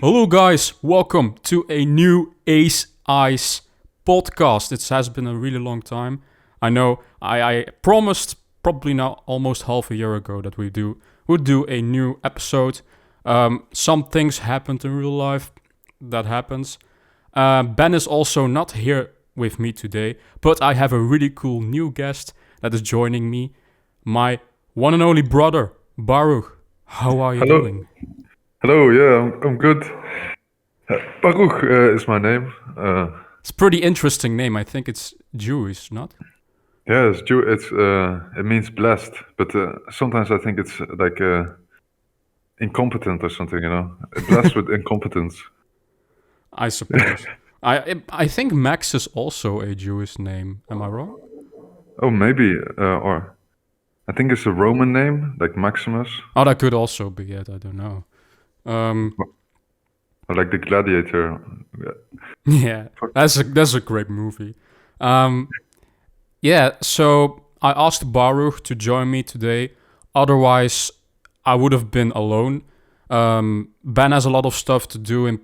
Hello guys, welcome to a new Ace Ice podcast. It has been a really long time. I know I promised probably now almost half a year ago that would do a new episode. Some things happened in real life. That happens. Ben is also not here with me today, but I have a really cool new guest that is joining me. My one and only brother, Baruch. How are you Hello. doing? Hello, yeah, I'm good. Baruch is my name. It's a pretty interesting name. I think it's Jewish, not? Yeah, it's Jew. It means blessed, but sometimes I think it's like incompetent or something. Blessed with incompetence. I suppose. I think Max is also a Jewish name. Am I wrong? Oh, maybe, or I think it's a Roman name, like Maximus, Oh, that could also be it. I don't know. or like the gladiator. Yeah, that's a great movie. Yeah, so I asked Baruch to join me today. Otherwise, I would have been alone. Ben has a lot of stuff to do in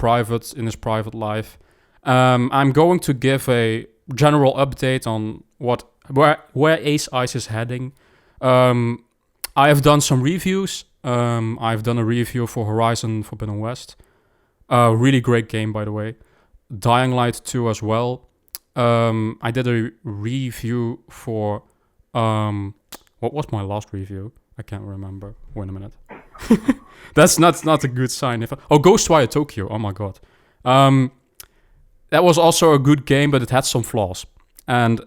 his private life. I'm going to give a general update on where Ace Ice is heading. I have done some reviews. I've done a review for Horizon Forbidden West. Really great game, by the way. Dying Light 2 as well. I did a review for... what was my last review? I can't remember. Wait a minute. That's not a good sign. Ghostwire Tokyo. Oh my god. That was also a good game, but it had some flaws. And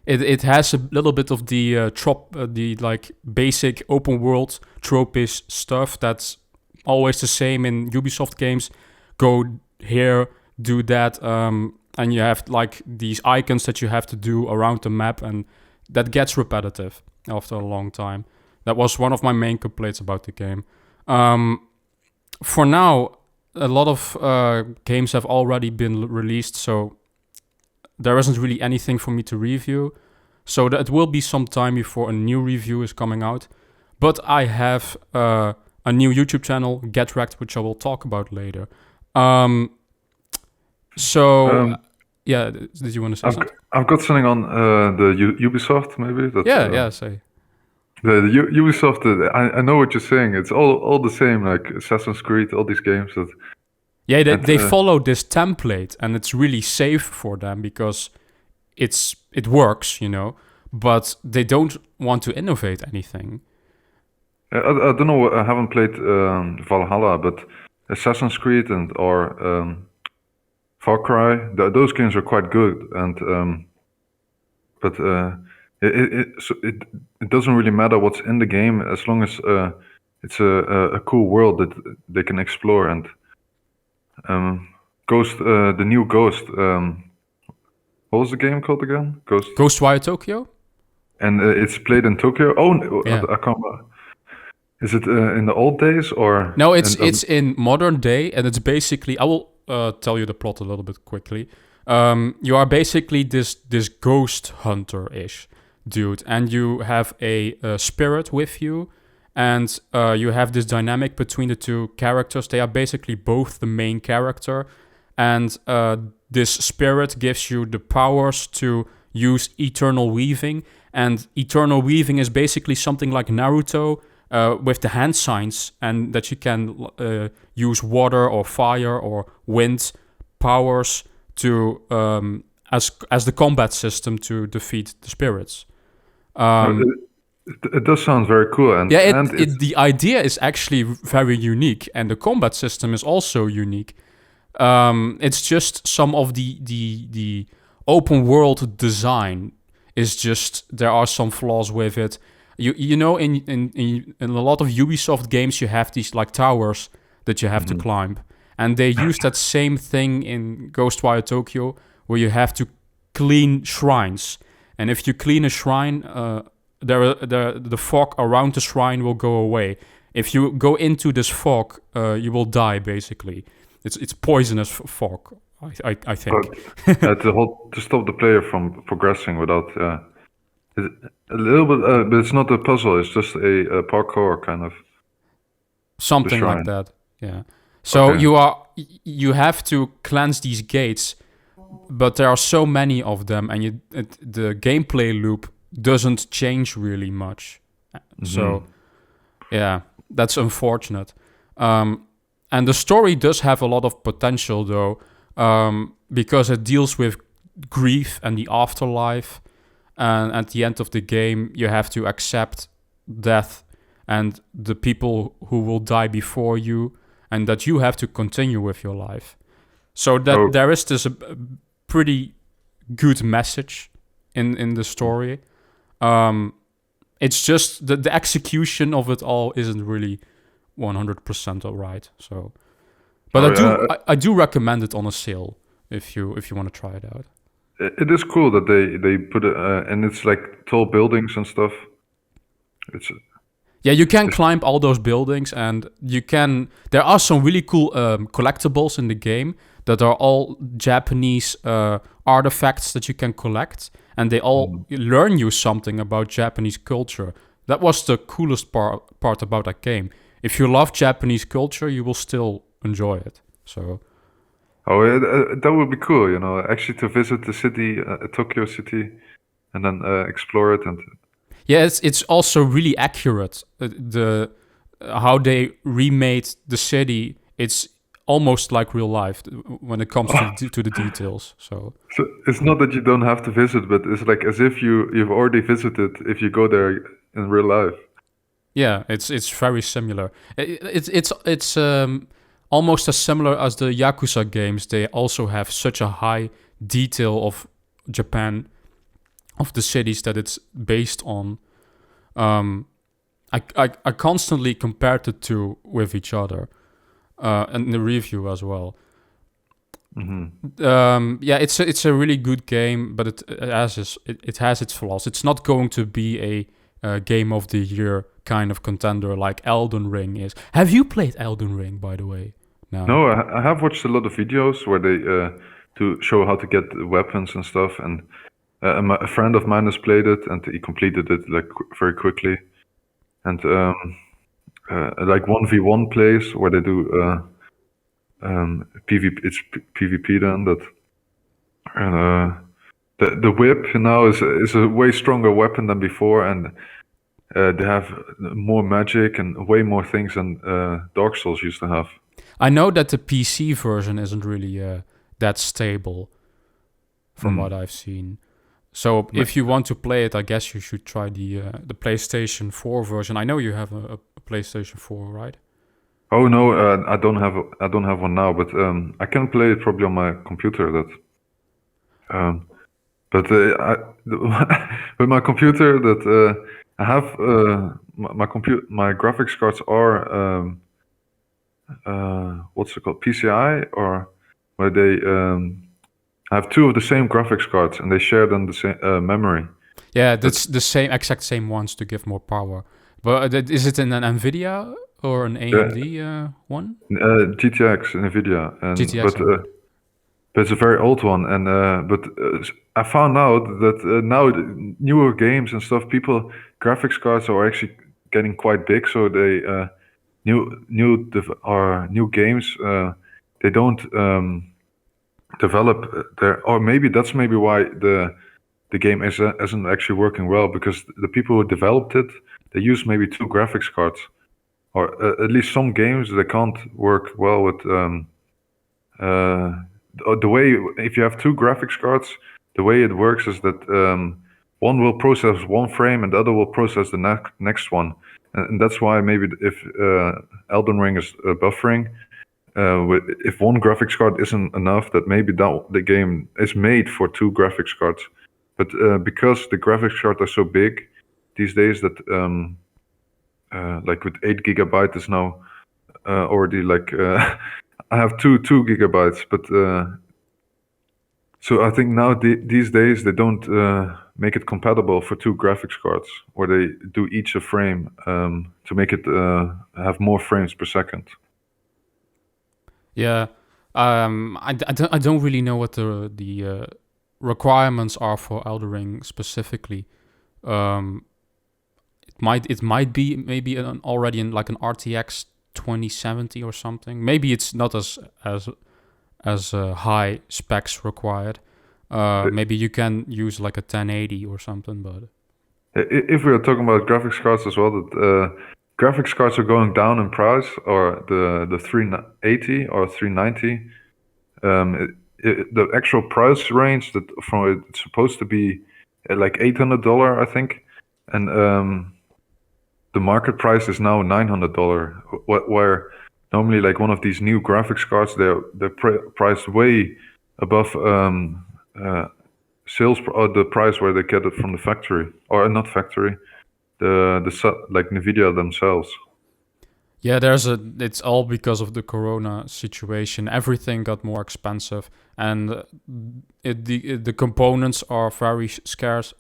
it has a little bit of the like basic open world tropish stuff that's always the same in Ubisoft games. Go here, do that, and you have like these icons that you have to do around the map, and that gets repetitive after a long time. That was one of my main complaints about the game. For now, a lot of games have already been released, so there isn't really anything for me to review. So it will be some time before a new review is coming out. But I have a new YouTube channel, Get Rekt, which I will talk about later. Yeah, did you want to say something? I've got something on the Ubisoft, maybe. Say. The Ubisoft, I know what you're saying. It's all the same, like Assassin's Creed, all these games. They follow this template, and it's really safe for them because it works, but they don't want to innovate anything. I don't know. I haven't played Valhalla, but Assassin's Creed or Far Cry, those games are quite good, and but it doesn't really matter what's in the game as long as it's a cool world that they can explore. And Ghost, the new Ghost, what was the game called again? Ghostwire Tokyo? And it's played in Tokyo. Oh, yeah. I can't. Is it in the old days or? No, it's in modern day, and it's basically. I will tell you the plot a little bit quickly. You are basically this ghost hunter-ish dude, and you have a spirit with you, and you have this dynamic between the two characters. They are basically both the main character, and this spirit gives you the powers to use eternal weaving, and eternal weaving is basically something like Naruto with the hand signs, and that you can use water or fire or wind powers to as the combat system to defeat the spirits. It does sound very cool, and the idea is actually very unique, and the combat system is also unique. It's just some of the open world design is just there are some flaws with it. You know, in a lot of Ubisoft games, you have these like towers that you have to climb, and they use that same thing in Ghostwire Tokyo, where you have to clean shrines, and if you clean a shrine, the fog around the shrine will go away. If you go into this fog, you will die. Basically, it's poisonous fog. I think. To stop the player from progressing without. A little bit, but it's not a puzzle. It's just a parkour kind of. Something like that. Yeah. So Okay. you have to cleanse these gates, but there are so many of them, and the gameplay loop doesn't change really much. So Hmm. yeah, that's unfortunate. And the story does have a lot of potential, though, because it deals with grief and the afterlife. And at the end of the game, you have to accept death and the people who will die before you, and that you have to continue with your life. So that Oh, there is this pretty good message in the story. Um, it's just the execution of it all isn't really 100% alright. So, but oh yeah. I do recommend it on a sale if you want to try it out. It is cool that they put it, and it's like tall buildings and stuff. It's, Yeah, you can it's climb all those buildings, and you can. There are some really cool collectibles in the game that are all Japanese artifacts that you can collect, and they all mm. learn you something about Japanese culture. That was the coolest part about that game. If you love Japanese culture, you will still enjoy it. So Oh, yeah, that would be cool, actually to visit the city, Tokyo City, and then explore it. And yeah, it's also really accurate. The how they remade the city. It's almost like real life when it comes to to the details. So so it's not that you don't have to visit, but it's like as if you've already visited if you go there in real life. yeah, it's very similar. It's almost as similar as the Yakuza games. They also have such a high detail of Japan, of the cities that it's based on. Um, I constantly compared the two with each other, and the review as well. Hmm. Yeah, it's a really good game, but it has its flaws. It's not going to be a game of the year kind of contender like Elden Ring is. Have you played Elden Ring, by the way? No. No, I have watched a lot of videos where they to show how to get weapons and stuff, and a friend of mine has played it and he completed it like very quickly, and like 1v1 plays where they do PvP. It's PvP then that, and the whip now is a way stronger weapon than before, and they have more magic and way more things than Dark Souls used to have. I know that the PC version isn't really that stable from Mm. what I've seen. So if you want to play it, I guess you should try the PlayStation 4 version. I know you have a PlayStation 4, right? Oh no, I don't have one now, but I can play it probably on my computer. Um, but with my computer that I have my graphics cards are what's it called, PCI, or where they have two of the same graphics cards and they share then the same memory. Yeah, But that's the same exact same ones to give more power. But is it in an Nvidia or an yeah, AMD one? GTX Nvidia, and GTX. Okay. but it's a very old one, and but I found out that now newer games and stuff, people graphics cards are actually getting quite big, so they new games they don't develop their, or maybe that's maybe why the game isn't actually working well, because the people who developed it, they use maybe two graphics cards, or at least some games they can't work well with uh, the way, if you have two graphics cards, the way it works is that one will process one frame and the other will process the next one, and that's why maybe if Elden Ring is buffering, if one graphics card isn't enough, that maybe the game is made for two graphics cards, but because the graphics cards are so big these days that like with 8 GB is now already like I have two gigabytes, but so I think now these days they don't make it compatible for two graphics cards, where they do each a frame to make it have more frames per second. Yeah. I don't really know what the requirements are for Elden Ring specifically. It might be maybe already in like an RTX 2070 or something. Maybe it's not as high specs required. Maybe you can use like a 1080 or something, but If we are talking about graphics cards as well, that graphics cards are going down in price, or the 380 or 390, the actual price range that from it's supposed to be like $800, I think, and the market price is now $900. Where normally, like, one of these new graphics cards, they're priced way above the price where they get it from the factory, or not factory, like Nvidia themselves. yeah, it's all because of the corona situation. Everything got more expensive, and the components are very scarce.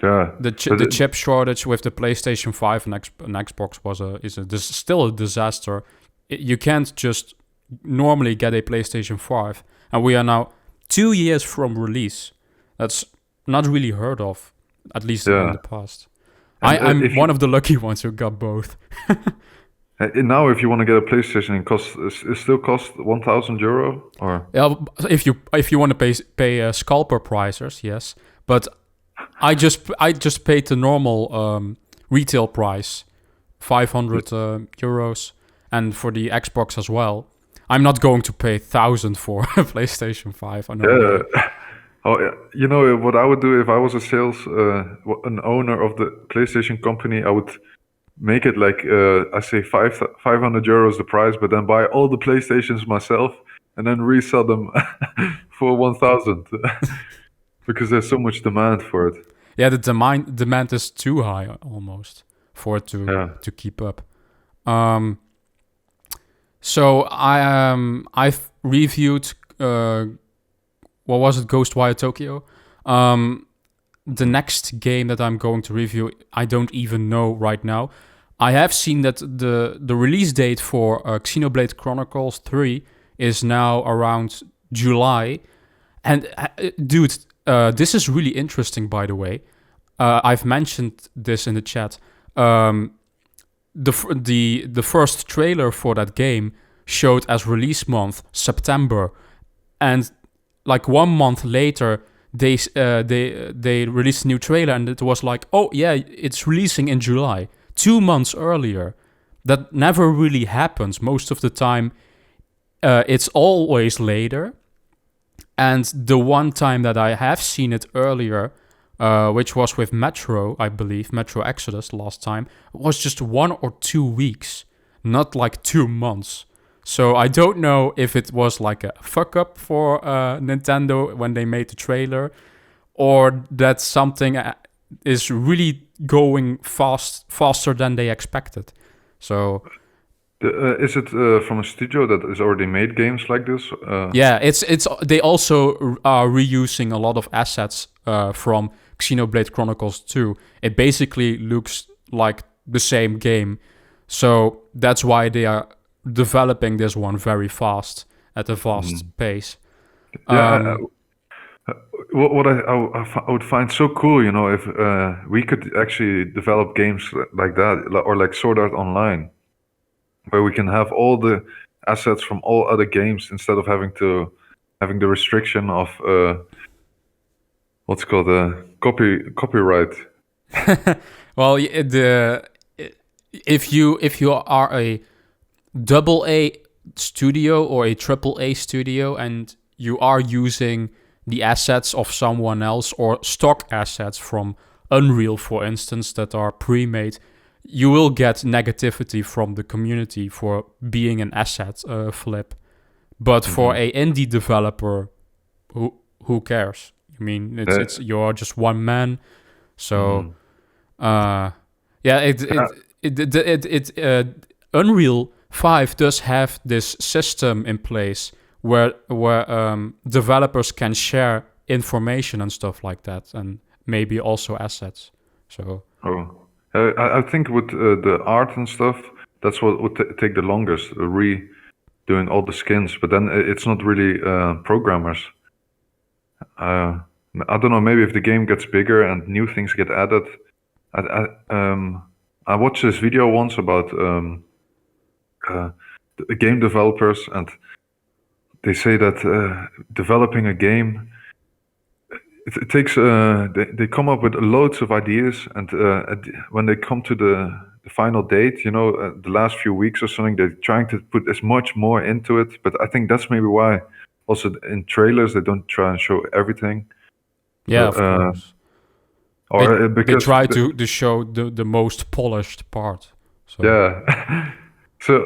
Yeah, The chip shortage with the PlayStation 5 and Xbox is still a disaster. You can't just normally get a PlayStation 5, and we are now 2 years from release. That's not really heard of, at least in the past. I'm one of the lucky ones who got both. Now, if you want to get a PlayStation, it still costs €1,000, or Yeah, if you want to pay scalper prices, yes. But I just paid the normal retail price, 500 euros, and for the Xbox as well. I'm not going to pay 1,000 for a PlayStation 5. I know. Oh, you know what I would do if I was an owner of the PlayStation company? I would make it like I say 500 euros the price, but then buy all the PlayStations myself and then resell them for 1,000 because there's so much demand for it. Yeah, the demand is too high almost for it to keep up. So I've reviewed what was it, Ghostwire Tokyo. The next game that I'm going to review, I don't even know right now. I have seen that the release date for Xenoblade Chronicles 3 is now around July. And dude, this is really interesting, by the way. I've mentioned this in the chat. The first trailer for that game showed as release month September, and like 1 month later they released a new trailer, and it was like, oh yeah, it's releasing in July. 2 months earlier. That never really happens. Most of the time, it's always later. And the one time that I have seen it earlier, which was with Metro, I believe, Metro Exodus last time, was just 1 or 2 weeks, not like 2 months. So I don't know if it was like a fuck up for Nintendo when they made the trailer, or that something is really going faster than they expected. So is it from a studio that has already made games like this? yeah, it's they also are reusing a lot of assets from Xenoblade Chronicles 2. It basically looks like the same game, so that's why they are developing this one very fast at a fast pace. Yeah, what I would find so cool, you know, if we could actually develop games like that, or like Sword Art Online, where we can have all the assets from all other games instead of having the restriction of what's called copyright. Well, if you are a AA studio or a AAA studio and you are using the assets of someone else or stock assets from Unreal, for instance, that are pre-made, you will get negativity from the community for being an asset flip. But for a indie developer, who cares? I mean, it's you're just one man, so Unreal 5 does have this system in place where developers can share information and stuff like that, and maybe also assets. So I think with the art and stuff, that's what would take the longest, redoing all the skins. But then it's not really programmers. I don't know. Maybe if the game gets bigger and new things get added. I watched this video once about game developers, and they say that developing a game, it takes they come up with loads of ideas, and when they come to the final date, the last few weeks or something, they're trying to put as much more into it. But I think that's maybe why also in trailers they don't try and show everything. Yeah, But, of course. Or They because try to show the most polished part. So yeah. So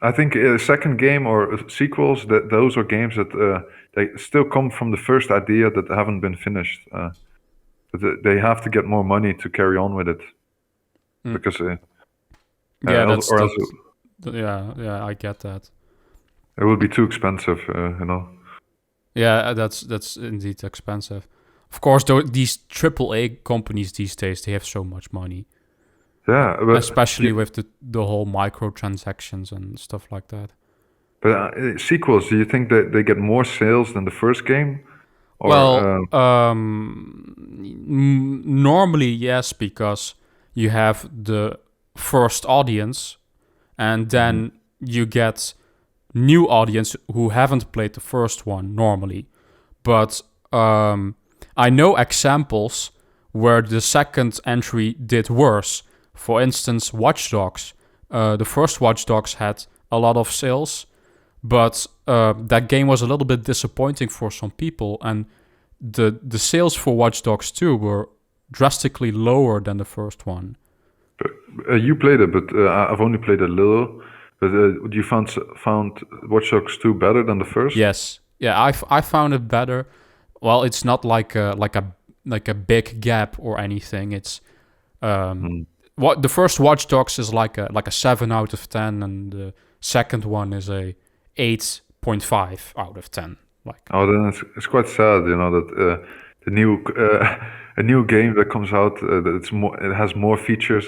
I think a second game or sequels, that those are games that they still come from the first idea that haven't been finished. But they have to get more money to carry on with it because yeah, else, or else yeah, I get that. it will be too expensive. Yeah, that's indeed expensive. Of course, though, these AAA companies these days, they have so much money. Yeah, but Especially with the whole microtransactions and stuff like that. But sequels, do you think that they get more sales than the first game? Or, Well, normally yes, because you have the first audience, and then you get new audience who haven't played the first one normally. But I know examples where the second entry did worse. For instance, Watch Dogs. The first Watch Dogs had a lot of sales, but that game was a little bit disappointing for some people, and the sales for Watch Dogs 2 were drastically lower than the first one. You played it, but I've only played a little. But you found Watch Dogs 2 better than the first? Yes, yeah, I found it better. Well, it's not like a big gap or anything. It's what the first Watch Dogs is like a 7 out of 10, and the second one is a 8.5 out of 10. Like, oh, then it's quite sad, that the new a new game that comes out that it has more features.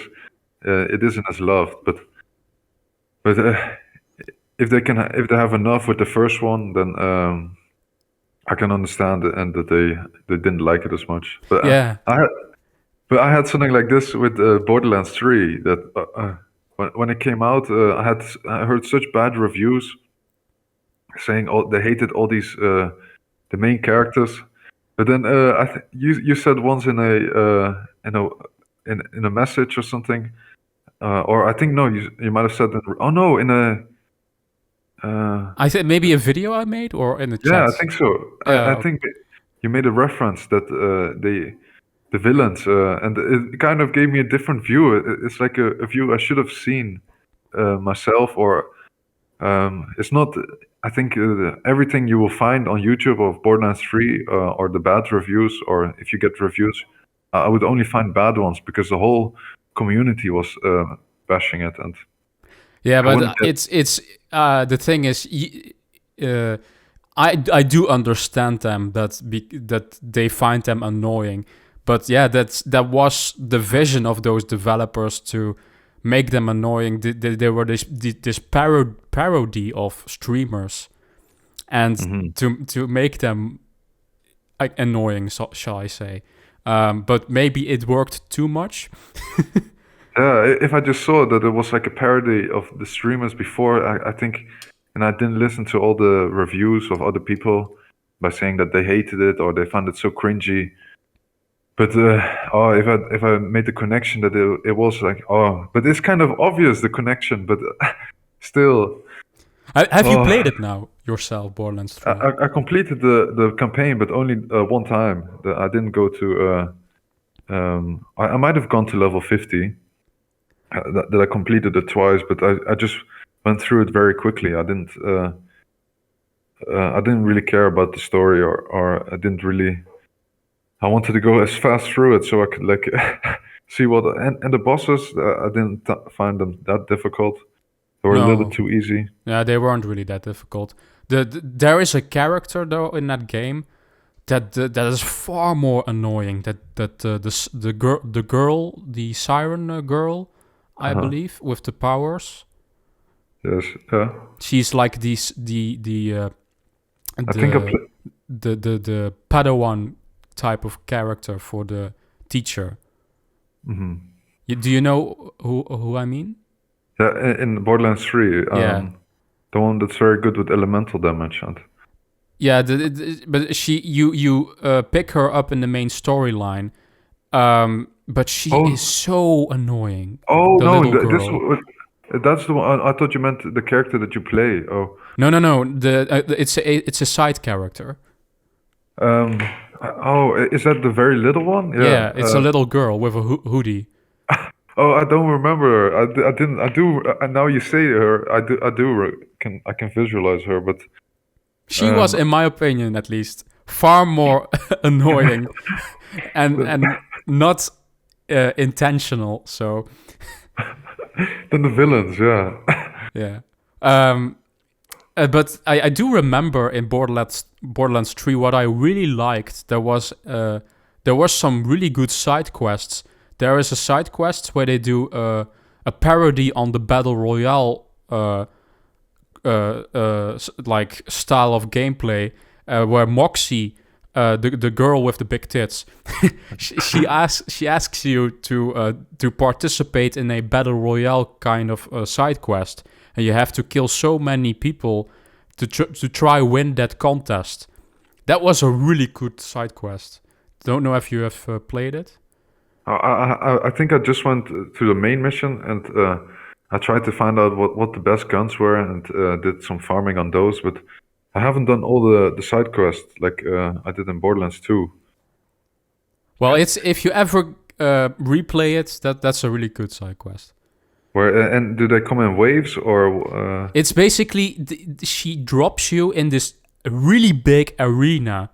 It isn't as loved, but if they have enough with the first one, then I can understand it, and that they didn't like it as much. But yeah, I had something like this with Borderlands 3. That when it came out, I heard such bad reviews saying they hated all these the main characters. But then you said once in a message or something, or I think no, you might have said that. Oh no, in a I think maybe a video I made or in the chat. yeah, I think so. Yeah. I think you made a reference that the villains, and it kind of gave me a different view. It's like a view I should have seen myself, or it's not. I think everything you will find on YouTube of Borderlands 3 or the bad reviews, or if you get reviews, I would only find bad ones because the whole community was bashing it. And Yeah, but wouldn't get- it's the thing is, I do understand them that they find them annoying, but yeah, that was the vision of those developers to make them annoying. They were this parody of streamers, and to make them annoying, shall I say? But maybe it worked too much. If I just saw that it was like a parody of the streamers before, I think, and I didn't listen to all the reviews of other people by saying that they hated it or they found it so cringy. But if I made the connection that it was like, but it's kind of obvious, the connection, but still. Have you played it now yourself, Borderlands 3? I completed the campaign, but only one time. I didn't go to. I might have gone to level 50. That I completed it twice, but I just went through it very quickly. I didn't really care about the story, or I didn't really. I wanted to go as fast through it so I could like see what and the bosses. I didn't find them that difficult. They were a little bit too easy. Yeah, they weren't really that difficult. There is a character though in that game that is far more annoying. The girl, the siren girl, I believe, with the powers. Yes. Yeah. She's like the Padawan type of character for the teacher. Mm-hmm. Do you know who I mean? In Borderlands 3, Yeah. the one that's very good with elemental damage. And Yeah, but you pick her up in the main storyline, but she oh, is so annoying. oh The no, little this girl. that's the one. I thought you meant the character that you play. Oh, No. It's a side character. um, is that the very little one? Yeah. Yeah, it's a little girl with a hoodie. Oh, I don't remember. I didn't. I do. And now you say her. I do. I can visualize her, but She was, in my opinion, at least, far more annoying and not intentional. So then the villains. Yeah. yeah. But I do remember in Borderlands 3 what I really liked. There was some really good side quests. There is a side quest where they do a parody on the battle royale like style of gameplay, where Moxie, the girl with the big tits, she asks you to participate in a battle royale kind of side quest, and you have to kill so many people to try win that contest. That was a really good side quest. Don't know if you have played it. I think I just went to the main mission and I tried to find out what the best guns were and did some farming on those, but I haven't done all the side quests like I did in Borderlands 2. Well, it's if you ever replay it, that's a really good side quest. Where and do they come in waves or? It's basically she drops you in this really big arena,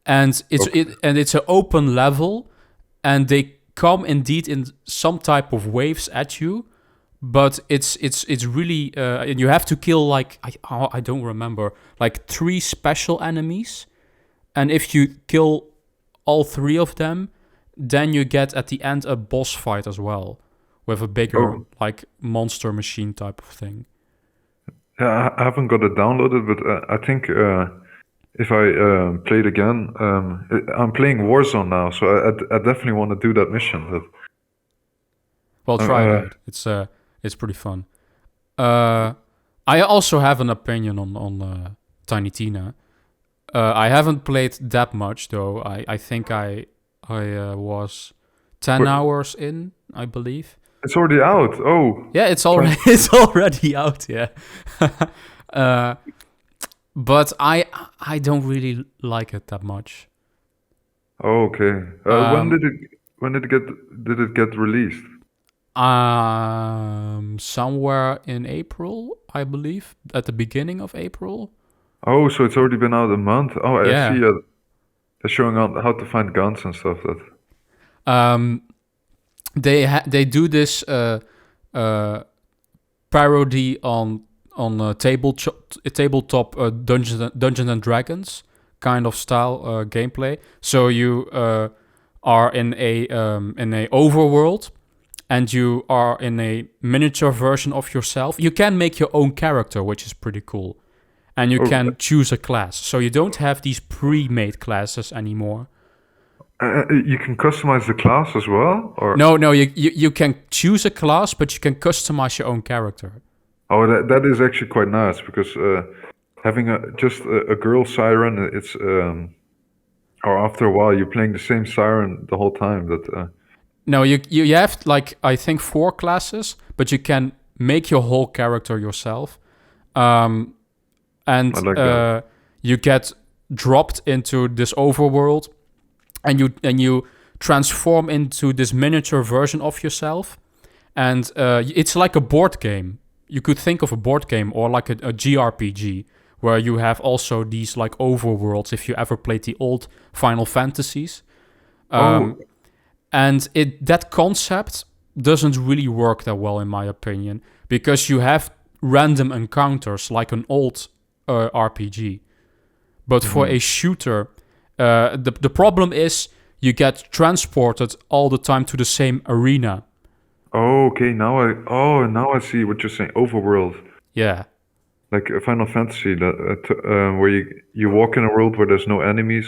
and it's an open level, and they come indeed in some type of waves at you, but it's really and you have to kill like I don't remember, like 3 special enemies, and if you kill all 3 of them, then you get at the end a boss fight as well with a bigger like monster machine type of thing. Yeah, I haven't got it downloaded, but I think if I play it again, I'm playing Warzone now, so I definitely want to do that mission. Well, try it out. It's pretty fun. I also have an opinion on Tiny Tina. I haven't played that much though. I think I was 10 hours in, I believe. It's already out. Oh, yeah, it's already out. Yeah, but I don't really like it that much. Oh, okay. When did it get released? Somewhere in April, I believe, at the beginning of April. Oh, so it's already been out a month. Oh, Yeah. I see. They're showing out how to find guns and stuff. They do this parody on tabletop Dungeons and Dragons kind of style gameplay. So you are in a overworld, and you are in a miniature version of yourself. You can make your own character, which is pretty cool, and you can choose a class. So you don't have these pre-made classes anymore. You can customize the class as well, or no, you can choose a class, but you can customize your own character. Oh, that is actually quite nice because having just a girl siren, it's or after a while you're playing the same siren the whole time. No, you have like I think 4 classes, but you can make your whole character yourself, and like you get dropped into this overworld. And you transform into this miniature version of yourself, and it's like a board game. You could think of a board game or like a JRPG, where you have also these like overworlds. If you ever played the old Final Fantasies, and that concept doesn't really work that well in my opinion, because you have random encounters like an old RPG, but for a shooter. The problem is you get transported all the time to the same arena. Oh, okay. Now I see what you're saying. Overworld. Yeah. Like Final Fantasy, where you walk in a world where there's no enemies,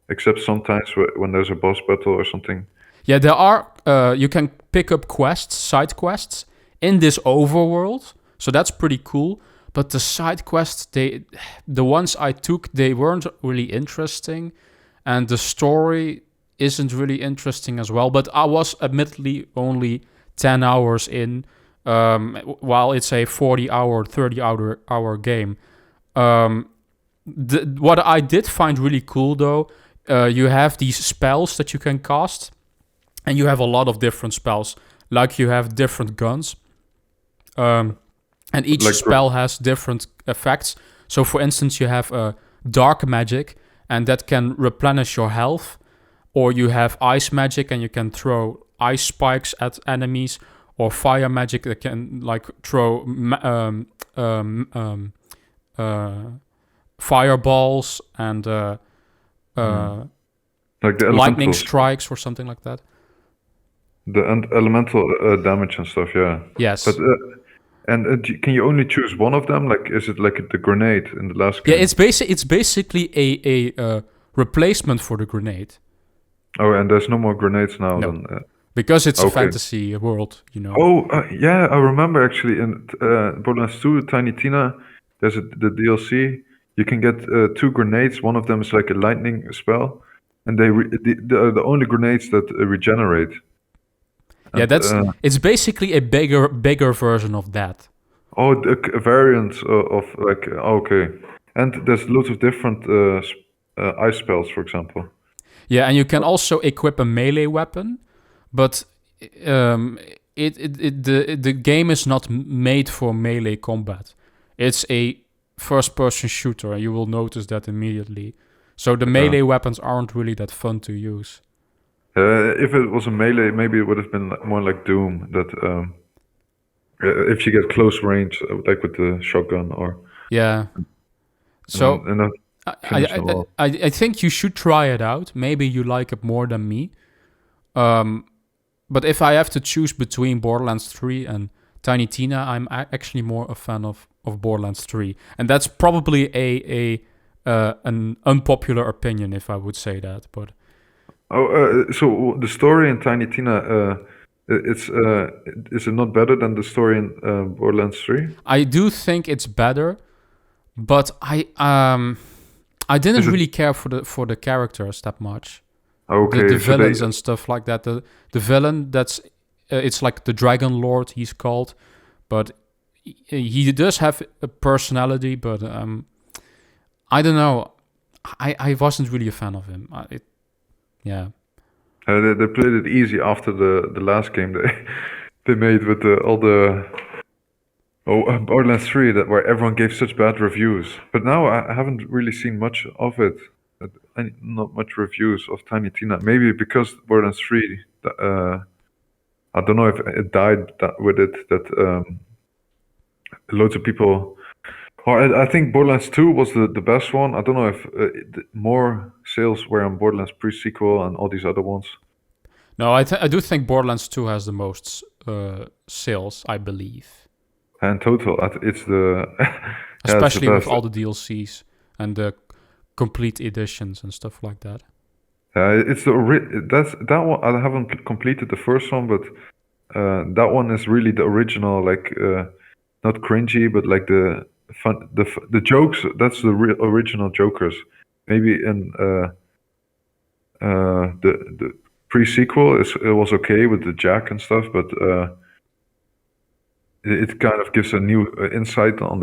except sometimes when there's a boss battle or something. Yeah, there are. You can pick up quests, side quests, in this overworld. So that's pretty cool. But the side quests, the ones I took, they weren't really interesting. And the story isn't really interesting as well. But I was admittedly only 10 hours in, while it's a 40-hour, 30-hour game. What I did find really cool, though, you have these spells that you can cast. And you have a lot of different spells. Like you have different guns. And each spell has different effects. So, for instance, you have dark magic, and that can replenish your health. Or you have ice magic, and you can throw ice spikes at enemies. Or fire magic that can throw fireballs and like the lightning strikes or something like that. The elemental damage and stuff, yeah. Yes. But can you only choose one of them? Like, is it like the grenade in the last game? Yeah, it's basically a replacement for the grenade. Oh, and there's no more grenades now. No. Then, because it's a fantasy world, Oh, yeah, I remember actually in Borderlands 2, Tiny Tina, there's the DLC. You can get 2 grenades. One of them is like a lightning spell, and they're the only grenades that regenerate. Yeah, it's basically a bigger version of that. Oh, a variant of like okay, and there's loads of different ice spells, for example. Yeah, and you can also equip a melee weapon, but the game is not made for melee combat. It's a first-person shooter, and you will notice that immediately. So the melee weapons aren't really that fun to use. If it was a melee, maybe it would have been more like Doom. That if you get close range, like with the shotgun, or So I think you should try it out. Maybe you like it more than me. But if I have to choose between Borderlands 3 and Tiny Tina, I'm actually more a fan of Borderlands 3, and that's probably an unpopular opinion if I would say that, but. So the story in Tiny Tina, is it not better than the story in Borderlands 3? I do think it's better, but I didn't really care for the characters that much. Okay, the villains and stuff like that. The villain that's it's like the Dragon Lord he's called, but he does have a personality. But I don't know. I wasn't really a fan of him. Yeah. They played it easy after the last game they made with all the Borderlands 3 where everyone gave such bad reviews. But now I haven't really seen much of it. Not much reviews of Tiny Tina. Maybe because Borderlands 3, I don't know if it died with it that loads of people. Or I think Borderlands 2 was the best one. I don't know if more sales were on Borderlands pre-sequel and all these other ones. No, I do think Borderlands 2 has the most sales, I believe. And total, it's the especially with all the DLCs and the complete editions and stuff like that. It's that one. I haven't completed the first one, but that one is really the original, like not cringy, but like the fun, the jokes. That's the original Jokers. Maybe in the pre-sequel it was okay with the Jack and stuff, but it kind of gives a new insight on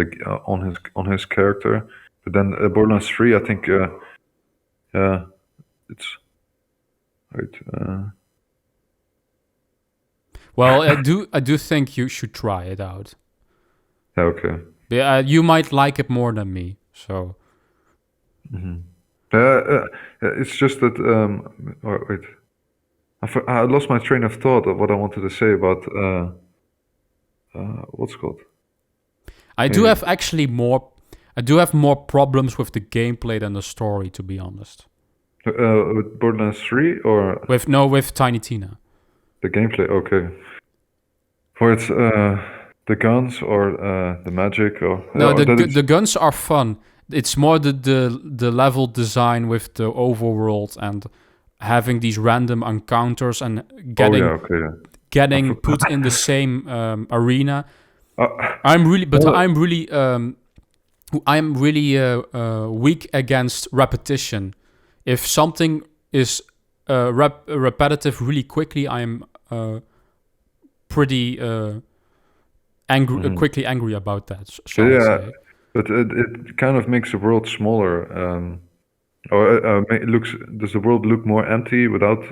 his character. But then Borderlands 3, I think, it's right. Well, I do think you should try it out. Yeah, okay. Yeah, you might like it more than me. So. Mm-hmm. It's just that. Wait, I lost my train of thought of what I wanted to say about what's it called. I do have more problems with the gameplay than the story, to be honest. With Borderlands 3 or with Tiny Tina. The gameplay, okay. For it's the guns or the magic or no, the guns are fun. It's more the level design with the overworld and having these random encounters and getting put in the same arena. Uh, I'm really well, weak against repetition. If something is repetitive really quickly, I'm pretty mhm. quickly angry about that. Shall I Yeah, say? but it kind of makes the world smaller. Or does the world look more empty without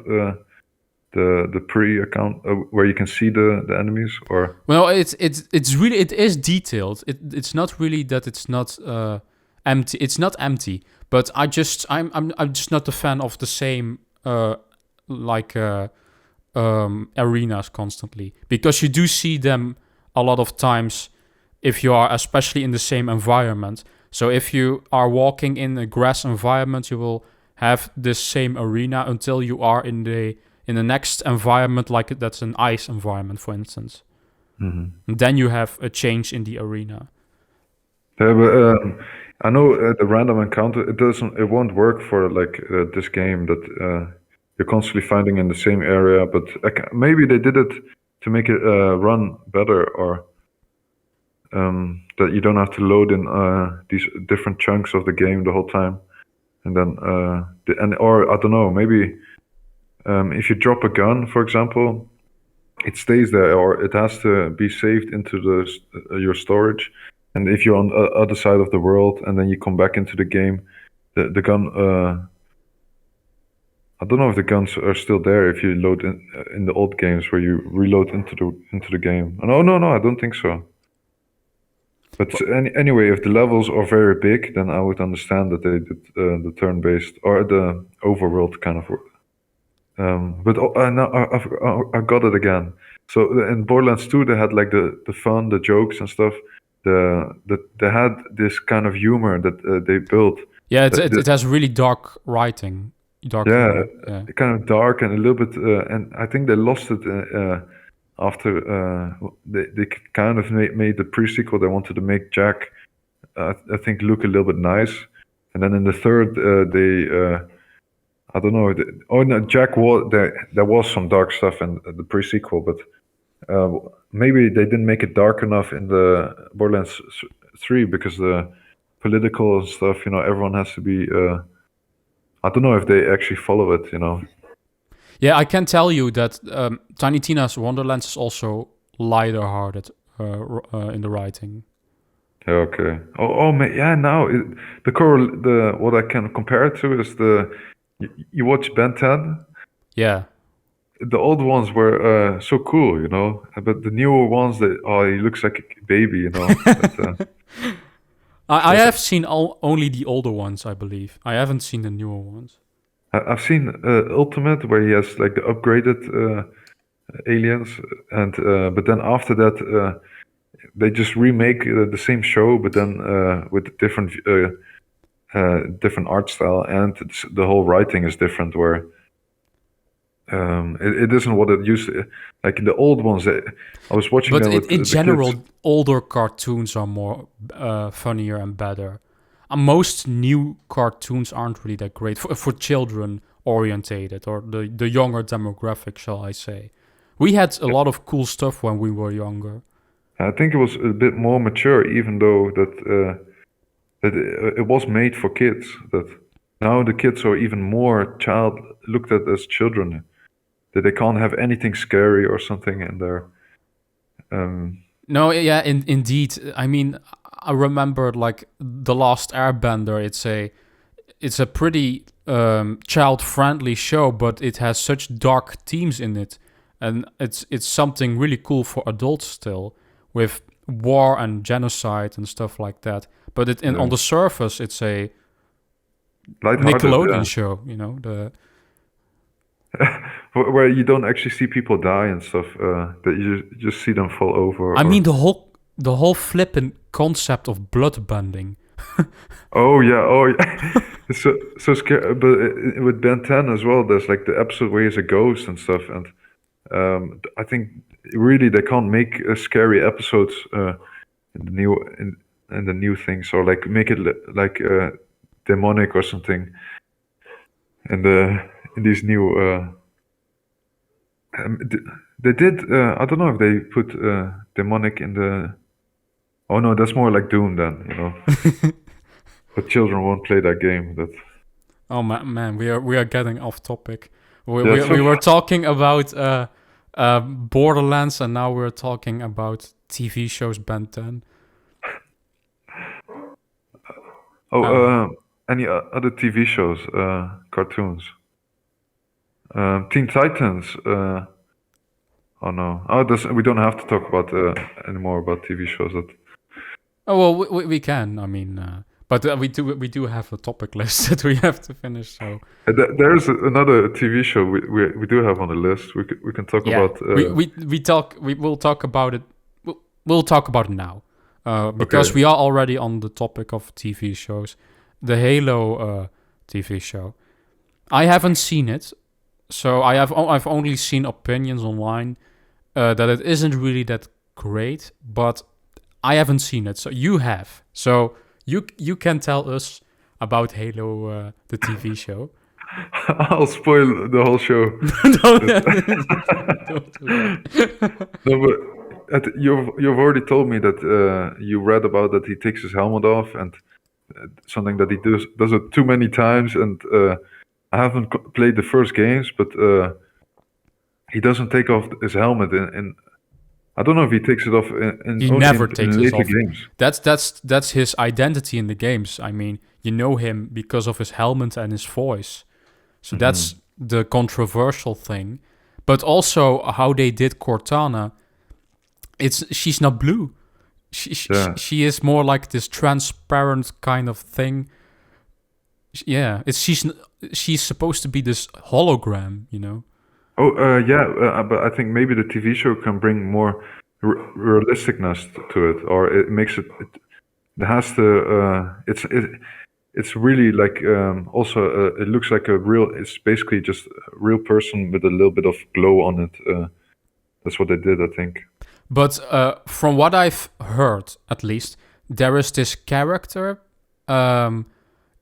the pre-account where you can see the enemies? Or Well, it's really it is detailed. It's not really that it's not empty. It's not empty, but I'm just not a fan of the same like arenas constantly, because you do see them a lot of times if you are especially in the same environment. So if you are walking in a grass environment, you will have this same arena until you are in the next environment, like that's an ice environment, for instance. Mhm. And then you have a change in the arena. Yeah, but I know the random encounter it won't work for like this game that you're constantly finding in the same area. But maybe they did it to make it run better, or that you don't have to load in these different chunks of the game the whole time, and then or I don't know, maybe if you drop a gun, for example, it stays there, or it has to be saved into your storage. And if you're on the other side of the world and then you come back into the game, the gun. I don't know if the guns are still there if you load in the old games where you reload into the game. No, no, no, I don't think so. But Well, anyway, if the levels are very big, then I would understand that they did the turn-based or the overworld kind of. But now I got it again. So in Borderlands 2, they had like the fun, the jokes and stuff. They had this kind of humor that they built. yeah, The, it has really dark writing, dark yeah, humor. Yeah. kind of dark and a little bit. And I think they lost it after they kind of made the pre-sequel. They wanted to make Jack, I think, look a little bit nice. And then in the third, I don't know. Oh no, Jack was there was some dark stuff in the pre-sequel, but maybe they didn't make it dark enough in the Borderlands 3 because the political stuff. Everyone has to be. I don't know if they actually follow it. Yeah, I can tell you that Tiny Tina's Wonderlands is also lighter-hearted in the writing. Yeah, okay. Yeah. Now the what I can compare it to is you watch Ben 10. Yeah, The old ones were so cool, but the newer ones, he looks like a baby, But I so have seen only the older ones, I believe. I haven't seen the newer ones. I've seen Ultimate where he has like the upgraded aliens, and but then after that they just remake the same show, but then with different art style, and the whole writing is different. Where it isn't what it used to. Like in the old ones, I was watching But them with in the kids. general, older cartoons are more funnier and better. Most new cartoons aren't really that great for children orientated, or the younger demographic, shall I say. We had a lot of cool stuff when we were younger. I think it was a bit more mature, even though that it was made for kids. That now the kids are even more looked at as children. That they can't have anything scary or something in there. No, yeah, indeed. I mean, I remember like the Last Airbender. It's a pretty child friendly show, but it has such dark themes in it, and it's something really cool for adults still, with war and genocide and stuff like that. But on Yeah. the surface, it's a Lighthearted, Nickelodeon yeah. show. You know the Where you don't actually see people die and stuff. That you just see them fall over. I mean Or the whole flippant concept of bloodbending. oh yeah, oh yeah. It's so scary. But with Ben 10 as well, there's like the episode where he's a ghost and stuff, and I think really they can't make scary episodes in the new things, or like make it like demonic or something in these new They did. I don't know if they put demonic in the. Oh no, that's more like Doom then. But children won't play that game. Oh man, we are getting off topic. Yeah, We were talking about Borderlands, and now we're talking about TV shows Ben 10. Any other TV shows, cartoons? Teen Titans. Oh no. We don't have to talk about anymore about TV shows. Oh well, we can. I mean, but we do have a topic list that we have to finish. So There's another TV show we do have on the list. We can talk yeah, about. we will talk about it. We'll talk about it now, because Okay. we are already on the topic of TV shows. The Halo TV show. I haven't seen it, so I've only seen opinions online that it isn't really that great, but I haven't seen it. So you have. So you can tell us about Halo, the TV show. I'll spoil the whole show. Don't do that. No, but you've already told me that you read about that he takes his helmet off and something that he does it too many times. And I haven't played the first games, but he doesn't take off his helmet in I don't know if he takes it off He only never in takes it later off. games. That's his identity in the games. I mean, you know him because of his helmet and his voice. So that's the controversial thing. But also how they did Cortana. She's not blue. Yeah. She is more like this transparent kind of thing. Yeah, she's supposed to be this hologram, you know. Oh, yeah, but I think maybe the TV show can bring more realisticness to it, or it makes it has to. It's really like also it looks like a real. It's basically just a real person with a little bit of glow on it. That's what they did, I think. But from what I've heard, at least, there is this character.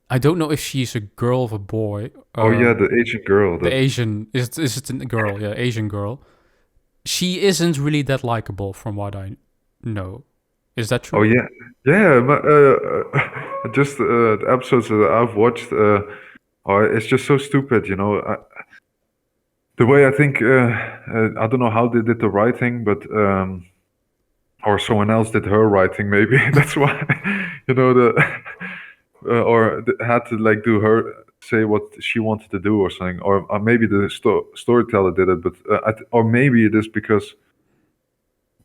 I don't know if she's a girl or a boy. Oh yeah, the Asian girl. The Asian is it a girl? Yeah, Asian girl. She isn't really that likable, from what I know. Is that true? Oh yeah, yeah. Just the episodes that I've watched, it's just so stupid. The way I think, I don't know how they did the writing, but or someone else did her writing. Maybe that's why, had to like do her say what she wanted to do or something, or maybe the storyteller did it, but or maybe it is because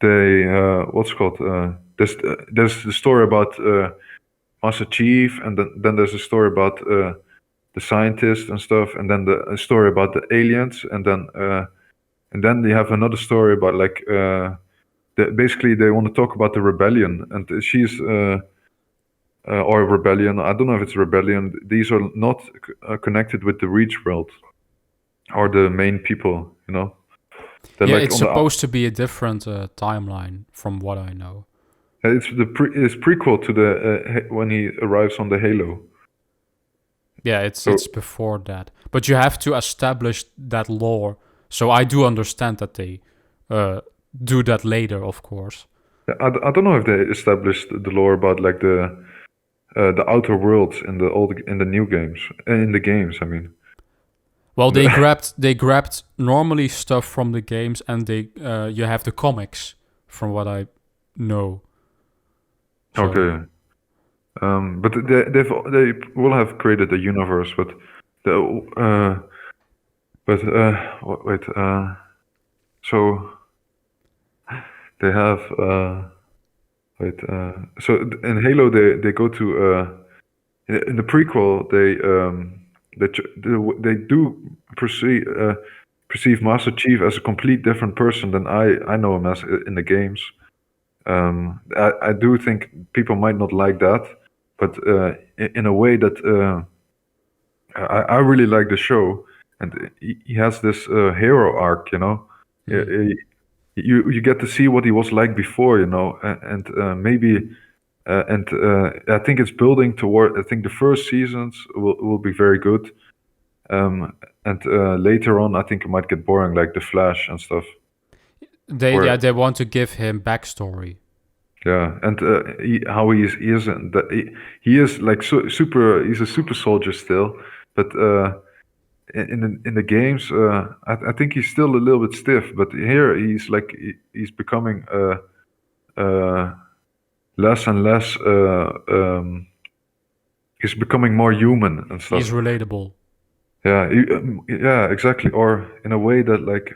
they what's it called there's the story about Master Chief, and then there's a story about the scientist and stuff, and then a story about the aliens, and then they have another story about like basically they want to talk about the rebellion, and she's or rebellion. I don't know if it's rebellion. These are not connected with the Reach world or the main people. They're Yeah, like it's supposed to be a different timeline, from what I know. It's it's prequel to the when he arrives on the Halo. Yeah, it's before that, but you have to establish that lore. So I do understand that they do that later, of course. I don't know if they established the lore about like the outer worlds in the new games, in the games. I mean. Well, they grabbed normally stuff from the games, and you have the comics, from what I know. So. Okay. But they will have created a universe, but wait. So they have wait. So in Halo they go to in the prequel they do perceive Master Chief as a complete different person than I know him as in the games. I do think people might not like that, but in a way that I really like the show, and he has this hero arc, You get to see what he was like before, and maybe, and I think it's building toward. I think the first seasons will be very good, and later on, I think it might get boring, like The Flash and stuff. They want to give him backstory. Yeah, and how he is he is like super. He's a super soldier still, but in the games, I think he's still a little bit stiff. But here he's like he's becoming uh, less and less. He's becoming more human and stuff. He's relatable. Yeah, yeah, exactly. Or in a way that like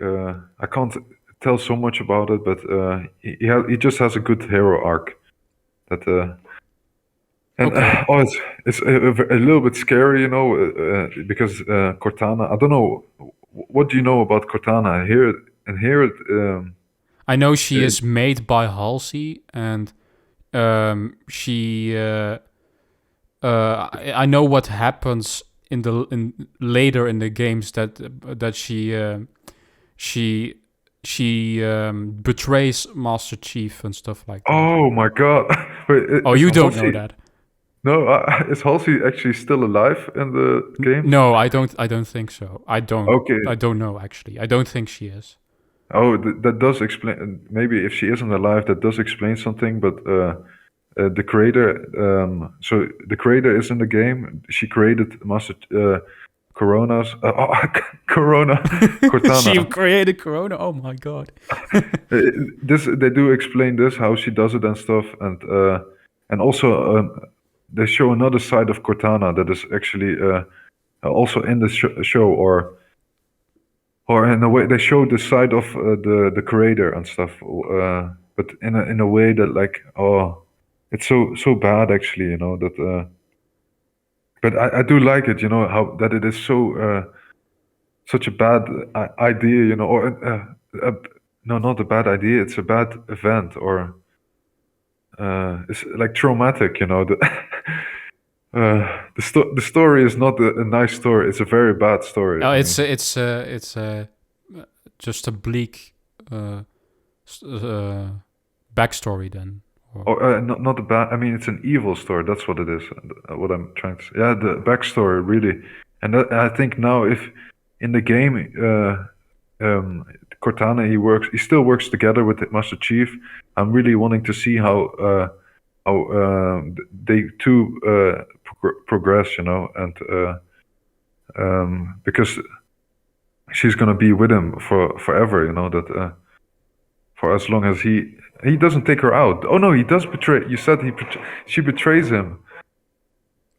I can't tell so much about it, but he just has a good hero arc. That and Okay. it's a little bit scary, you know, because Cortana. I don't know what do you know about Cortana. Here, I know she it, is made by Halsey, and she. I know what happens in later in the games that she betrays Master Chief and stuff like that. oh my God! Wait, Oh, is you don't Halsey, know that? No, is Halsey actually still alive in the games? No, I don't. I don't think so. I don't. Okay. I don't know actually. I don't think she is. Oh, that does explain. Maybe if she isn't alive, that does explain something. But the creator, so the creator is in the game. She created Master Corona's Corona Cortana. She created Corona. Oh my god. This they do explain this how she does it and stuff, and also they show another side of Cortana that is actually also in the show, or in a way they show the side of the creator and stuff, but in a way that like it's so bad actually, you know that. But I do like it, you know how that it is so such a bad idea, you know, or no, not a bad idea. It's a bad event, or it's like traumatic, you know. The story is not a nice story. It's a very bad story. Oh, I it's mean. just a bleak backstory then. Or not a bad. I mean, it's an evil story. That's what it is. What I'm trying to say. Yeah, the backstory really, and I think now if in the game, Cortana he still works together with Master Chief. I'm really wanting to see how they two progress, you know, and because she's gonna be with him for forever, you know that. For as long as he doesn't take her out. Oh no, he does betray. You said she betrays him.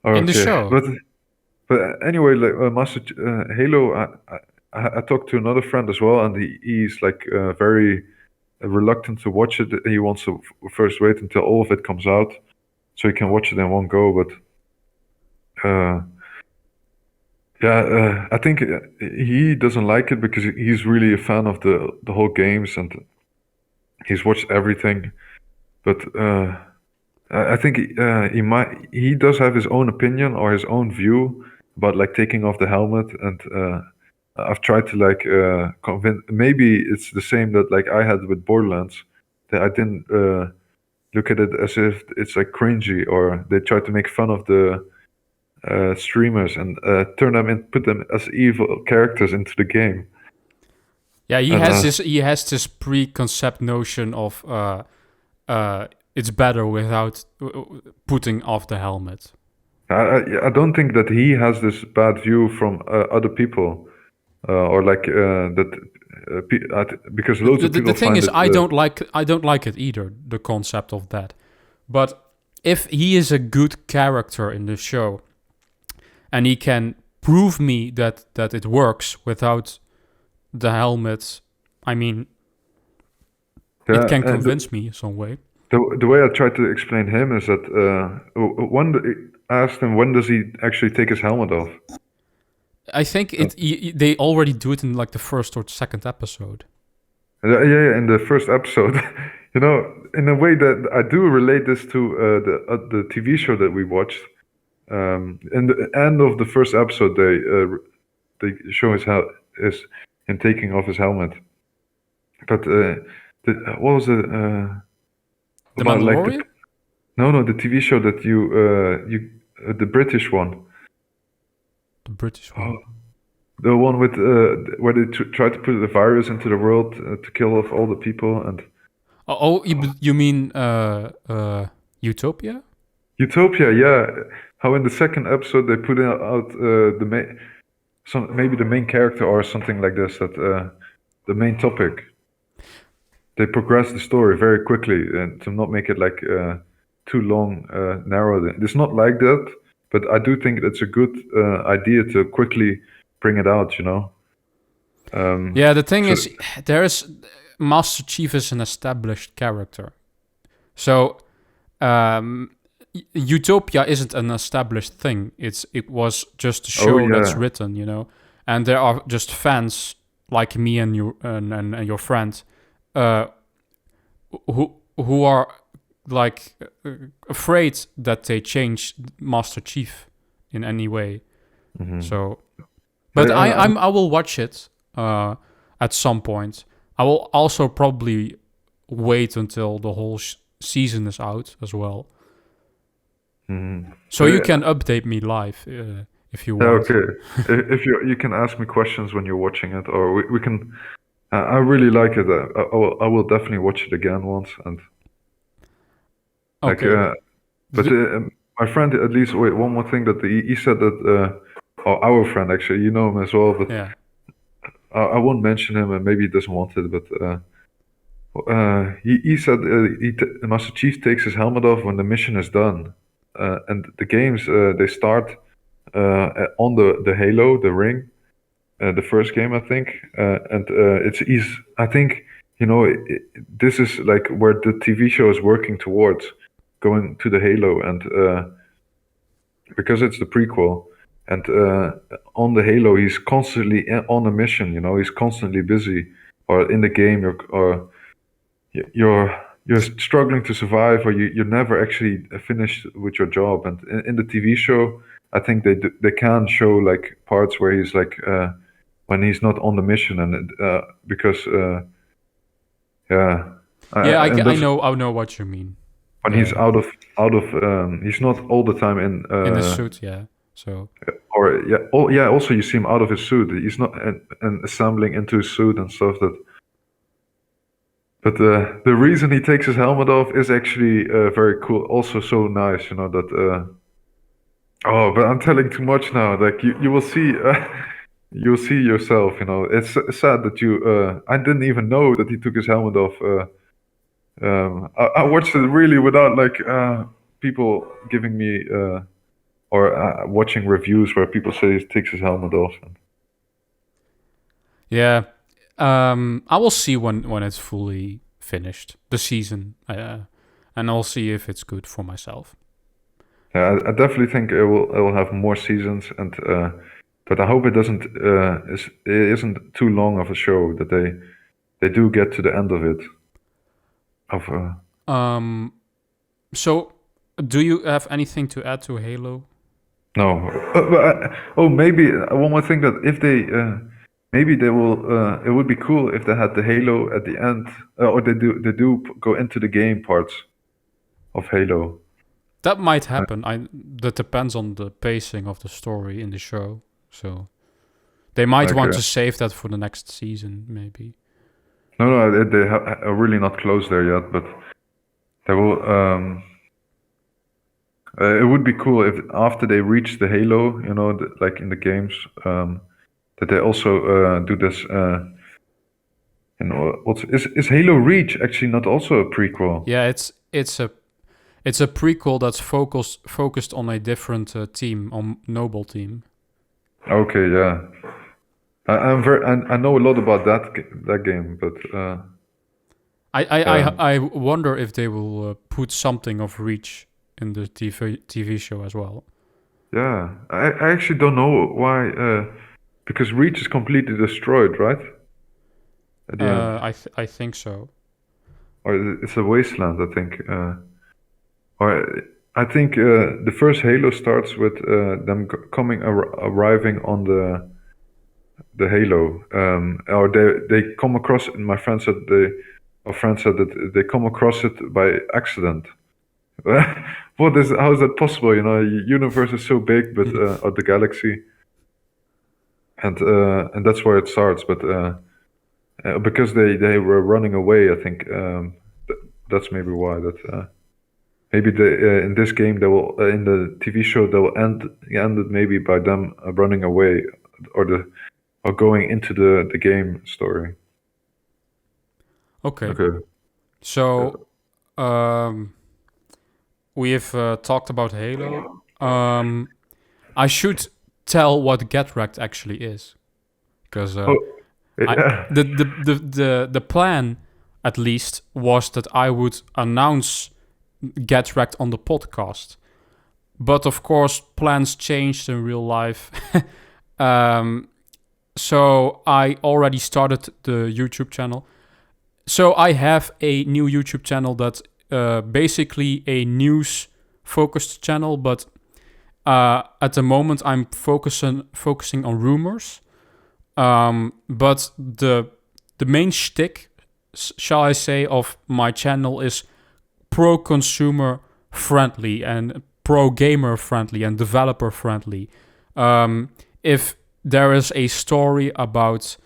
Oh, In the okay, show. but anyway, like Master Halo, I talked to another friend as well, and he's like very reluctant to watch it. He wants to first wait until all of it comes out, so he can watch it in one go. But yeah, I think he doesn't like it because he's really a fan of the whole games, and he's watched everything. But I think he does have his own opinion or his own view about like taking off the helmet, and I've tried to like convince. Maybe it's the same that like I had with Borderlands, that I didn't look at it as if it's like cringy, or they tried to make fun of the streamers and turn them in, put them as evil characters into the game. Yeah, he And has this preconcept notion of it's better without putting off the helmet. I don't think that he has this bad view from other people, or like because loads of people The thing find is, it. I don't like it either. The concept of that, but if he is a good character in the show, and he can prove me that it works without the helmet, I mean, it can convince me some way. The way I try to explain him is that I asked him when does he actually take his helmet off. I think they already do it in like the first or second episode. Yeah, in the first episode, you know, in a way that I do relate this to the TV show that we watched. In the end of the first episode, they show his him taking off his helmet. But what was it? The About like Mandalorian? no, the TV show that you the British one. The British one. The one with where they try to put the virus into the world to kill off all the people and You mean Utopia? Utopia, yeah. How in the second episode they put out the main, maybe the main character or something like this. That the main topic. They progress the story very quickly and to not make it like too long, narrow. It's not like that, but I do think it's a good idea to quickly bring it out. Yeah, the thing so is, Master Chief is an established character, so Utopia isn't an established thing. It was just a show that's yeah. written, and there are just fans like me and your friend, who are like afraid that they change Master Chief in any way. Mhm. So, but Yeah, I will watch it at some point. I will also probably wait until the whole season is out as well. mhm. So you Yeah, can update me live if you want. okay. If you can ask me questions when you're watching it, or we can. I really like it. I will definitely watch it again once and like. Okay. But my friend, at least, wait, one more thing that he said that. Or our friend actually, you know him as well, but Yeah. I won't mention him, and maybe he doesn't want it. But he said Master Chief takes his helmet off when the mission is done, and the games they start on the Halo, the ring, the first game I think, and it's easy. I think this is like where the TV show is working towards going to the Halo, and because it's the prequel. And on the Halo, he's constantly on a mission. He's constantly busy, or in the game, you're struggling to survive, or you're never actually finished with your job. And in the TV show, I think they can show like parts where he's like when he's not on the mission, and because yeah, Yeah, and I that's know what you mean. when he's out of he's not all the time in the suit, yeah. So or yeah, oh yeah. Also, you see him out of his suit. He's not and assembling into his suit and stuff. But the reason he takes his helmet off is actually very cool. Also, so nice. That. Oh, but I'm telling too much now. Like you will see. You'll see yourself. It's sad that you. I didn't even know that he took his helmet off. I watched it really without like people giving me. Or watching reviews where people say he takes his helmet off. yeah, I will see when it's fully finished the season, and I'll see if it's good for myself. Yeah, I definitely think it will have more seasons, and but I hope it isn't too long of a show that they do get to the end of it. So do you have anything to add to Halo? No. Maybe one more thing, that if they maybe they will. It would be cool if they had the Halo at the end, or they do go into the game parts of Halo. That might happen. That depends on the pacing of the story in the show. So they might want to save that for the next season, maybe. No, they are really not close there yet, but they will. It would be cool if after they reach the Halo, like in the games, that they also do this. Is Halo Reach actually not also a prequel? Yeah, it's a prequel that's focused on a different team, on Noble Team. Okay, yeah. I know a lot about that game, but I wonder if they will put something of Reach in the TV show as well. Yeah, I actually don't know why. Because Reach is completely destroyed, right? At the end. I think so. Or it's a wasteland, I think. Or I think the first Halo starts with them arriving on the Halo, or they come across. My friend said that they come across it by accident. How is that possible? Universe is so big, but or the galaxy, and that's where it starts. But because they were running away, I think that's maybe why that. Maybe in this game they will in the TV show they will end it maybe by them running away or going into the game story. Okay. Okay. So we have talked about Halo. I should tell what Get Wrecked actually is, because Yeah. the plan, at least, was that I would announce Get Wrecked on the podcast. But of course, plans changed in real life. So I already started the YouTube channel. So I have a new YouTube channel that's basically a news-focused channel, but at the moment I'm focusing on rumors. But the main shtick, shall I say, of my channel is pro-consumer friendly and pro-gamer friendly and developer friendly. If there is a story about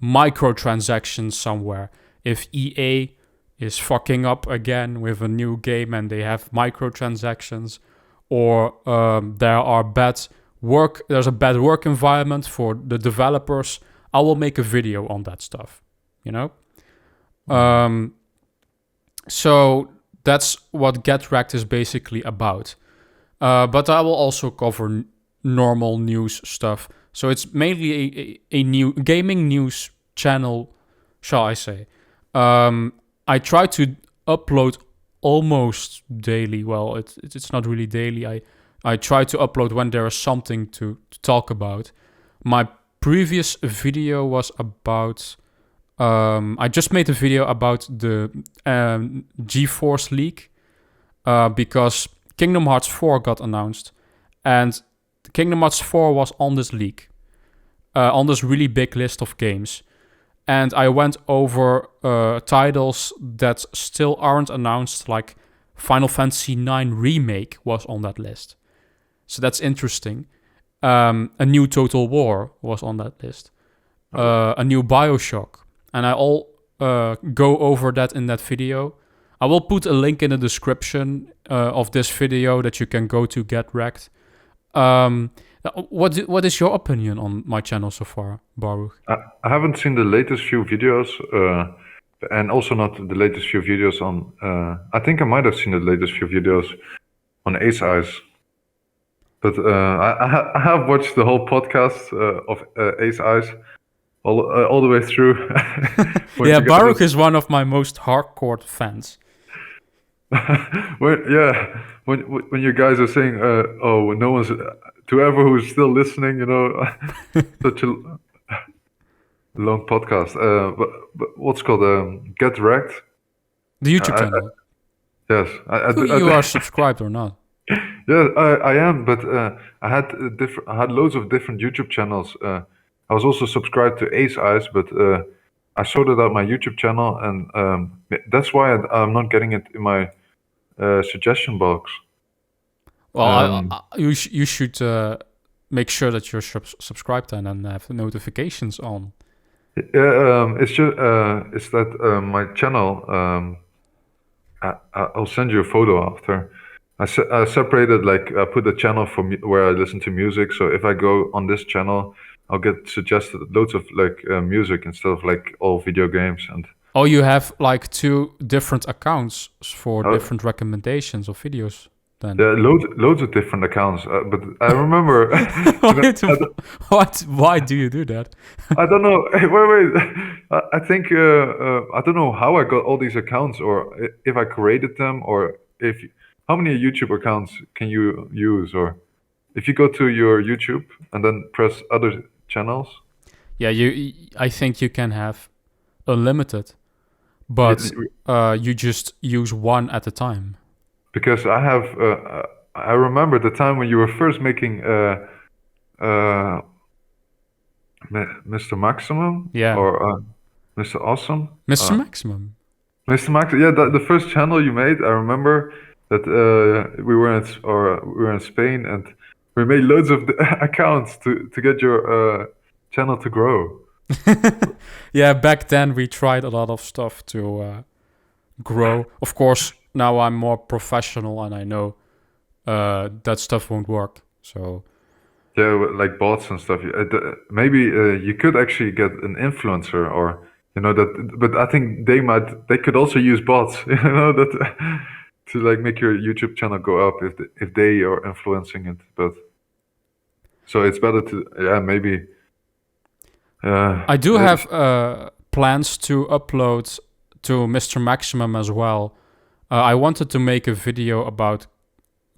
microtransactions somewhere, if EA is fucking up again with a new game and they have microtransactions, or there's a bad work environment for the developers, I will make a video on that stuff, you know? So that's what Get Wrecked is basically about. But I will also cover normal news stuff. So it's mainly a new gaming news channel, shall I say. I try to upload almost daily. Well, it's not really daily. I try to upload when there is something to talk about. My previous video was about... I just made a video about the GeForce leak because Kingdom Hearts 4 got announced, and Kingdom Hearts 4 was on this leak, on this really big list of games. And I went over titles that still aren't announced, like Final Fantasy IX Remake was on that list. So that's interesting. A new Total War was on that list. A new Bioshock. And I all go over that in that video. I will put a link in the description of this video that you can go to Get Wrecked. What is your opinion on my channel so far, Baruch? I haven't seen the latest few videos, and also not the latest few videos on. I think I might have seen the latest few videos on Ace Eyes, but I have watched the whole podcast of Ace Eyes all the way through. Yeah, Baruch is one of my most hardcore fans. When you guys are saying, "Oh, no one's," to whoever who's still listening, you know, such a long podcast. But what's called Get Wrecked? The YouTube channel. Yes, You are subscribed or not? Yeah, I am, but I had loads of different YouTube channels. I was also subscribed to Ace Eyes, but I sorted out my YouTube channel, and that's why I'm not getting it in my suggestion box. Well, you should make sure that you're subscribed and have the notifications on. Yeah, it's just it's that my channel. I'll send you a photo after. I separated, like, I put a channel for where I listen to music. So if I go on this channel, I'll get suggested loads of like music instead of like all video games. And oh, you have like 2 different accounts for different recommendations of videos. Then yeah, loads of different accounts. But I remember. Why do you do that? I don't know. Hey, wait. I think I don't know how I got all these accounts, or if I created them, or how many YouTube accounts can you use, or if you go to your YouTube and then press other channels. Yeah, I think you can have unlimited, but you just use one at a time. Because I have, I remember the time when you were first making Mr. Maximum, yeah, or Mr. Awesome, Mr. Maximum. Mr. Maximum, yeah, the first channel you made. I remember that we were in Spain, and we made loads of accounts to get your channel to grow. Yeah, back then we tried a lot of stuff to grow. Of course, now I'm more professional and I know that stuff won't work. So Yeah, like bots and stuff. Maybe you could actually get an influencer, or that. But I think they could also use bots, that to like make your YouTube channel go up if they are influencing it. But so it's better to maybe. I do have plans to upload to Mr. Maximum as well. I wanted to make a video about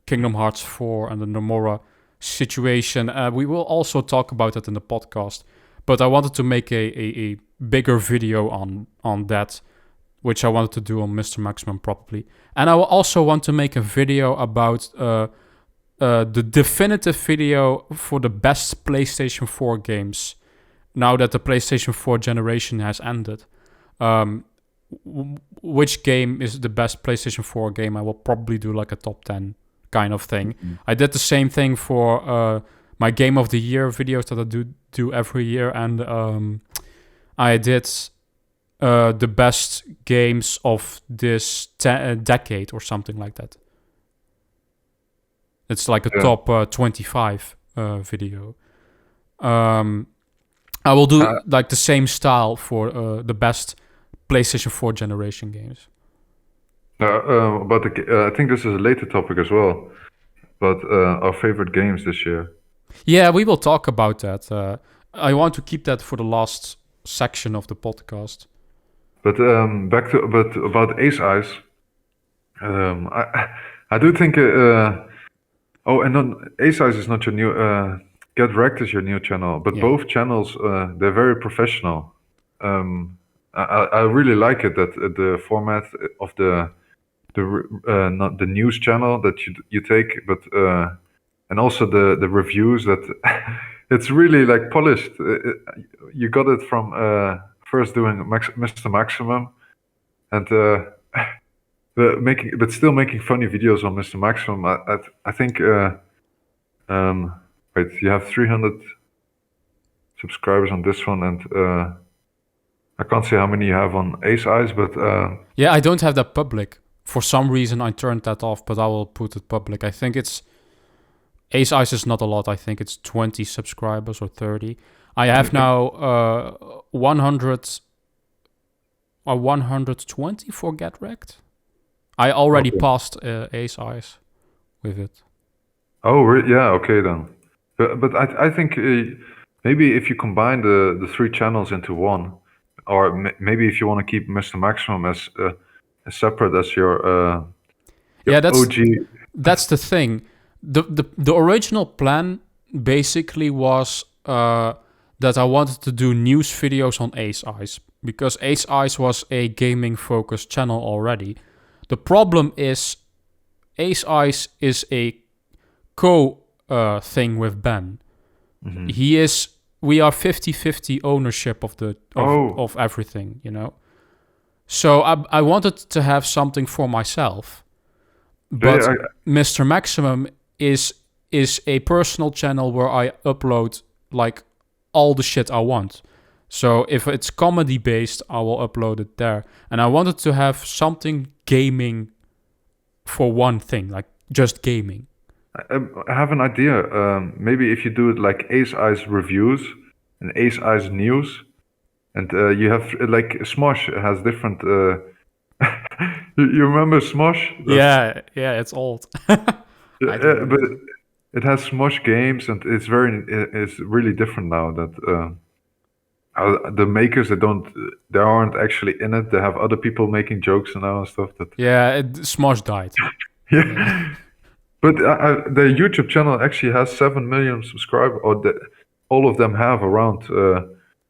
Kingdom Hearts 4 and the Nomura situation. We will also talk about that in the podcast. But I wanted to make a bigger video on that, which I wanted to do on Mr. Maximum probably. And I will also want to make a video about the definitive video for the best PlayStation 4 games now that the PlayStation 4 generation has ended. Which game is the best PlayStation 4 game? I will probably do like a top 10 kind of thing. Mm-hmm. I did the same thing for my Game of the Year videos that I do every year, and I did the best games of this decade or something like that. It's like a top 25 video. I will do like the same style for the best PlayStation 4 generation games. But I think this is a later topic as well. But our favorite games this year. Yeah, we will talk about that. I want to keep that for the last section of the podcast. But about Ace Ice, I do think. And then Ace Ice is not your new. Get Rekt is your new channel, but both channels they're very professional. I really like it that the format of the not the news channel that you take, but and also the reviews that it's really like polished. You got it from first doing Mr. Maximum, and but still making funny videos on Mr. Maximum. I think wait, you have 300 subscribers on this one, and I can't say how many you have on Ace Eyes, but yeah, I don't have that public. For some reason, I turned that off, but I will put it public. I think it's Ace Ice is not a lot. I think it's 20 subscribers or 30. I have now 100 or 120 for Get Rekt. I already passed Ace Ice with it. Oh, yeah, okay then. But I think maybe if you combine the three channels into one, or maybe if you want to keep Mr. Maximum as separate as your that's OG. That's the thing. The original plan basically was that I wanted to do news videos on Ace Ice because Ace Ice was a gaming focused channel already. The problem is Ace Ice is a thing with Ben. Mm-hmm. We are 50-50 ownership of everything, you know. So I wanted to have something for myself. But Mr. Maximum is a personal channel where I upload like all the shit I want. So if it's comedy based, I will upload it there. And I wanted to have something gaming for one thing, like just gaming. I have an idea. Maybe if you do it like Ace Ice reviews and Ace Ice news, and you have like Smosh has different. You remember Smosh? Yeah, it's old. But it has Smosh games, and it's really different now. That the makers they aren't actually in it. They have other people making jokes now and stuff. Smosh died. Yeah. But the YouTube channel actually has 7 million subscribers, or all of them have around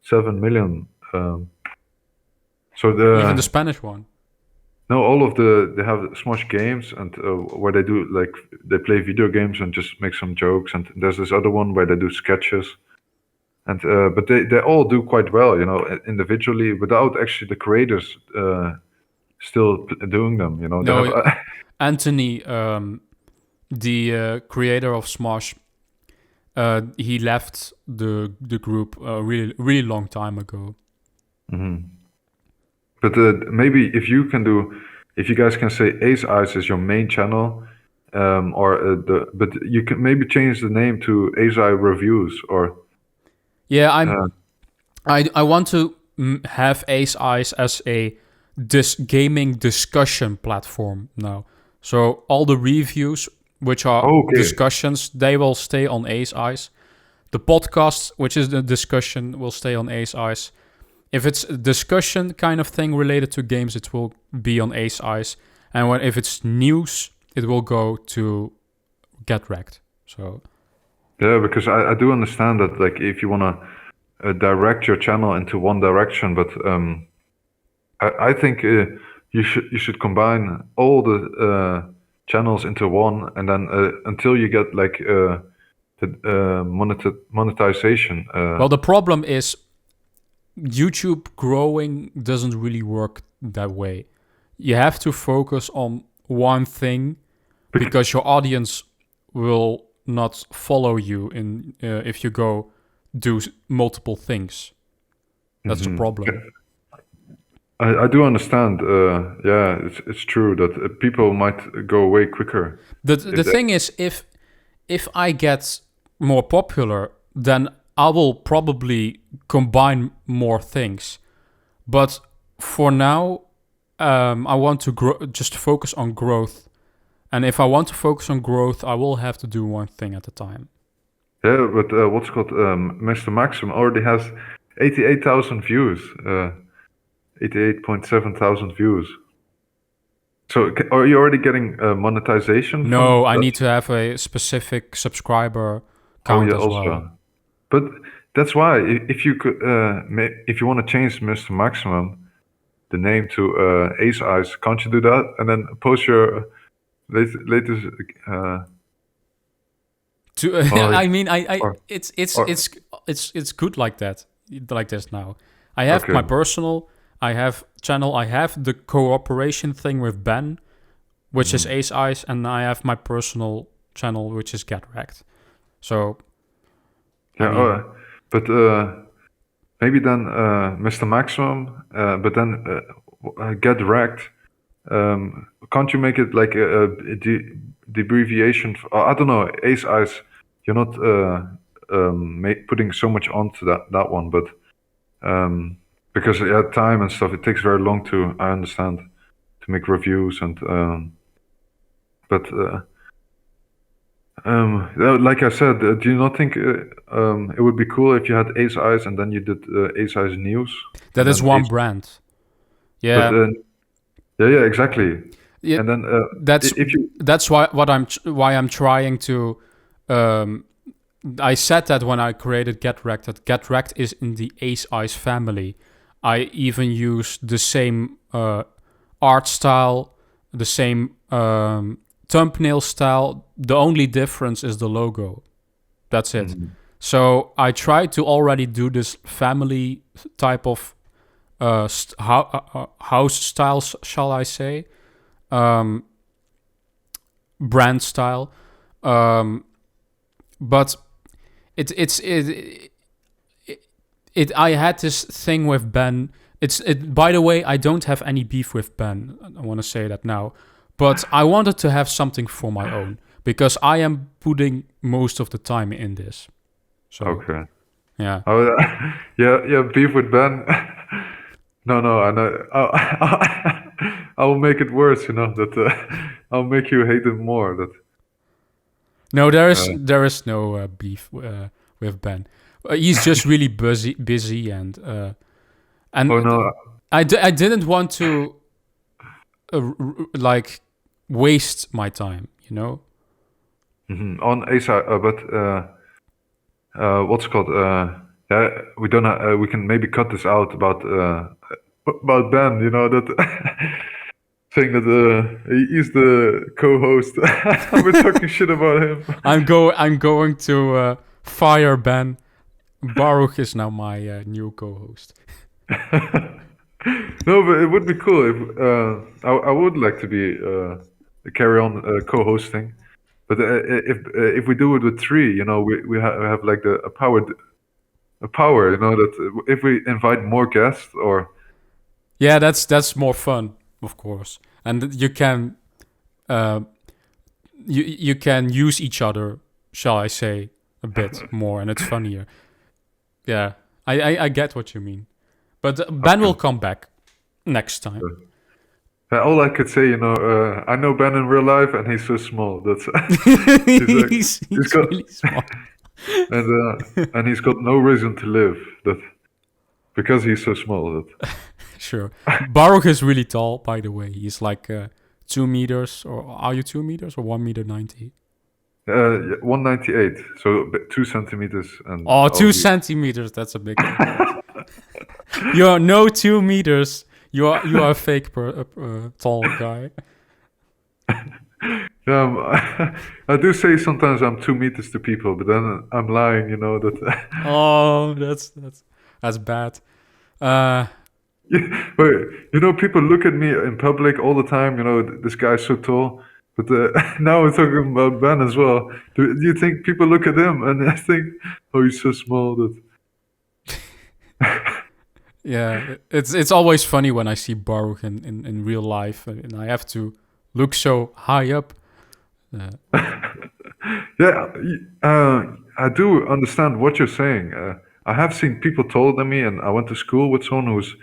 7 million. So even the Spanish one. No, all of they have Smosh games, and where they do like they play video games and just make some jokes. And there's this other one where they do sketches, and but they all do quite well, you know, individually without actually the creators still doing them, you know. No, Anthony, the creator of Smosh, he left the group a really long time ago. But maybe if you guys can say Ace Ice is your main channel, but you can maybe change the name to Ace Eye Reviews or. Yeah, I want to have Ace Eyes as a gaming discussion platform now. So all the reviews, which are discussions, they will stay on Ace Eyes. The podcast, which is the discussion, will stay on Ace Eyes. If it's a discussion kind of thing related to games, it will be on Ace Eyes. And if it's news, it will go to Get Rekt. So. Yeah, because I do understand that, like, if you want to direct your channel into one direction, but I think you should combine all the channels into one, and then until you get like the monetization. Well, the problem is YouTube growing doesn't really work that way. You have to focus on one thing because your audience will not follow you in if you go do multiple things. That's the problem. I do understand. Yeah, it's true that people might go away quicker. The thing is, if I get more popular, then I will probably combine more things. But for now, I want to just focus on growth. And if I want to focus on growth, I will have to do one thing at a time. Yeah, but what's called Mr. Maxim already has 88,000 views. 88.7 thousand views. So are you already getting monetization? No, I need to have a specific subscriber count as well. But that's why if you could, if you want to change Mr. Maximum, the name to Ace Eyes, can't you do that and then post your latest? I mean, it's good like that, like this now. I have my personal. I have channel. I have the cooperation thing with Ben, which is Ace Eyes, and I have my personal channel, which is Get Rekt. So. Yeah, but maybe then Mr. Maximum, but then Get Rekt. Can't you make it like a abbreviation? I don't know. Ace Eyes. You're not putting so much onto that one, but because time and stuff, it takes very long to. I understand to make reviews and but. Like I said, do you not think it would be cool if you had Ace Eyes and then you did Ace Eyes News? That is one brand. Yeah. But, yeah, exactly. Yeah, and then that's why I'm trying to. I said that when I created Get Rekt, that Get Rekt is in the Ace Eyes family. I even use the same art style, the same thumbnail style. The only difference is the logo. That's it. So I tried to already do this family type of house styles, shall I say, brand style, but I had this thing with Ben. By the way, I don't have any beef with Ben. I want to say that now. But I wanted to have something for my own because I am putting most of the time in this. So, okay. Yeah. Oh, yeah. Beef with Ben. No, I know. I will make it worse. That I'll make you hate him more. That. No, there is no beef with Ben. He's just really busy, and oh no. I didn't want to like waste my time, On ASA, but what's it called? Yeah, we don't. We can maybe cut this out about Ben. That saying that he's the co-host. We're talking shit about him. I'm going to fire Ben. Baruch is now my new co-host. No, but it would be cool if I would like to be carry on co-hosting, But if we do it with three, you know, we have like a power, you know, that if we invite more guests or Yeah, that's more fun, of course, and you can you can use each other, shall I say, a bit more, and it's funnier. Yeah, I get what you mean, but Ben will come back next time. all I could say, you know, I know Ben in real life, and he's so small. That's he's got really small. and he's got no reason to live. That because he's so small. That Sure. Baruch is really tall, by the way. He's like 2 meters, or are you 2 meters or 1 meter 90? 198, so 2 centimeters and Oh, 2 all centimeters. That's a big difference. You're no 2 meters. You are a fake tall guy. Yeah, I do say sometimes I'm 2 meters to people, but then I'm lying, you know that. Oh, that's bad. But you know, people look at me in public all the time. You know, this guy's so tall. But now we're talking about Ben as well. Do you think people look at him and I think, oh, he's so small that. Yeah, it's always funny when I see Baruch in real life, and I have to look so high up. Yeah, I do understand what you're saying. I have seen people taller than me, and I went to school with someone who's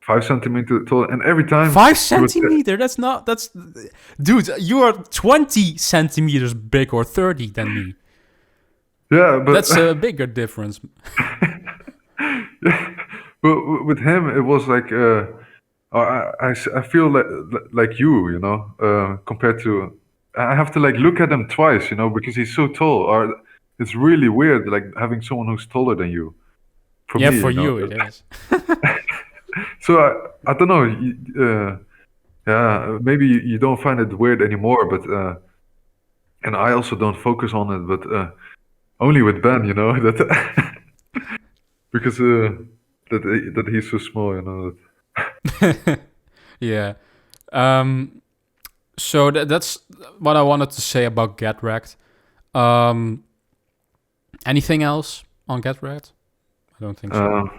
5 centimeters tall, and every time 5 he would say- centimeter? That's dude. You are 20 centimeters big or 30 than me. yeah, but That's a bigger difference. but with him, it was like I feel like you know, compared to I have to like look at him twice, you know, because he's so tall. Or it's really weird, like having someone who's taller than you. For Yeah, me, for you know? you it is. So I don't know. Yeah, maybe you don't find it weird anymore, but and I also don't focus on it, but only with Ben, you know, that because that he's so small, you know. That, Yeah. So that's what I wanted to say about Get Rekt. Anything else on Get Rekt? I don't think so.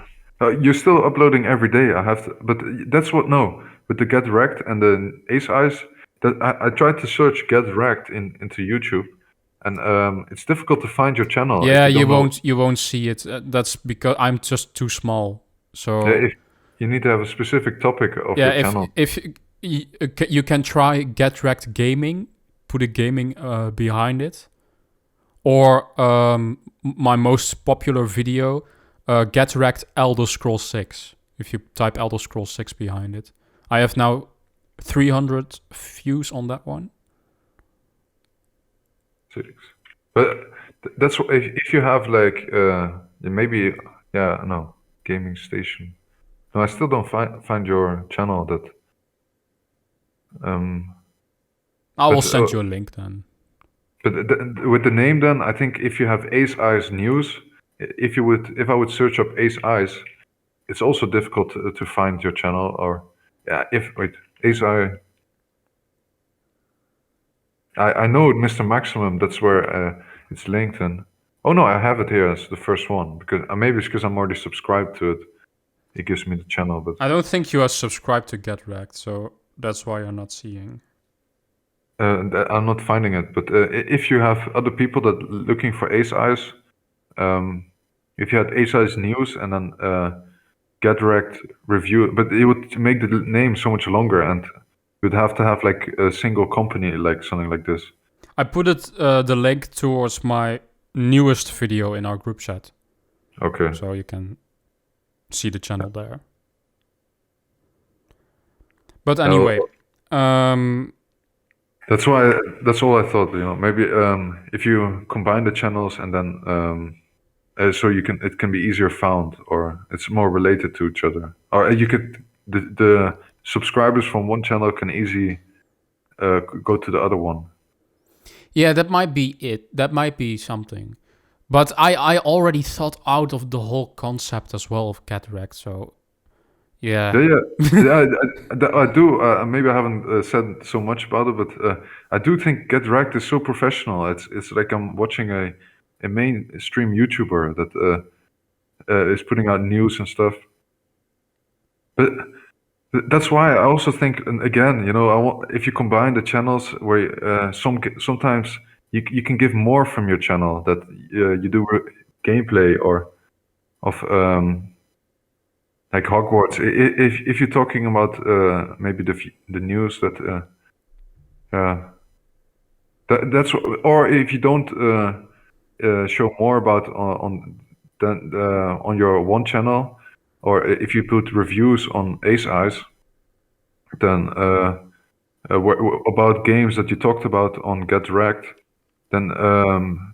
You're still uploading every day. I have to, but that's what no. With the Get Rekt and the Ace Eyes, that I tried to search Get Rekt into YouTube, and it's difficult to find your channel. Yeah, if you you don't know. won't see it. That's because I'm just too small. So If you need to have a specific topic of yeah, your channel. if you can try Get Rekt Gaming, put a gaming behind it, or my most popular video, Get Rekt Elder Scrolls 6. If you type Elder Scrolls 6 behind it, I have now 300 views on that one. Six. But that's what, if you have like maybe no gaming station. No, I still don't find your channel. That I will But, send you a link then. but with the name, then I think if you have Ace Eyes News, if I would search up Ace Eyes, it's also difficult to find your channel. Or Ace Eye. I know Mr. Maximum. That's where it's linked. And oh no, I have it here as the first one because maybe it's because I'm already subscribed to it. It gives me the channel, but I don't think you are subscribed to Get Rekt, so that's why you're not seeing. I'm not finding it. But if you have other people that looking for Ace Eyes, if you had Ace Eyes News and then Get Rekt review, but it would make the name so much longer, and you'd have to have like a single company, like something like this. I put it the link towards my newest video in our group chat, Okay. so you can see the channel there. But anyway, That's all I thought. You know, maybe if you combine the channels and then so it can be easier found, or it's more related to each other, or you could the subscribers from one channel can easily go to the other one. yeah, that might be it. That might be something. But I already thought out of the whole concept as well of Get Rekt, so Yeah. I do. Maybe I haven't said so much about it, but I do think Get Wrecked is so professional. It's like I'm watching a mainstream YouTuber that is putting out news and stuff. But that's why I also think, and again, if you combine the channels where sometimes you can give more from your channel that you do gameplay or of like Hogwarts. If you're talking about maybe the news uh, that's or if you don't show more about on your one channel, or if you put reviews on Ace Eyes, then about games that you talked about on Get Wrecked, then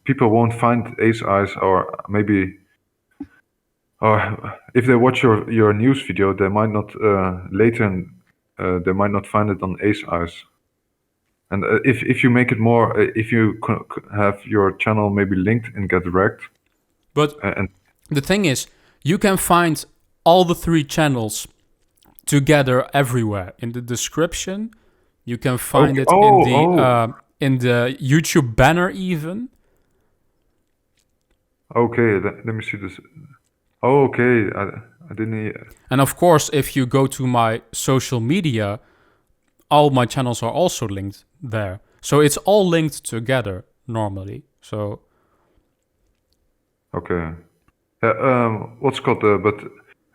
people won't find Ace Eyes, or maybe, or if they watch your news video, they might not later they might not find it on Ace Eyes. And if you make it more, if you have your channel maybe linked in Get Wrecked, But and the thing is, you can find all the 3 channels together everywhere. In the description, you can find okay, it in the YouTube banner even. okay, let me see this. Oh, okay, I didn't. And of course, if you go to my social media, all my channels are also linked there. So it's all linked together normally. So Okay. What's called but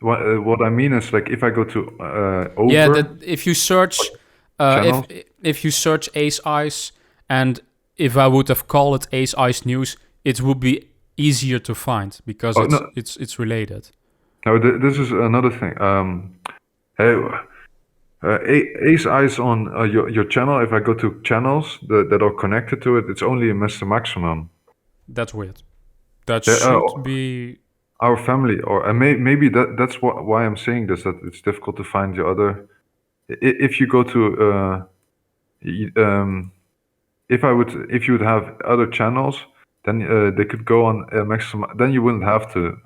what I mean is, like, if I go to over yeah, that if you search channels. if you search Ace Eyes, and if I would have called it Ace Eyes News, it would be easier to find because Oh, no, it's related. no, this is another thing. Hey, Ace Eyes on your channel. If I go to channels that are connected to it, it's only Mr. Maximum. That's weird. That Yeah, should be. our family, or maybe that's why I'm saying this. That it's difficult to find the other. If you go to if you would have other channels, then they could go on Maximum. Then you wouldn't have to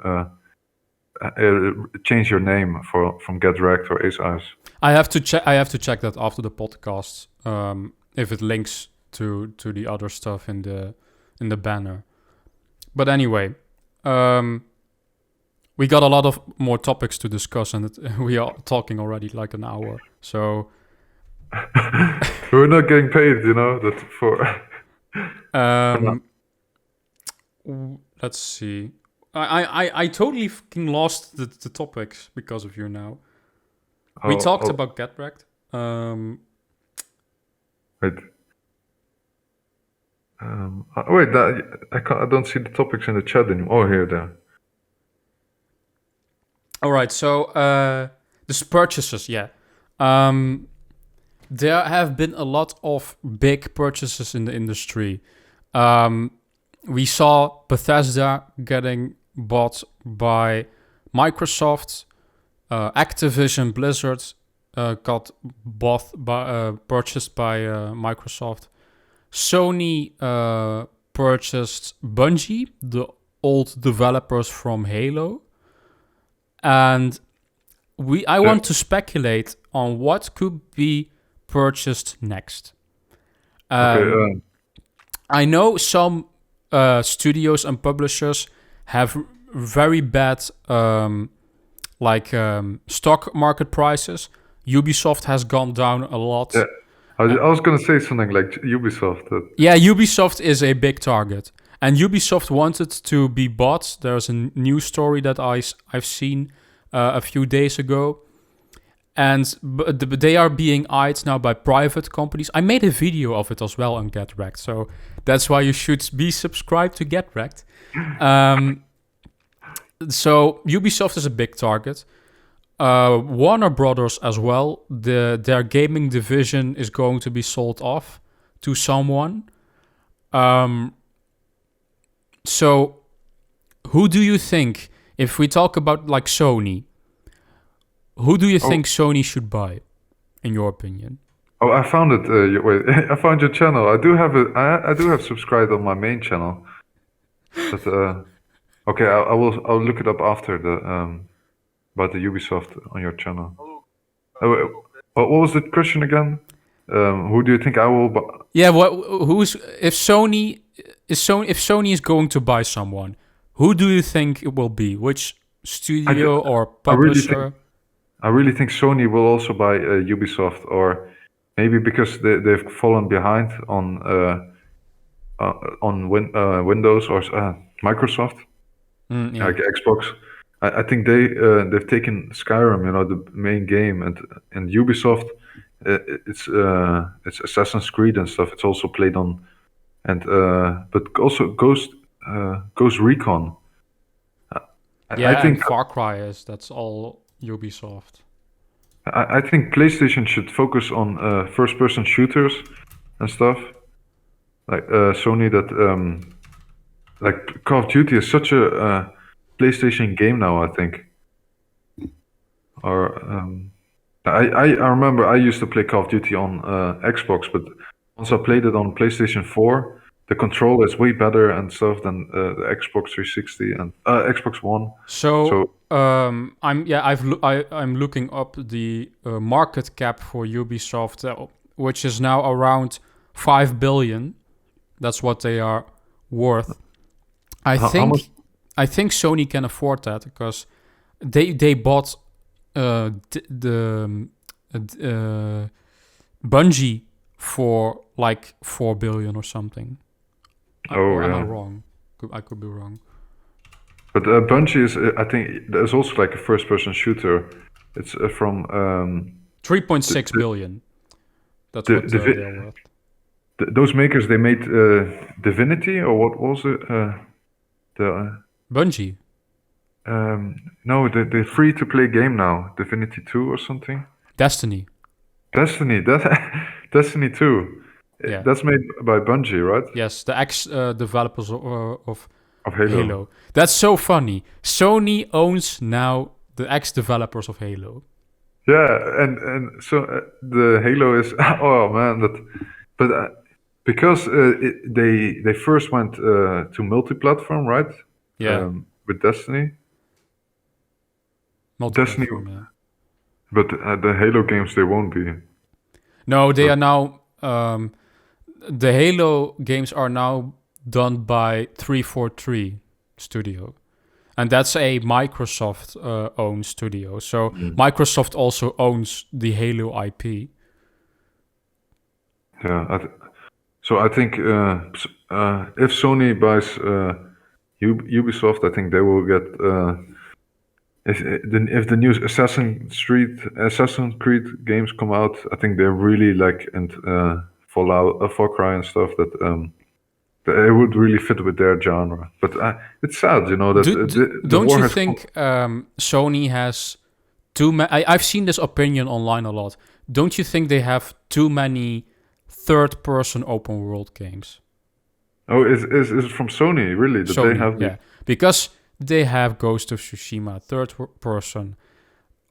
change your name from Get Wrecked or Ace Eyes. I have to check. I have to check that after the podcast. If it links to the other stuff in the banner. But anyway, we got a lot of more topics to discuss, and we are talking already like an hour. So We're not getting paid, that for. let's see. I totally fucking lost the topics because of you now. We talked about Get Wrecked. Wait. Wait, I don't see the topics in the chat anymore. Oh, here, there. All right, so the purchases, yeah. There have been a lot of big purchases in the industry. We saw Bethesda getting bought by Microsoft. Activision Blizzard got purchased by Microsoft. Sony purchased Bungie, the old developers from Halo. And I want to speculate on what could be purchased next. Okay. I know some studios and publishers have very bad stock market prices. Ubisoft has gone down a lot. Yeah. I was going to say something like Ubisoft. Yeah, Ubisoft is a big target. And Ubisoft wanted to be bought. There's a news story that I've seen a few days ago. And they are being eyed now by private companies. I made a video of it as well on Get Wrecked. So that's why you should be subscribed to Get Wrecked. So Ubisoft is a big target. Warner Brothers as well. Their gaming division is going to be sold off to someone. So who do you think, if we talk about like Sony, who do you think Sony should buy, in your opinion? Oh, I found it. Wait, I found your channel. I do have it. I do have subscribed on my main channel. But okay, I'll look it up after the. about the Ubisoft on your channel. What was the question again? Who do you think I will buy? Yeah, if Sony is going to buy someone, who do you think it will be? Which studio or publisher? I really think Sony will also buy Ubisoft, or maybe because they've fallen behind on Windows or Microsoft, like Xbox. I think they've taken Skyrim, the main game, and Ubisoft. It's Assassin's Creed and stuff. It's also played on, and but also Ghost Recon. I think Far Cry that's all Ubisoft. I think PlayStation should focus on first-person shooters and stuff. Like Sony, that like Call of Duty is such a PlayStation game now, I think. Or I remember I used to play Call of Duty on Xbox, but once I played it on PlayStation 4, the control is way better and stuff than the Xbox 360 and Xbox One. I'm looking up the market cap for Ubisoft, which is now around 5 billion. That's what they are worth. I think Sony can afford that because they bought the Bungie for like 4 billion or something. Am I wrong? I could be wrong. But Bungie is, I think, there's also like a first-person shooter. It's from 3.6 billion. That's what they're worth. Those makers, they made Divinity, or what was it? Bungie. No, the free-to-play game now, Divinity 2 or something. Destiny. Destiny 2. Yeah. That's made by Bungie, right? Yes, the ex-developers of Halo. That's so funny. Sony owns now the ex-developers of Halo. Yeah, and so the Halo is because they first went to multi-platform, right? Yeah. With Destiny. Multi-platform, yeah. But the Halo games, they won't be. No, they are now. The Halo games are now done by 343 Studio, and that's a Microsoft owned studio. So Microsoft also owns the Halo IP. Yeah, so I think if Sony buys Ubisoft, I think they will get. If the new Assassin's Creed games come out, I think they're really like Fallout, Far Cry and stuff that it would really fit with their genre. But it's sad, that don't you think Sony has too many? I've seen this opinion online a lot. Don't you think they have too many third-person open world games? Oh, is it from Sony really? That Sony, they have yeah, because they have Ghost of Tsushima third person,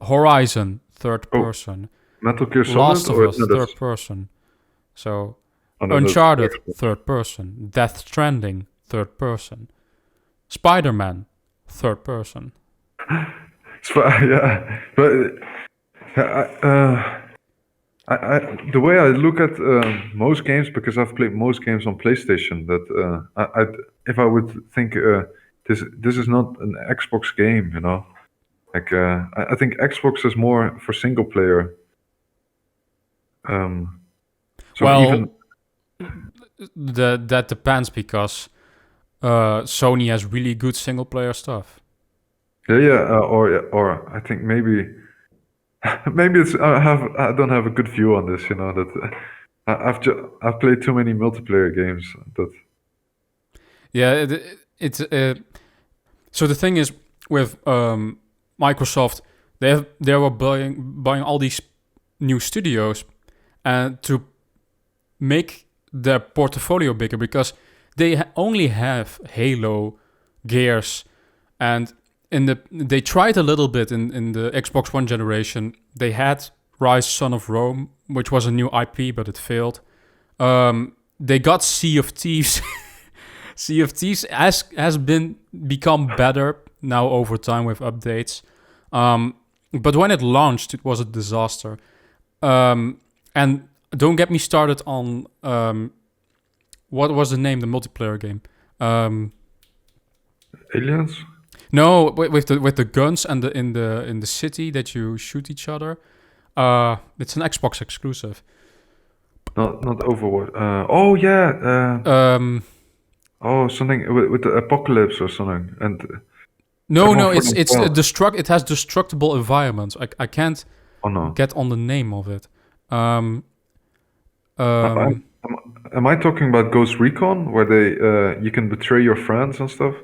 Horizon third person, Metal Gear Solid, Last of Us third person. So Uncharted third person, Death Stranding third person, Spider-Man third person. Yeah, but the way I look at most games, because I've played most games on PlayStation, that if I would think this is not an Xbox game, like I think Xbox is more for single player. That depends because Sony has really good single player stuff. Or I think maybe it's I don't have a good view on this. That I've played too many multiplayer games. That it's so the thing is with Microsoft, they were buying all these new studios and to make their portfolio bigger because they only have Halo, Gears, and they tried a little bit in the Xbox One generation. They had Rise Son of Rome, which was a new IP, but it failed. They got Sea of Thieves. Sea of Thieves has become better now over time with updates. But when it launched, it was a disaster. And don't get me started on what was the name, the multiplayer game? Aliens? No, with the guns and in the city that you shoot each other. It's an Xbox exclusive. Not Overwatch. Oh yeah. Something with the apocalypse or something. And No, it's it has destructible environments. I can't get on the name of it. Am I talking about Ghost Recon, where they you can betray your friends and stuff?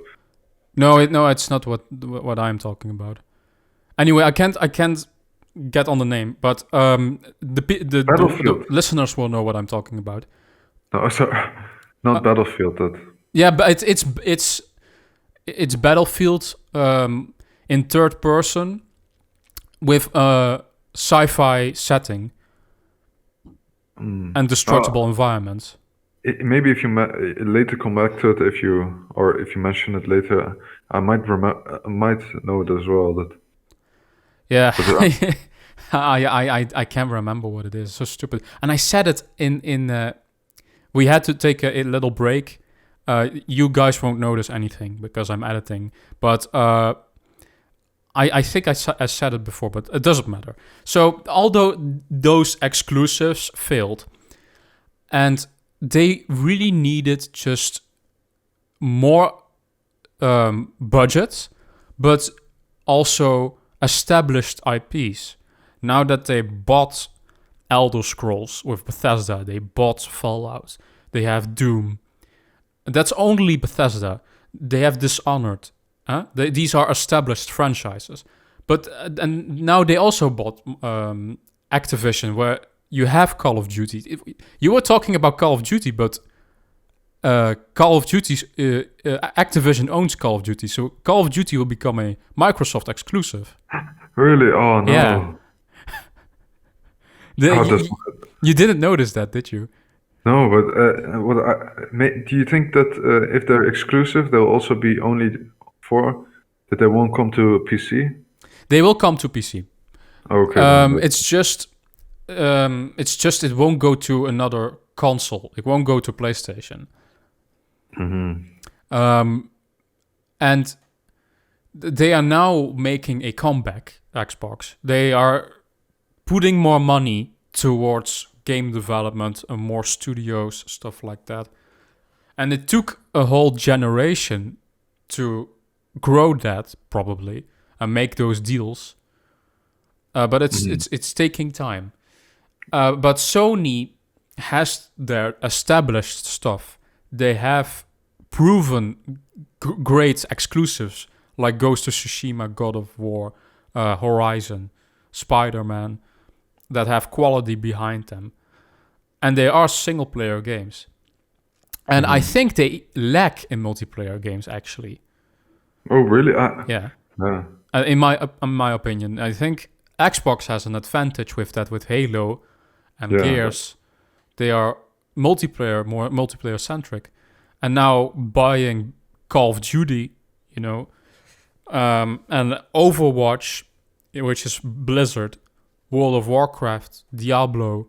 No, it's not what I'm talking about. Anyway, I can't get on the name, but the listeners will know what I'm talking about. No, sorry, not Battlefield. That. Yeah, but it's Battlefield in third person with a sci-fi setting and destructible environments. Maybe if you later come back to it, if you mention it later, I might know it as well. That. Yeah, I can't remember what it is. So stupid. And I said it in we had to take a little break. You guys won't notice anything because I'm editing, but I think I said it before, but it doesn't matter. So although those exclusives failed, and they really needed just more budget, but also established IPs. Now that they bought Elder Scrolls with Bethesda, they bought Fallout, they have Doom. That's only Bethesda. They have Dishonored. These are established franchises. But and now they also bought Activision, where you have Call of Duty. You were talking about Call of Duty, but Call of Duty, Activision owns Call of Duty, so Call of Duty will become a Microsoft exclusive. Really? Oh no! Yeah. You didn't notice that, did you? No, but do you think that if they're exclusive, they'll also be only that they won't come to PC? They will come to PC. Okay. It's just it won't go to another console. It won't go to PlayStation. Mm-hmm. And they are now making a comeback, Xbox. They are putting more money towards game development and more studios, stuff like that. And it took a whole generation to grow that, probably, and make those deals. But it's taking time. But Sony has their established stuff. They have proven great exclusives like Ghost of Tsushima, God of War, Horizon, Spider-Man, that have quality behind them. And they are single-player games. And I think they lack in multiplayer games, actually. Oh, really? Yeah. In my opinion, I think Xbox has an advantage with that, with Halo and Gears. They are more multiplayer-centric. And now buying Call of Duty, and Overwatch, which is Blizzard, World of Warcraft, Diablo.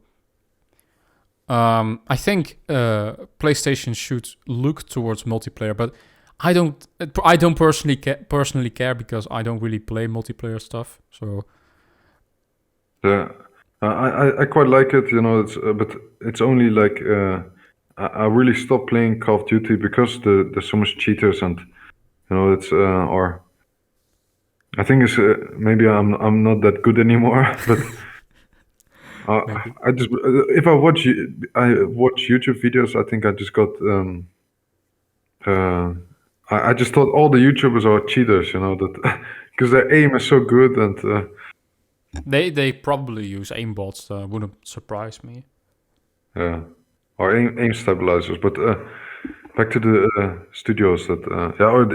I think PlayStation should look towards multiplayer, but I don't personally care because I don't really play multiplayer stuff. So yeah, I quite like it. But it's only like I really stopped playing Call of Duty because there's so much cheaters and it's or I think it's maybe I'm not that good anymore, but. I just if I watch YouTube videos, I think I just got I just thought all the YouTubers are cheaters, that because their aim is so good and they probably use aimbots. Wouldn't surprise me. Yeah, or aim stabilizers. But back to the studios that or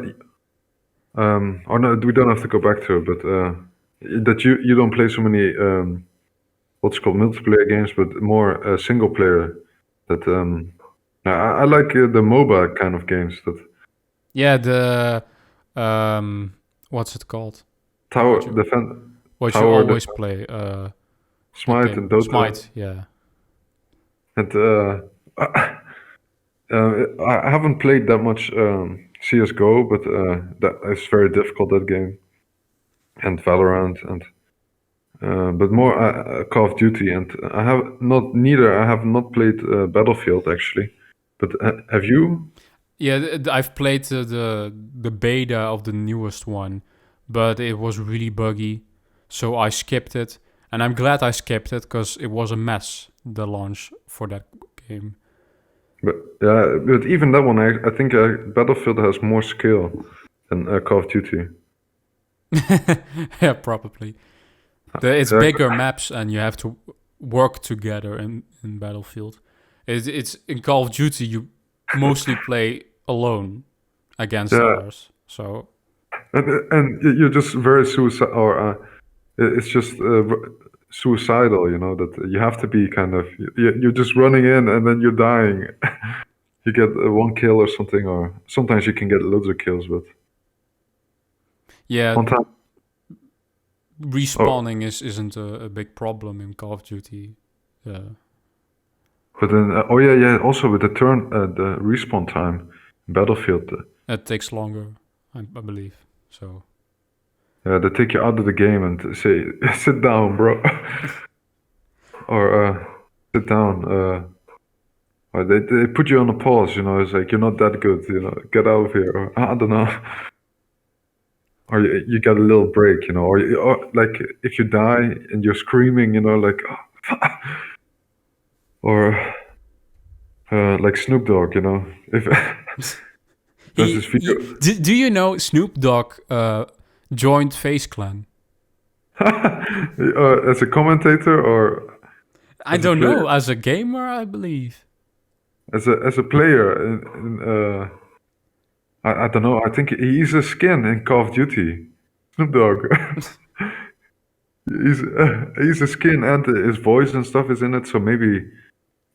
no, we don't have to go back to it, but that you don't play so many what's called multiplayer games, but more single player. That I like the MOBA kind of games. That the what's it called? Tower What you, defense. what you Tower always defense. play. Smite Okay, and Dota. Smite, yeah. And I haven't played that much CS:GO, but that is very difficult, that game, and Valorant, and but more Call of Duty. And I have not played Battlefield actually. But have you? Yeah, I've played the beta of the newest one, but it was really buggy, so I skipped it. And I'm glad I skipped it because it was a mess, the launch for that game. But yeah, but even that one, I think Battlefield has more skill than Call of Duty. Yeah, probably. It's Yeah, bigger maps and you have to work together in Battlefield. It's in Call of Duty you mostly play alone against yeah, others. So and you're just very suicidal, or it's just suicidal, that you have to be kind of you're just running in and then you're dying. You get one kill or something, or sometimes you can get loads of kills, but yeah, one time. Oh, respawning isn't a big problem in Call of Duty. but then oh yeah, yeah. Also with the respawn time, in Battlefield, It takes longer, I believe. So they take you out of the game and say, "Sit down, bro," or "Sit down." Or they put you on a pause. It's like you're not that good. Get out of here. Or, I don't know. Or you get a little break. Or like if you die and you're screaming. Like, or like Snoop Dogg. If there's this video. do you know Snoop Dogg joined FaZe Clan? As a commentator or I as a don't player? know. As a gamer, I believe. As a player, I don't know. I think he's a skin in Call of Duty. Snoop Dogg. He's a skin, and his voice and stuff is in it. So maybe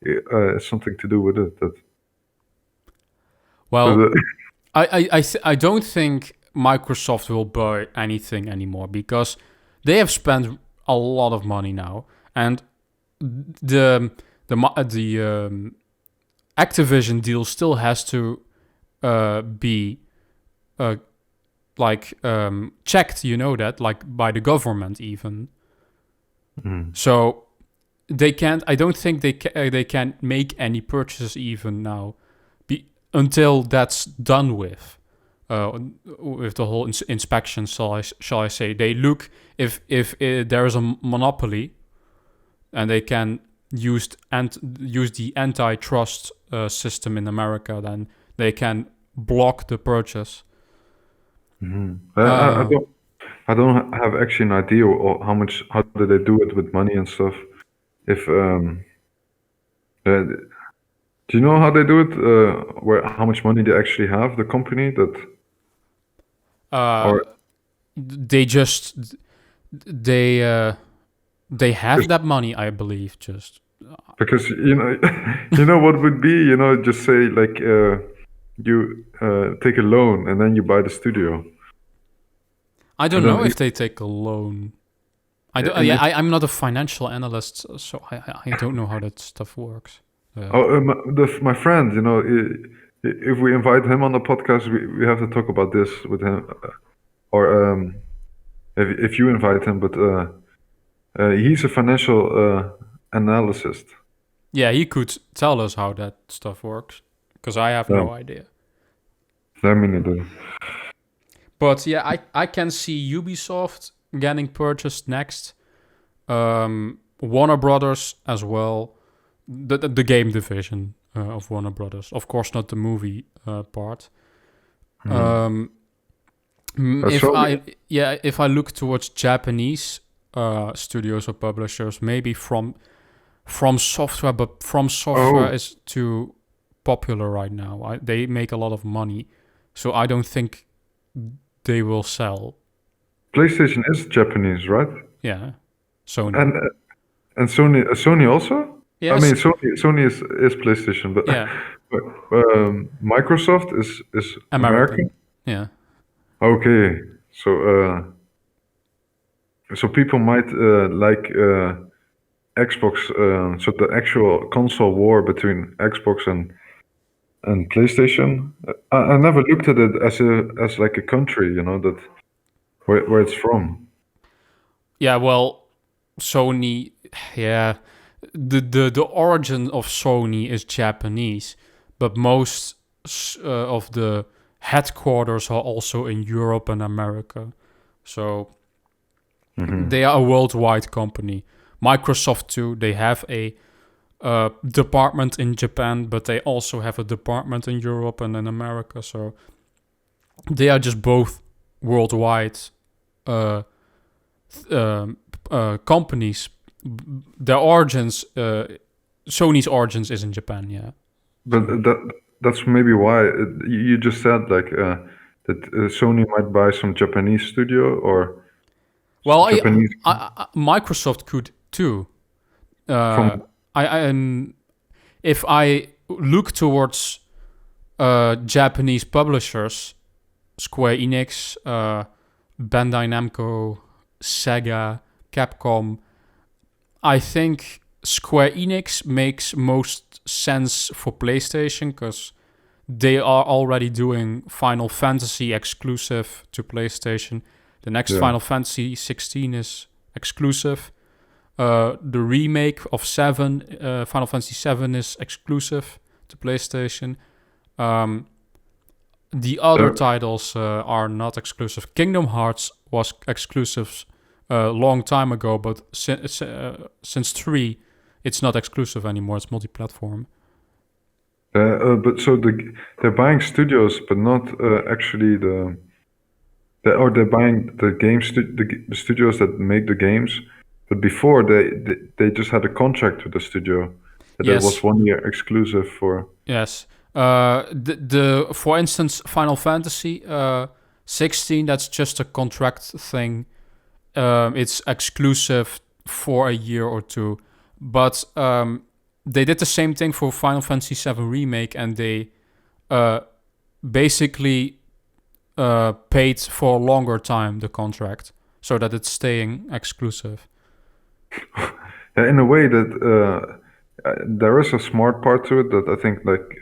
it's something to do with it. Well, But, I don't think Microsoft will buy anything anymore because they have spent a lot of money now, and the Activision deal still has to be checked. You know that, like by the government even. So they can't. I don't think they can make any purchases even now, until that's done with the whole inspection. Shall I say? They look if there is a monopoly, and they can use the antitrust system in America, then they can block the purchase. I don't have actually an idea how do they do it with money and stuff. If do you know how they do it? How much money they actually have? The company that or They just they have that money, I believe. Just because you know what would be just say like you take a loan and then you buy the studio. I don't And then know if they take a loan. I don't. and Yeah, if- I'm not a financial analyst, so I don't know how that stuff works. my friend, if we invite him on the podcast, we have to talk about this with him, or if you invite him. But he's a financial analyst. Yeah, he could tell us how that stuff works because I have no idea. I mean, But yeah, I can see Ubisoft getting purchased next. Warner Brothers as well. The game division of Warner Brothers. Of course, not the movie part. If I look towards Japanese studios or publishers, maybe From Software, but From Software is too popular right now. They make a lot of money, so I don't think they will sell. PlayStation is Japanese, right? Yeah, Sony. And Sony also. Yes. I mean, Sony is PlayStation, but Yeah. Microsoft is American. Yeah. Okay, so So people might like Xbox. So the actual console war between Xbox and PlayStation. I never looked at it as like a country, that where it's from. Yeah, well, Sony, yeah, the origin of Sony is Japanese, but most of the headquarters are also in Europe and America. So they are a worldwide company. Microsoft too. They have a department in Japan, but they also have a department in Europe and in America. So they are just both worldwide uh, companies. Their origins, Sony's origins, is in Japan. Yeah. But that's maybe why you just said like that Sony might buy some Japanese studio or Well, Japanese Microsoft could too. from. If I look towards Japanese publishers, Square Enix, Bandai Namco, Sega, Capcom, I think Square Enix makes most sense for PlayStation because they are already doing Final Fantasy exclusive to PlayStation. The next Yeah. Final Fantasy 16 is exclusive. The remake of 7, Final Fantasy 7, is exclusive to PlayStation. The other titles are not exclusive. Kingdom Hearts was exclusive a long time ago, but since 3, it's not exclusive anymore. It's multi-platform. But so they're buying studios, but not actually or they're buying the the studios that make the games. But before they just had a contract with the studio that it was Yes. 1 year exclusive for. Yes. For instance, Final Fantasy 16, that's just a contract thing. It's exclusive for a year or two. But they did the same thing for Final Fantasy 7 Remake, and they basically paid for a longer time the contract so that it's staying exclusive. Yeah, in a way that there is a smart part to it that I think like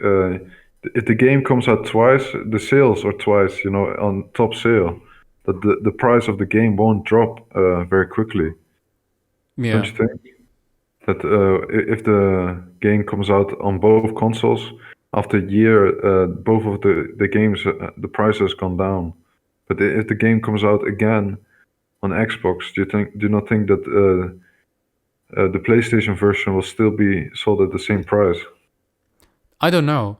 if the game comes out twice, the sales are twice, on top sale, that the price of the game won't drop very quickly. Yeah. Don't you think? That if the game comes out on both consoles, after a year, both of the games, the price has gone down. But if the game comes out again on Xbox, do you not think that the PlayStation version will still be sold at the same price? I don't know.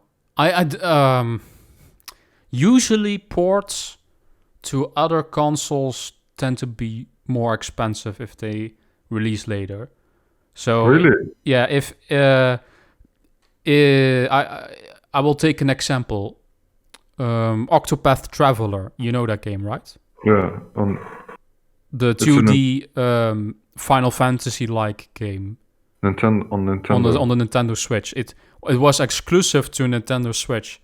Usually ports to other consoles tend to be more expensive if they release later. So Really? yeah, if I will take an example. Octopath Traveler, you know that game, right? Yeah. The It's 2D Final Fantasy-like game Nintendo on Nintendo. on the Nintendo Switch. It was exclusive to Nintendo Switch,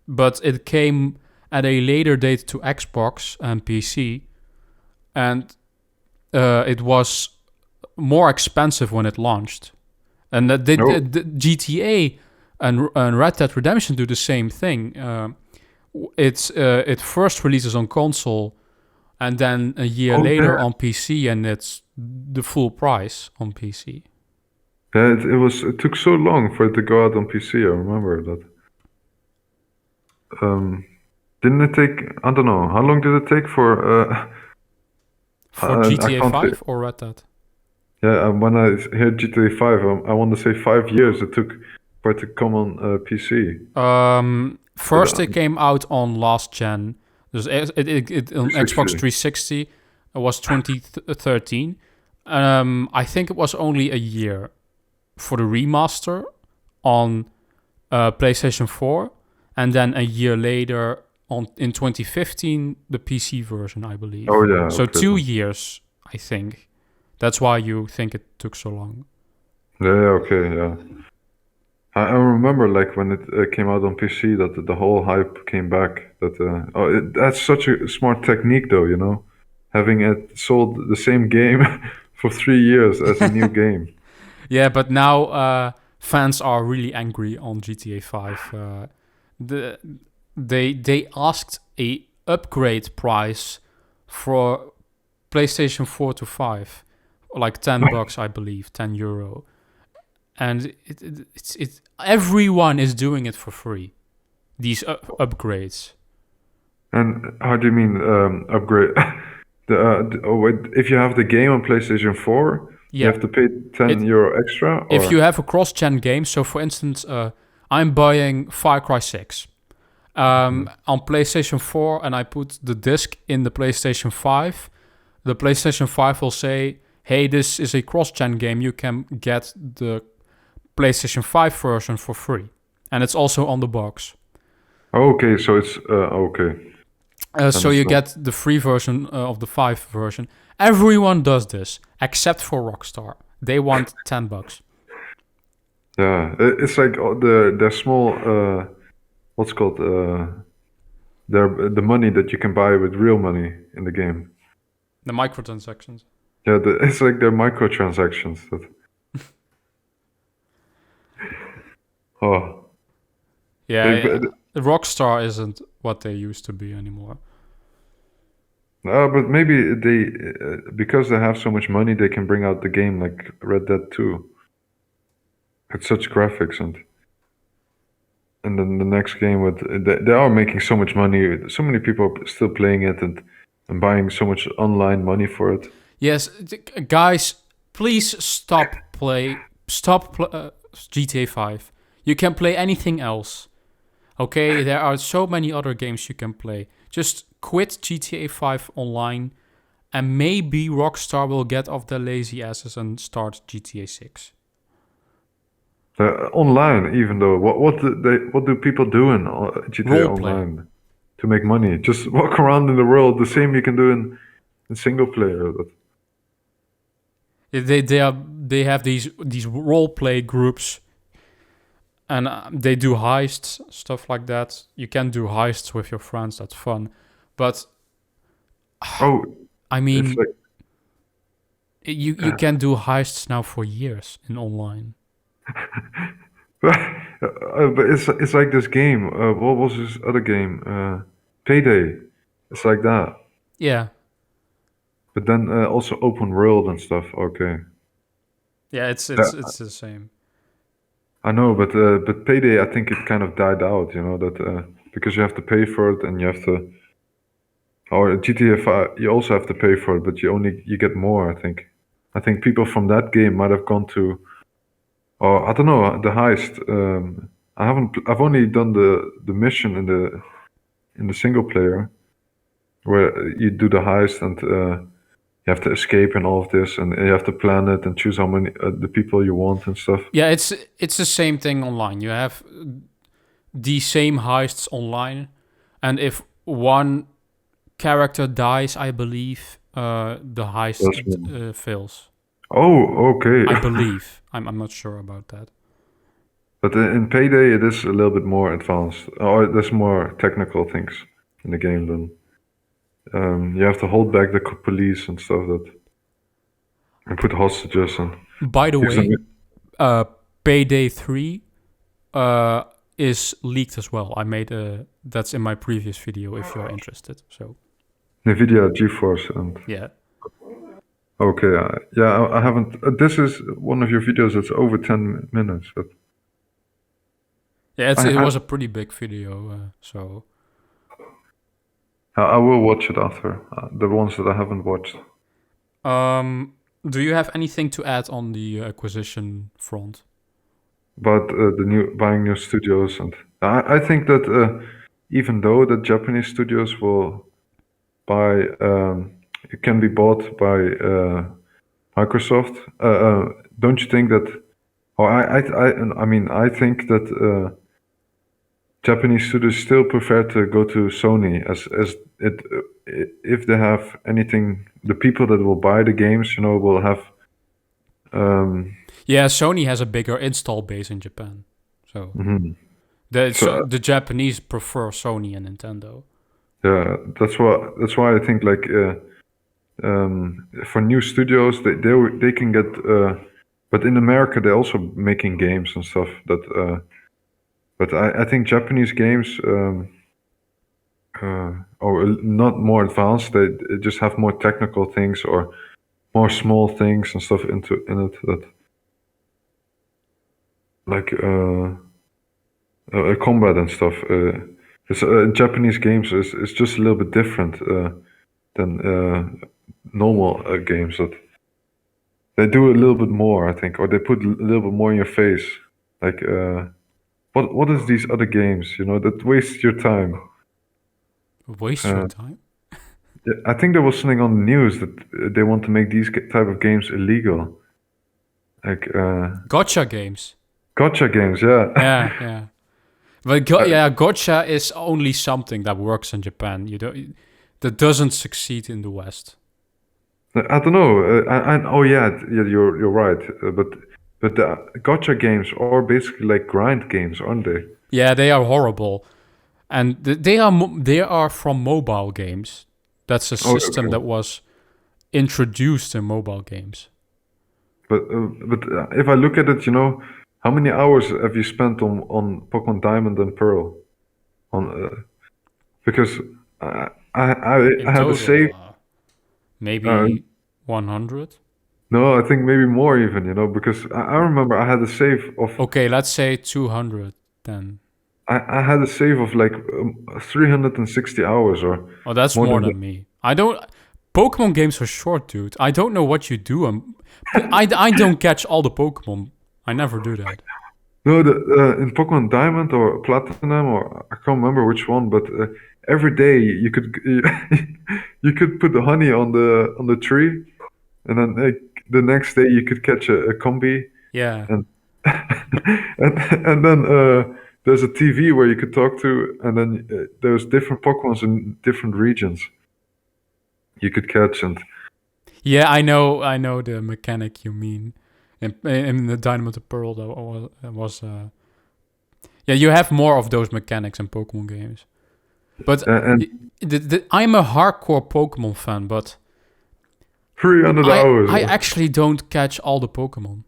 but it came at a later date to Xbox and PC, and it was more expensive when it launched. And that the GTA and Red Dead Redemption do the same thing. It first releases on console, and then a year later on PC, and it's the full price on PC. Yeah, it took so long for it to go out on PC. I remember that. Didn't it take? I don't know. How long did it take for? For GTA 5 or Red Dead? Yeah, when I hear GTA 5, I want to say 5 years it took for it to come on PC. First, it came out on last gen. It on Xbox 360. It was 2013. I think it was only a year for the remaster on PlayStation 4, and then a year later in 2015 the PC version, I believe. Oh yeah. So 2 years, I think. That's why you think it took so long. Yeah. Okay. Yeah. I remember like when it came out on PC that the whole hype came back. That's such a smart technique though, having it sold the same game for 3 years as a new game. Yeah, but now fans are really angry on GTA 5. They asked a upgrade price for PlayStation 4 to 5, like $10, I believe, €10, and it's everyone is doing it for free. These upgrades. And how do you mean upgrade? If you have the game on PlayStation 4, you have to pay €10 extra? If you have a cross-gen game, so for instance, I'm buying Far Cry 6 on PlayStation 4 and I put the disc in the PlayStation 5, the PlayStation 5 will say, hey, this is a cross-gen game, you can get the PlayStation 5 version for free. And it's also on the box. Okay, so it's okay. So you get the free version of the 5 version. Everyone does this except for Rockstar. They want $10. Yeah, it's like their small what's called the money that you can buy with real money in the game. The microtransactions. Yeah, it's like their microtransactions. Oh. Yeah, Rockstar isn't what they used to be anymore. But maybe they, because they have so much money, they can bring out the game like Red Dead 2. It's such graphics and then the next game with they are making so much money. So many people are still playing it and buying so much online money for it. Yes, guys, please stop GTA 5. You can play anything else. Okay, there are so many other games you can play. Just quit GTA 5 online and maybe Rockstar will get off their lazy asses and start GTA 6. Online, even though, what do people do in GTA Online to make money? Just walk around in the world, the same you can do in single player. They have these role play groups, and they do heists, stuff like that. You can do heists with your friends. That's fun, but I mean, you can do heists now for years in online. But it's like this game. What was this other game? Payday. It's like that. Yeah. But then also open world and stuff. Okay. Yeah, it's the same. I know, but Payday, I think it kind of died out. You know that because you have to pay for it and you have to. Or GTA 5, you also have to pay for it, but you get more. I think. I think people from that game might have gone to. Or I don't know, the heist. I've only done the mission in the single player, where you do the heist and you have to escape and all of this, and you have to plan it and choose how many the people you want and stuff. Yeah, it's the same thing online. You have the same heists online, and if one character dies, I believe the heist fails. Oh, okay. I believe. I'm not sure about that. But in Payday, it is a little bit more advanced. Or there's more technical things in the game than you have to hold back the police and stuff and put hostages and. By the way, Payday 3 is leaked as well. I made that's in my previous video if you're interested. So. NVIDIA GeForce and. Yeah. Okay, yeah, I haven't. This is one of your videos that's over 10 minutes. But yeah, it was a pretty big video, so. I will watch it after the ones that I haven't watched. Do you have anything to add on the acquisition front? But buying new studios, and I think that even though the Japanese studios will buy. It can be bought by Microsoft. Don't you think that? Or I mean, I think that Japanese studios still prefer to go to Sony as it if they have anything. The people that will buy the games, will have. Yeah, Sony has a bigger install base in Japan, so the Japanese prefer Sony and Nintendo. Yeah, that's why I think like. for new studios, they can get. But in America, they're also making games and stuff. But I think Japanese games are not more advanced. They just have more technical things or more small things and stuff in it that like combat and stuff. Japanese games is just a little bit different than normal games. That they do a little bit more, I think, or they put a little bit more in your face. Like what is these other games? That waste your time. Waste your time. Yeah, I think there was something on the news that they want to make these type of games illegal. Like Gotcha games. gotcha games, yeah. Yeah. But gotcha is only something that works in Japan. That doesn't succeed in the West. I don't know. Oh yeah, you're right. But the gotcha games are basically like grind games, aren't they? Yeah, they are horrible, and they are from mobile games. That's a system that was introduced in mobile games. But if I look at it, how many hours have you spent on Pokemon Diamond and Pearl? Because I had a save. Maybe 100. No, I think maybe more even. Because I remember I had a save of. Okay, let's say 200 then. I had a save of like 360 hours or. Oh, that's more than me. Pokemon games are short, dude. I don't know what you do. I don't catch all the Pokemon. I never do that. No, in Pokemon Diamond or Platinum or I can't remember which one, but every day you could you could put the honey on the tree, and then the next day you could catch a combi. Yeah. And and then there's a TV where you could talk to, and then there's different Pokemons in different regions you could catch. And yeah, I know the mechanic you mean. In the Diamond and Pearl, though, was yeah, you have more of those mechanics in Pokemon games. But I'm a hardcore Pokemon fan, but 300 hours. I actually don't catch all the Pokemon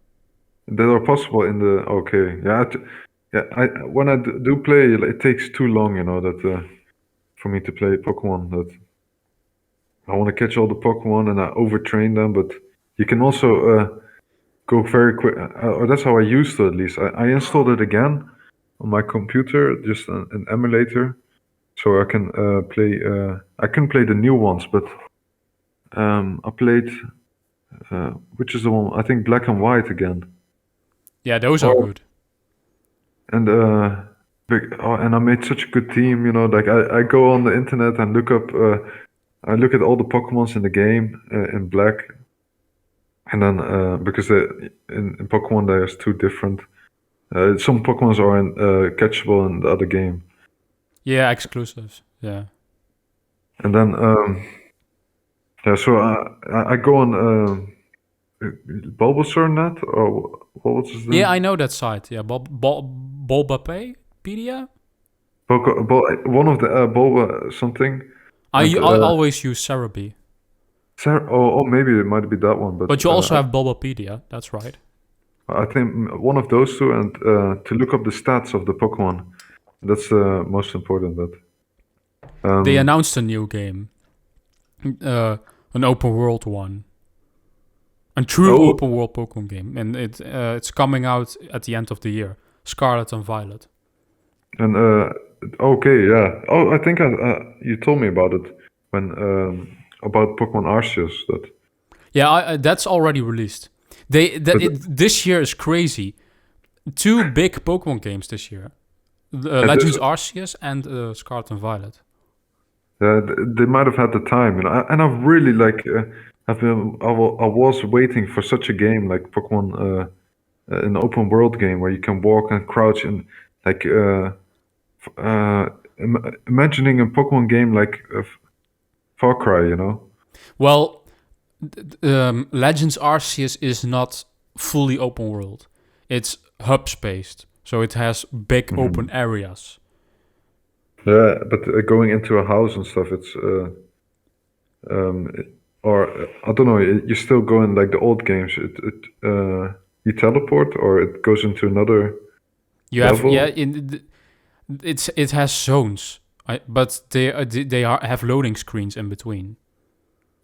that are possible in the when I do play, it takes too long, that for me to play Pokemon. That I want to catch all the Pokemon and I overtrain them, but you can also go very quick. Or that's how I used to, at least. I installed it again on my computer, just an emulator, so I can play. I can play the new ones, but I played which is the one? I think Black and White again. Yeah, those are good. And and I made such a good team. Like I go on the internet and look up. I look at all the Pokemons in the game in Black. And then because in Pokemon there's two different. Some Pokemons are catchable in the other game. Yeah, exclusives. Yeah. And then so I go on Bulbasaur.net or what was his name? Yeah, I know that site. Yeah, Bulbapedia. One of the Bulba something. I always use Cerebi. Maybe it might be that one, but you also have Bulbapedia. That's right. I think one of those two, and to look up the stats of the Pokemon. That's the most important. That they announced a new game, an open world one, a true open world Pokemon game, and it's coming out at the end of the year. Scarlet and Violet. And okay, yeah. Oh, I think you told me about it when about Pokemon Arceus. That. Yeah, that's already released. This year is crazy. 2 big Pokemon games this year. Legends Arceus and Scarlet and Violet. They might have had the time, and I really like. I was waiting for such a game like Pokemon, an open world game where you can walk and crouch and like imagining a Pokemon game like Far Cry, Well, Legends Arceus is not fully open world. It's hub spaced. So it has big open areas. Yeah, but going into a house and stuff, it's or I don't know, you still go in like the old games. You teleport, or it goes into another You have level. it has zones, but have loading screens in between.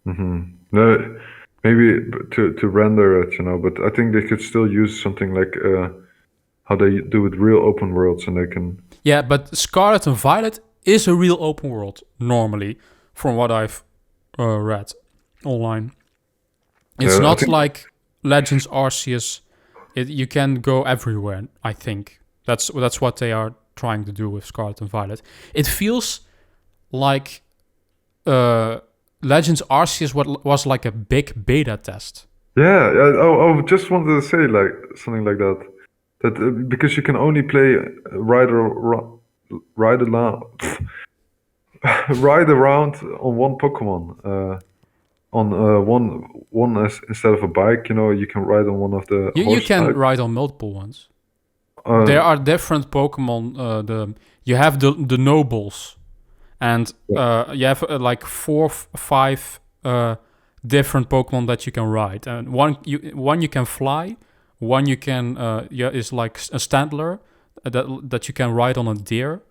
No, maybe to render it, but I think they could still use something like how they do with real open worlds, and they can. Yeah, but Scarlet and Violet is a real open world normally, from what I've read online. It's I not think. like Legends Arceus. You can go everywhere. I think that's what they are trying to do with Scarlet and Violet. It feels like Legends Arceus was like a big beta test. Yeah, I just wanted to say like something like that. That because you can only play ride around ride around on one Pokemon. On one instead of a bike, you can ride on one of the You horse can types. ride on multiple ones. Uh, There are different Pokemon. You have the nobles, and you have like 5 different Pokemon that you can ride. And one you can fly. One you can is like a Standler that you can ride on a deer.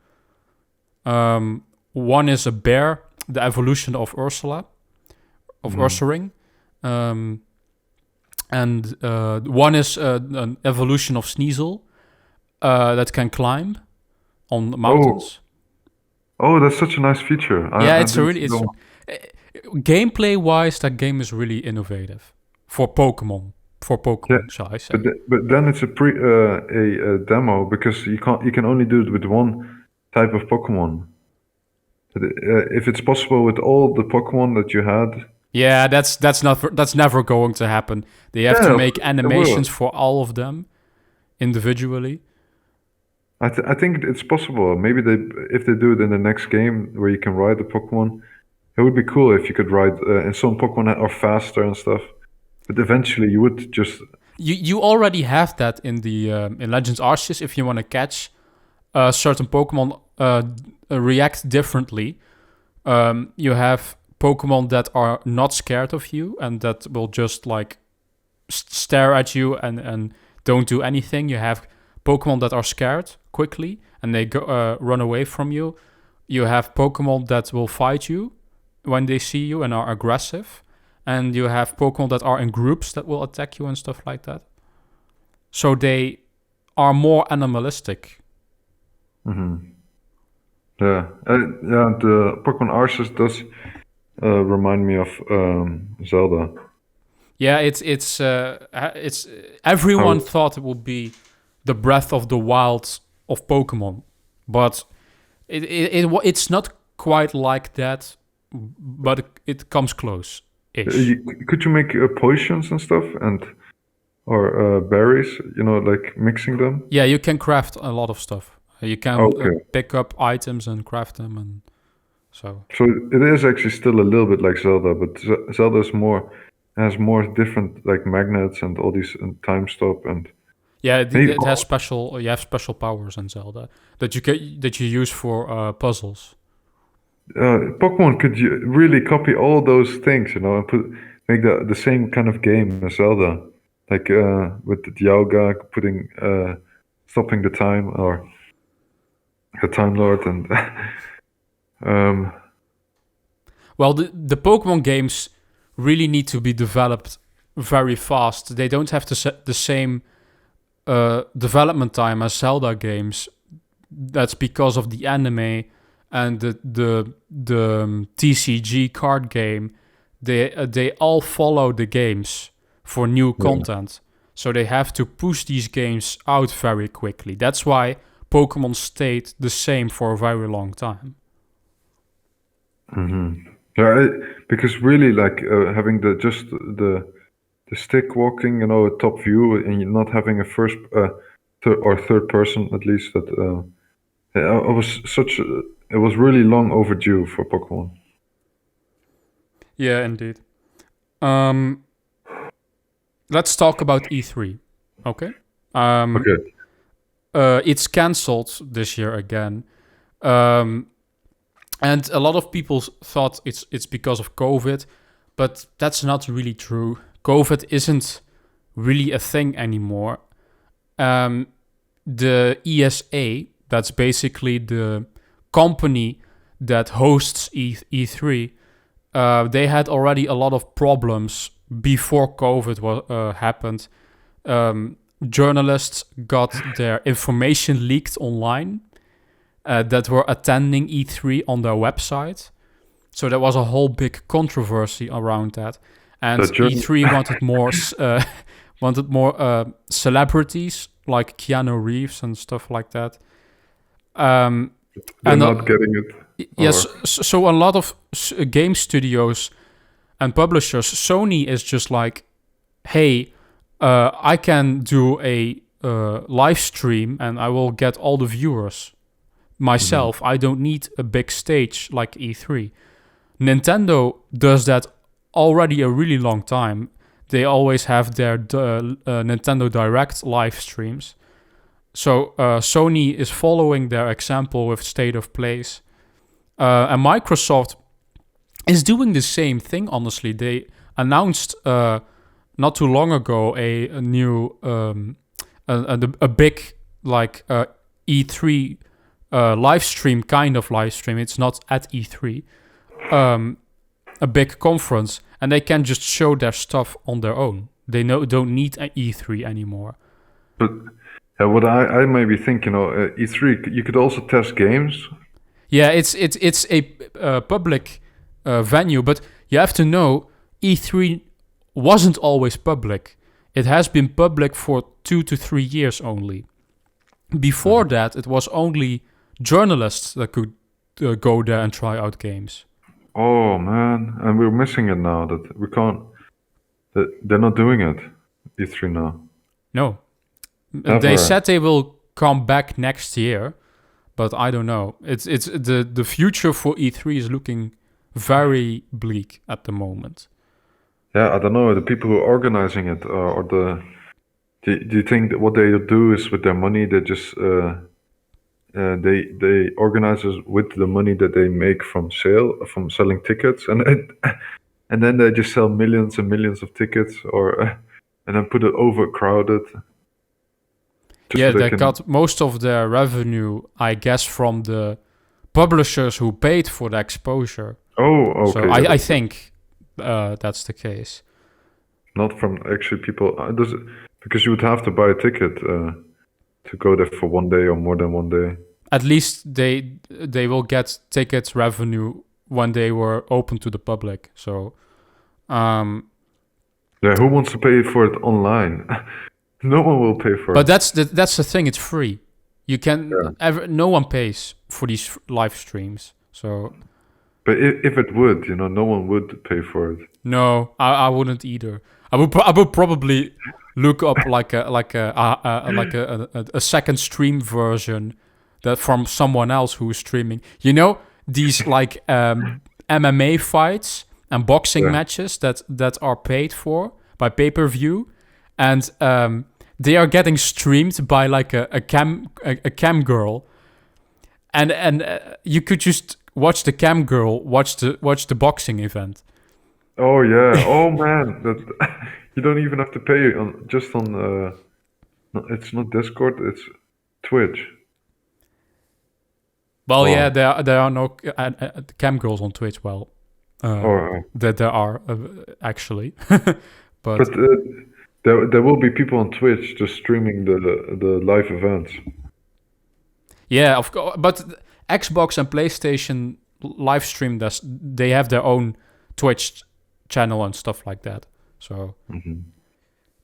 One is a bear, the evolution of Ursula, of Ursaring. And one is an evolution of Sneasel that can climb on mountains. Oh, that's such a nice feature. It's a really gameplay wise, that game is really innovative for Pokemon. Shall I say? But then it's a demo, because you can only do it with one type of Pokemon. But, if it's possible with all the Pokemon that you had. Yeah, that's never going to happen. They have to make animations for all of them individually. I think it's possible. Maybe if they do it in the next game where you can ride the Pokemon, it would be cool if you could ride. And some Pokemon are faster and stuff, but eventually you would just. You already have that in the in Legends Arceus. If you want to catch certain Pokemon react differently, you have Pokemon that are not scared of you and that will just like stare at you and don't do anything. You have Pokemon that are scared quickly and they go run away from you. You have Pokemon that will fight you when they see you and are aggressive. And you have Pokemon that are in groups that will attack you and stuff like that. So they are more animalistic. Yeah, the Pokemon Arceus does remind me of Zelda. Yeah, it's everyone thought it would be the Breath of the Wild of Pokemon, but it's not quite like that, but it comes close. Could you make potions and stuff or berries? Like mixing them. Yeah, you can craft a lot of stuff. You can pick up items and craft them, and so. So it is actually still a little bit like Zelda, but Zelda has more different like magnets and all these time stop and. Yeah, it has special. You have special powers in Zelda that you use for puzzles. Pokemon could really copy all those things, and make the same kind of game as Zelda, like with the Dialga stopping the time, or the Time Lord, and Well, the Pokemon games really need to be developed very fast. They don't have the same development time as Zelda games. That's because of the anime and the TCG card game. They all follow the games for new content, so they have to push these games out very quickly. That's why Pokemon stayed the same for a very long time. Yeah, because really, like having the stick walking, top view, and you're not having a first or third person at least. That it was really long overdue for Pokemon. Yeah, indeed. Let's talk about E3. Okay. Okay. It's cancelled this year again, and a lot of people thought it's because of COVID, but that's not really true. COVID isn't really a thing anymore. The ESA, that's basically the company that hosts E3, they had already a lot of problems before COVID happened. Journalists got their information leaked online that were attending E3 on their website. So there was a whole big controversy around that. And E3 wanted more celebrities like Keanu Reeves and stuff like that. They're not getting it. Yes, so a lot of game studios and publishers, Sony is just like, hey, I can do a live stream and I will get all the viewers myself. Mm-hmm. I don't need a big stage like E3. Nintendo does that already a really long time. They always have their Nintendo Direct live streams. So Sony is following their example with State of Plays. And Microsoft is doing the same thing, honestly. They announced not too long ago a new, a big like E3 live stream, kind of live stream. It's not at E3. A big conference, and they can just show their stuff on their own. They don't need an E3 anymore. But what I maybe think, E3, you could also test games. Yeah, it's a public venue, but you have to know E3 wasn't always public. It has been public for 2 to 3 years only. Before that, it was only journalists that could go there and try out games. Oh man, and we're missing it now. That we can't. They're not doing it. E3 now. No, they said they will come back next year, but I don't know. It's the future for E3 is looking very bleak at the moment. Yeah, I don't know. The people who are organizing it, or do you think that what they do is with their money, they just they organize it with the money that they make from selling tickets, and then they just sell millions and millions of tickets, or and then put it overcrowded. Yeah, they got most of their revenue, I guess, from the publishers who paid for the exposure. Oh, okay. So I think that's the case. Not from actually people. Because you would have to buy a ticket to go there for one day or more than one day. At least they will get ticket revenue when they were open to the public. So, yeah, who wants to pay for it online? No one will pay for it. But that's the thing. It's free. You can no one pays for these live streams. So, but if it would, no one would pay for it. No, I wouldn't either. I would probably look up like a second stream version that from someone else who is streaming. These like MMA fights and boxing matches that are paid for by pay-per-view, and they are getting streamed by like a cam girl, and you could just watch the cam girl watch the boxing event. Oh yeah! Oh man, that you don't even have to pay on. It's not Discord. It's Twitch. Well, yeah, there are no cam girls on Twitch. Well, that there are actually, but there will be people on Twitch just streaming the live events. Yeah, of course. But Xbox and PlayStation live stream they have their own Twitch channel and stuff like that. So,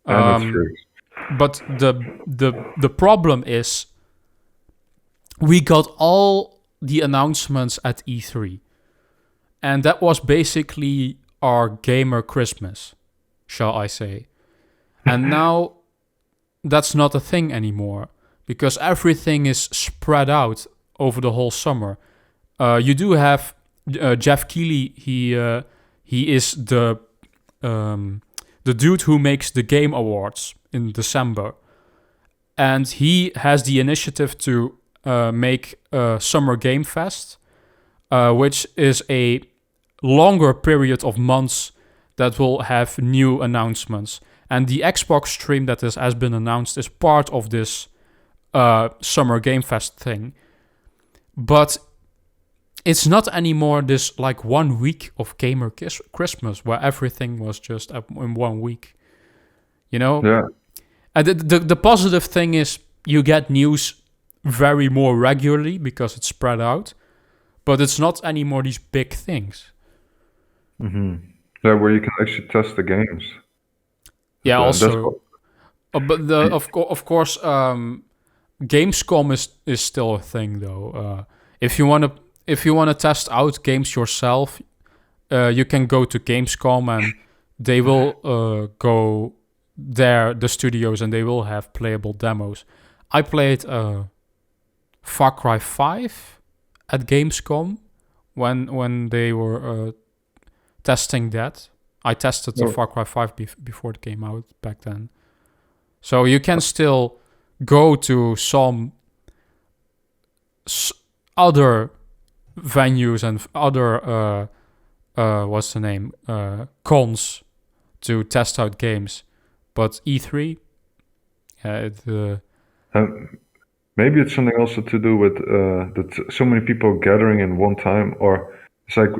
but the problem is we got all the announcements at E3, and that was basically our gamer Christmas, shall I say. And now that's not a thing anymore because everything is spread out over the whole summer. You do have Jeff Keighley. He is the dude who makes the Game Awards in December, and he has the initiative to make Summer Game Fest, which is a longer period of months that will have new announcements. And the Xbox stream that has been announced is part of this Summer Game Fest thing. But it's not anymore this like 1 week of gamer Christmas where everything was just in 1 week. You know? Yeah. And the positive thing is you get news very more regularly because it's spread out. But it's not anymore these big things. Yeah, where you can actually test the games. Yeah, That's also... but of course, Gamescom is still a thing though. If you wanna test out games yourself, you can go to Gamescom and they will go there, the studios, and they will have playable demos. I played Far Cry 5 at Gamescom when they were testing that. I tested the Far Cry 5 before it came out back then. So you can still go to some other venues and other what's the name, cons to test out games, but E3, maybe it's something also to do with that so many people gathering in one time, or it's like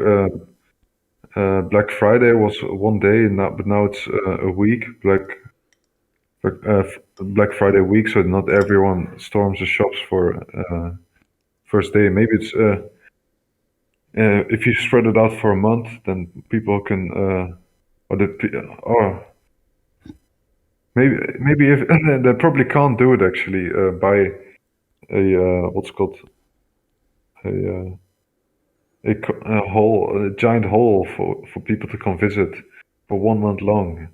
Black Friday was one day, but now it's a week, Black Friday week, so not everyone storms the shops for first day. Maybe it's if you spread it out for a month, then people can or maybe if they probably can't do it actually buy a what's called a giant hall for people to come visit for 1 month long.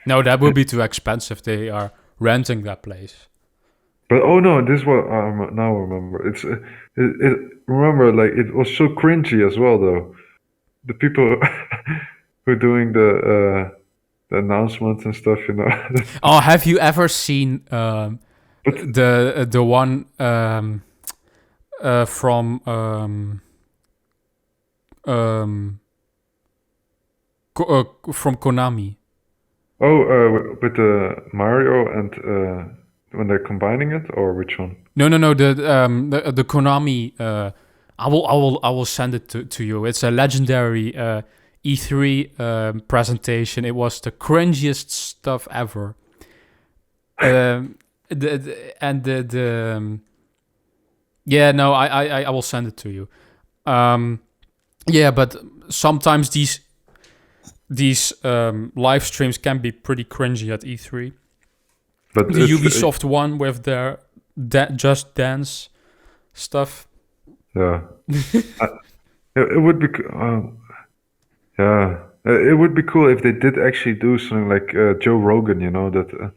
No, that will be too expensive. They are renting that place. But oh no, this is what I now remember. It's remember, like, it was so cringy as well though. The people who are doing the announcements and stuff, you know. Oh, have you ever seen the one from Konami? Oh, with Mario and when they're combining it, or which one? No. The Konami. I will send it to you. It's a legendary E3 presentation. It was the cringiest stuff ever. I will send it to you. Yeah, but sometimes these live streams can be pretty cringy at E3. But the Ubisoft one with their Just Dance stuff. Yeah, it would be. It would be cool if they did actually do something like Joe Rogan. You know, that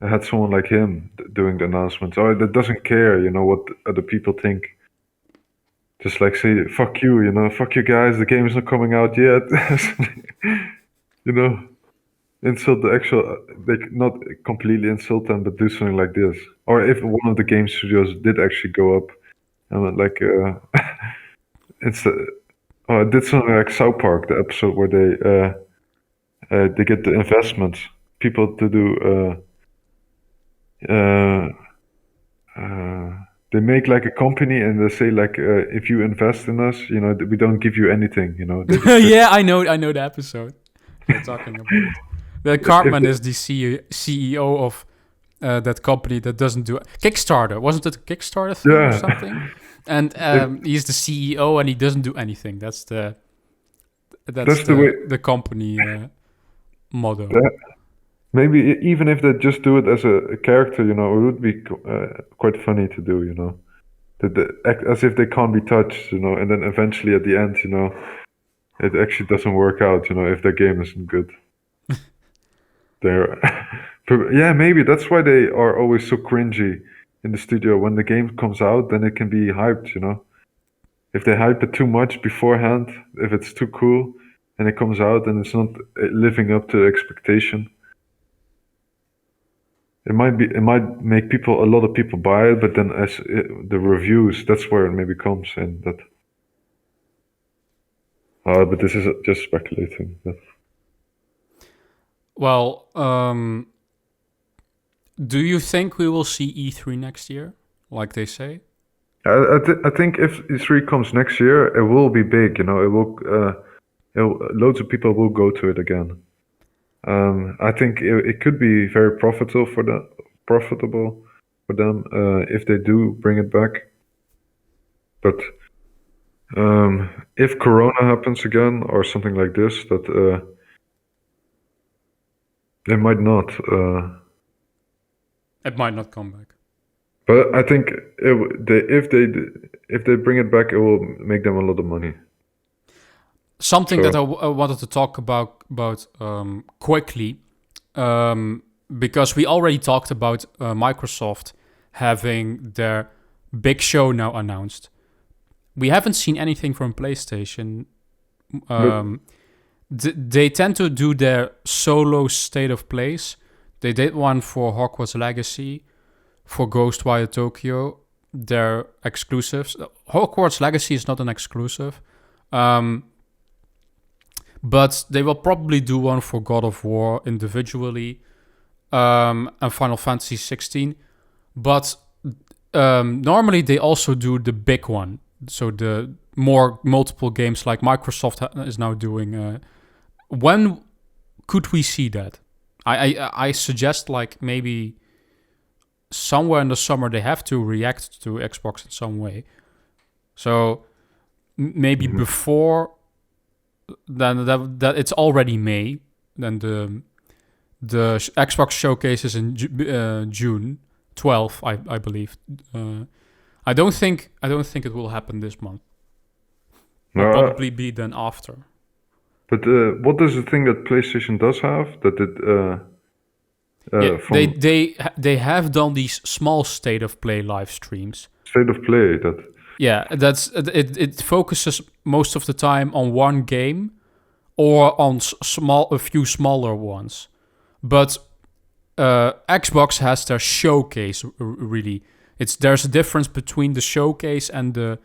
had someone like him doing the announcements, or that doesn't care. You know what other people think. Just like say, "Fuck you," you know, "Fuck you guys, the game is not coming out yet." You know, insult the actual, like, not completely insult them, but do something like this. Or if one of the game studios did actually go up and like, it's it did something like South Park, the episode where they get the investments, people to do, they make like a company and they say like, if you invest in us, you know, we don't give you anything, you know. Yeah, I know the episode you're talking about. The Cartman is the CEO of that company that doesn't do Kickstarter. Wasn't it a Kickstarter thing or something? And he's the CEO and he doesn't do anything. That's the company motto. Maybe even if they just do it as a character, you know, it would be quite funny to do, you know. Act as if they can't be touched, you know, and then eventually at the end, you know, it actually doesn't work out, you know, if their game isn't good. Yeah, maybe that's why they are always so cringy in the studio. When the game comes out, then it can be hyped, you know. If they hype it too much beforehand, if it's too cool, and it comes out and it's not living up to the expectation, it might make a lot of people buy it, but then as the reviews, that's where it maybe comes in that. But this is just speculating. Well, do you think we will see E3 next year, like they say? I think if E3 comes next year, it will be big. It will. Loads of people will go to it again. I think it could be very profitable for them if they do bring it back. But if Corona happens again or something like this, that they might not. It might not come back. But I think if they bring it back, it will make them a lot of money. Something So- that I wanted to talk about quickly, because we already talked about Microsoft having their big show now announced. We haven't seen anything from PlayStation. They tend to do their solo state of plays. They did one for Hogwarts Legacy, for Ghostwire Tokyo. They're exclusives. Hogwarts Legacy is not an exclusive. But they will probably do one for God of War individually, and Final Fantasy 16. But normally they also do the big one. So the more multiple games like Microsoft is now doing. When could we see that? I suggest like maybe somewhere in the summer they have to react to Xbox in some way. So maybe before then that it's already May. Then the Xbox showcase is in June 12th, I believe. I don't think it will happen this month. Will No, probably be then after. But what is the thing that PlayStation does have that Yeah, from they have done these small state of play live streams. State of Play that Yeah, that's it focuses most of the time on one game or on a few smaller ones. But Xbox has their showcase really. There's a difference between the showcase and the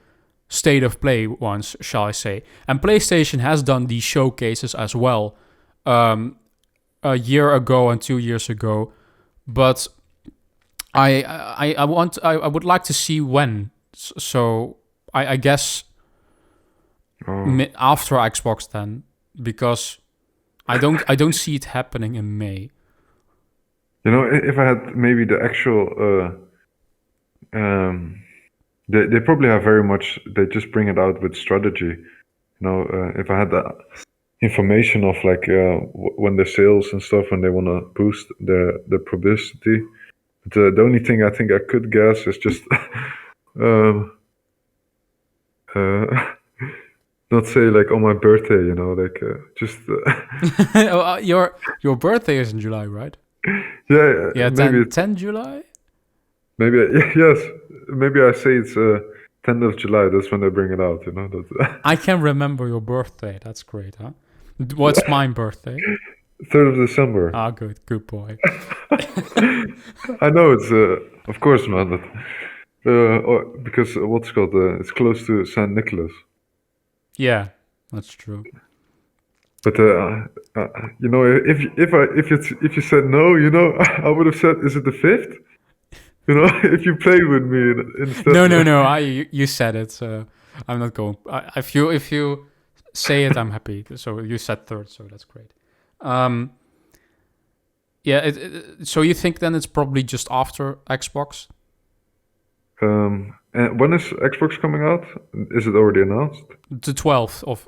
state of play ones, shall I say. And PlayStation has done these showcases as well a year ago and 2 years ago. But I would like to see when. So I guess after Xbox then, because I don't see it happening in May. if I had maybe the actual they probably have very much they just bring it out with strategy. If I had that information of like when the sales and stuff when they want to boost their publicity. But the only thing I think I could guess is just not say like on my birthday, like just Your birthday is in July, right? yeah, Yeah, maybe 10 July? maybe yes, maybe I say it's 10th of July. That's when they bring it out. That I can remember your birthday. That's great, huh? What's my birthday? 3rd of December. Ah, good boy. I know it's of course, man. But, because what's it called? It's close to Saint Nicholas. Yeah, that's true. But if you said no, I would have said, is it the 5th? If you played with me instead. No. You said it. So I'm not going. If you say it, I'm happy. So you said 3rd, so that's great. Yeah. So you think then it's probably just after Xbox? And when is Xbox coming out? Is it already announced? The 12th of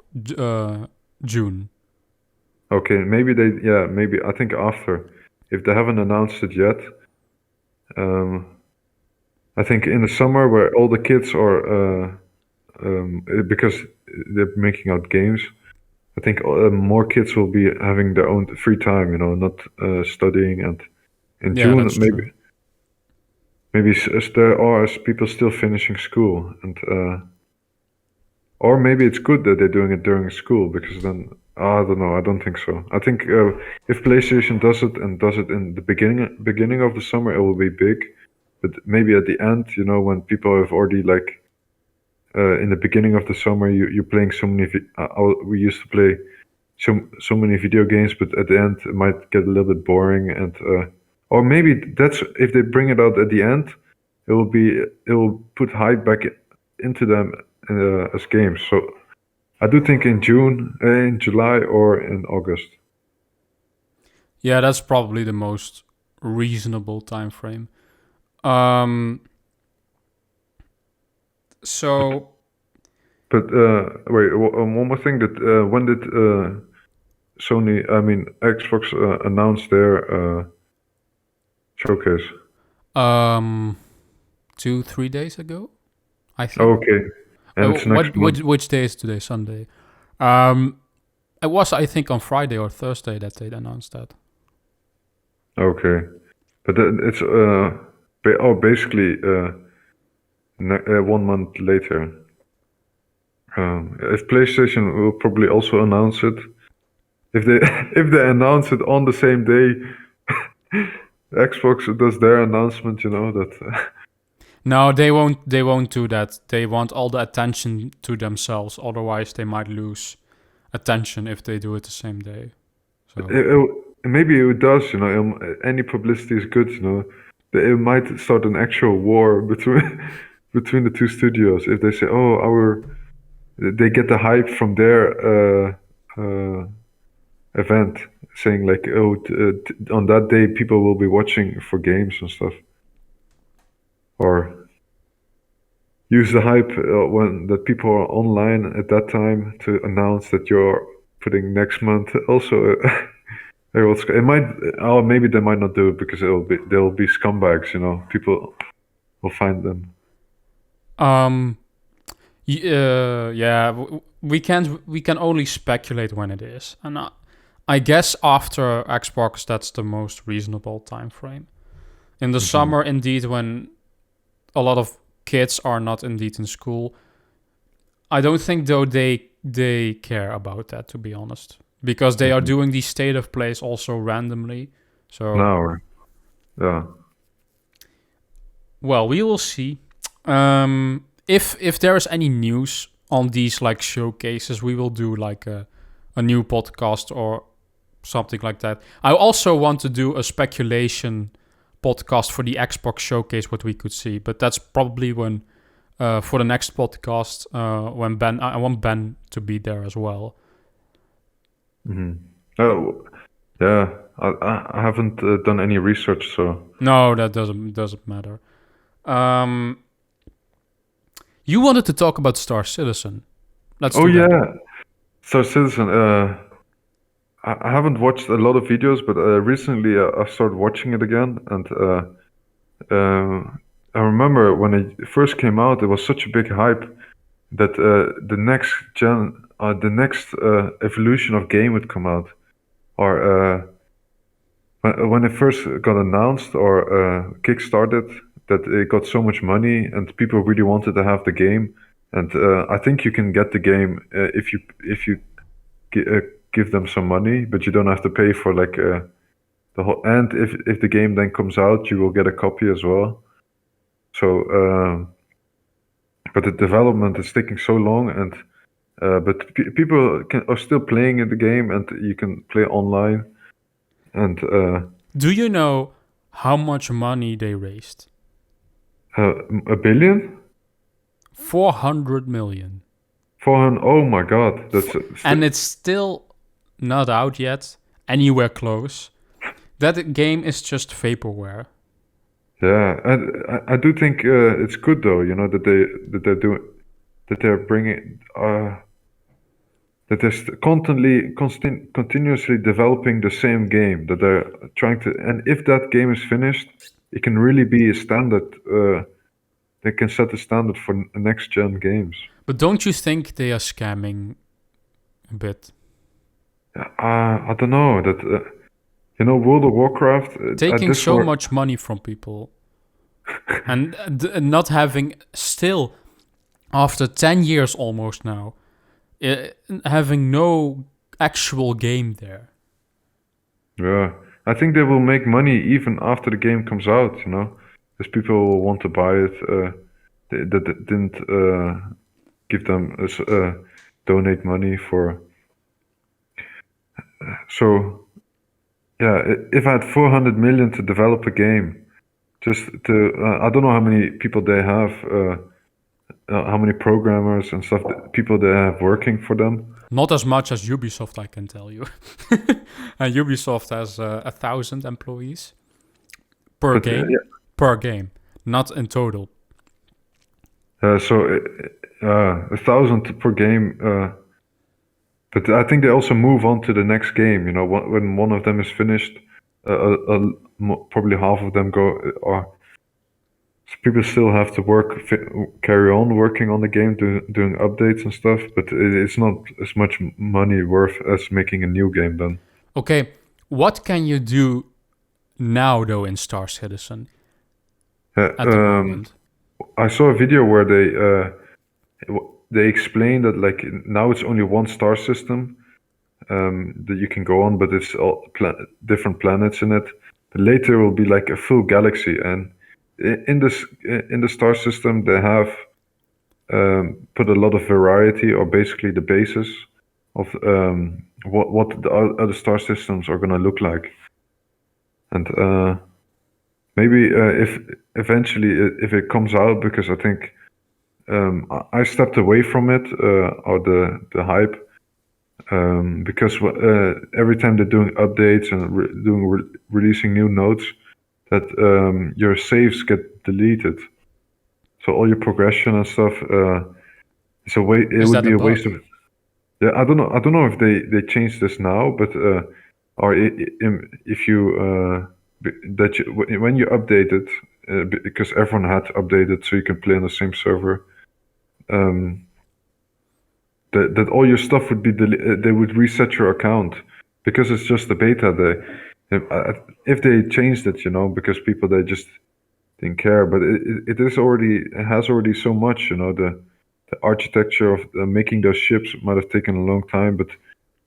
June. Okay, maybe I think after. If they haven't announced it yet, I think in the summer where all the kids are, because they're making out games, I think more kids will be having their own free time, not studying. And in Yeah, June, that's true. maybe there are people still finishing school, and or maybe it's good that they're doing it during school because then I don't know. I don't think so. I think if PlayStation does it and does it in the beginning of the summer, it will be big. But maybe at the end, when people have already like in the beginning of the summer, you're playing so many. We used to play so many video games, but at the end it might get a little bit boring, and or maybe that's if they bring it out at the end, it will put hype back into them as games. So I do think in June, in July, or in August. Yeah, that's probably the most reasonable time frame. So But wait, one more thing. That when did Sony, I mean Xbox, announce their showcase? 2-3 days ago, I think. Okay, and it's next month. Which day is today? Sunday. It was, I think, on Friday or Thursday that they announced that. Okay, but it's basically 1 month later. If PlayStation will probably also announce it, if they if they announce it on the same day, Xbox does their announcement, that. No, they won't. They won't do that. They want all the attention to themselves. Otherwise, they might lose attention if they do it the same day. So Maybe it does, any publicity is good, It might start an actual war between between the two studios if they say, "Oh, they get the hype from their event, saying like, "Oh, on that day people will be watching for games and stuff," or use the hype when that people are online at that time to announce that you're putting next month also. It might. Oh, maybe they might not do it because they'll be scumbags. People will find them. yeah, we can only speculate when it is, and I guess after Xbox, that's the most reasonable time frame. In the summer, indeed, when a lot of kids are not indeed in school, I don't think though they care about that, to be honest, because they are doing these state of plays also randomly. So No, yeah. well, we will see. If there is any news on these like showcases, we will do like a new podcast or something like that. I also want to do a speculation podcast for the Xbox showcase, what we could see, but that's probably when for the next podcast when I want Ben to be there as well. Oh, yeah. I haven't done any research, so No, that doesn't matter. You wanted to talk about Star Citizen. Let's do that. yeah, Star Citizen. I haven't watched a lot of videos, but recently I started watching it again, and I remember when it first came out, it was such a big hype that the next evolution of game would come out, or when it first got announced or kickstarted, that it got so much money and people really wanted to have the game, and I think you can get the game if you give them some money, but you don't have to pay for like the whole. And if the game then comes out, you will get a copy as well. So, but the development is taking so long, and but people are still playing in the game, and you can play online. And do you know how much money they raised? $1 billion? 400 million. 400. Oh my God, that's and it's still not out yet, anywhere close. That game is just vaporware. Yeah, and I do think it's good though, that they're bringing that they're continuously developing the same game, that they're trying to, and if that game is finished, it can really be a standard. They can set a standard for next gen games. But don't you think they are scamming a bit? I don't know that. World of Warcraft taking so much money from people, and not having still, after 10 years almost now, having no actual game there. Yeah, I think they will make money even after the game comes out, because people will want to buy it. That didn't give them donate money for So yeah, if I had 400 million to develop a game, just to I don't know how many people they have, how many programmers and stuff, people they have working for them. Not as much as Ubisoft, I can tell you. And Ubisoft has 1,000 employees per But game. yeah, Per game, not in total. so 1,000 per game. But I think they also move on to the next game. You know, when one of them is finished, probably half of them go. Or so people still have to carry on working on the game, doing updates and stuff. But it's not as much money worth as making a new game then. Okay, what can you do now though in Star Citizen Uh, at the um, moment? I saw a video where they explain that like now it's only one star system that you can go on, but it's all different planets in it. But later it will be like a full galaxy, and in the star system they have put a lot of variety, or basically the basis of what the other star systems are gonna look like, and maybe if eventually if it comes out, because I think I stepped away from it or the hype. Because every time they're doing updates and releasing new nodes, that your saves get deleted. So all your progression and stuff, it's a way. It Is would that be a a bug? waste of. Yeah, I don't know. I don't know if they changed this now, but or if you that you, when you update it, because everyone had to update it so you can play on the same server. Um, that all your stuff would be they would reset your account because it's just the beta. If they changed it, you know, because people they just didn't care. But it has already so much, you know. The architecture of making those ships might have taken a long time, but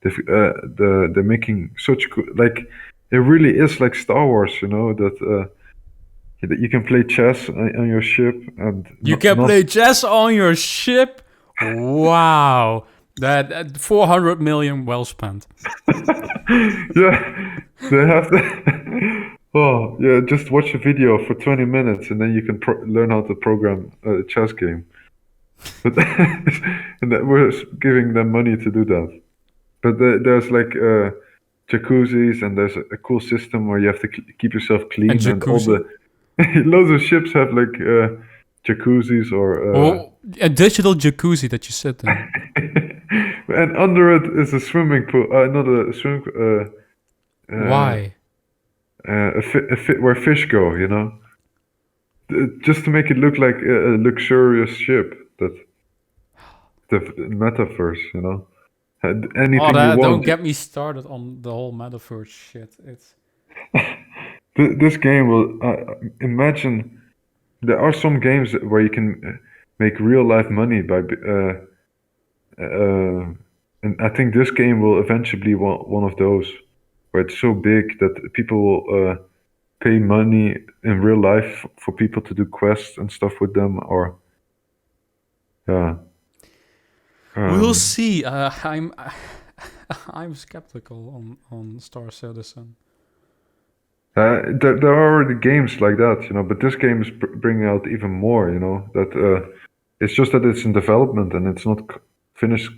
they're making such like it really is like Star Wars, you know, that you can play chess on your ship and You can not play chess on your ship? Wow. That 400 million well spent. yeah, they have to. Oh, yeah, just watch a video for 20 minutes and then you can learn how to program a chess game. But and that we're giving them money to do that. But there's like jacuzzis, and there's a cool system where you have to keep yourself And clean, and all jacuzzi. the loads of ships have like jacuzzis or Oh, a digital jacuzzi that you sit in. and under it is a swimming pool, not a swim, Why? where fish go, you know. Just to make it look like a luxurious ship, that the metaverse, you know. Oh, Anything you that, don't want. get me started on the whole metaverse shit. It's This game will imagine there are some games where you can make real life money by and I think this game will eventually be one of those where it's so big that people will pay money in real life for people to do quests and stuff with them, or yeah. we'll Um, see. I'm I'm skeptical on Star Citizen. there are already games like that, you know, but this game is bringing out even more, you know, that it's just that it's in development and it's not finished.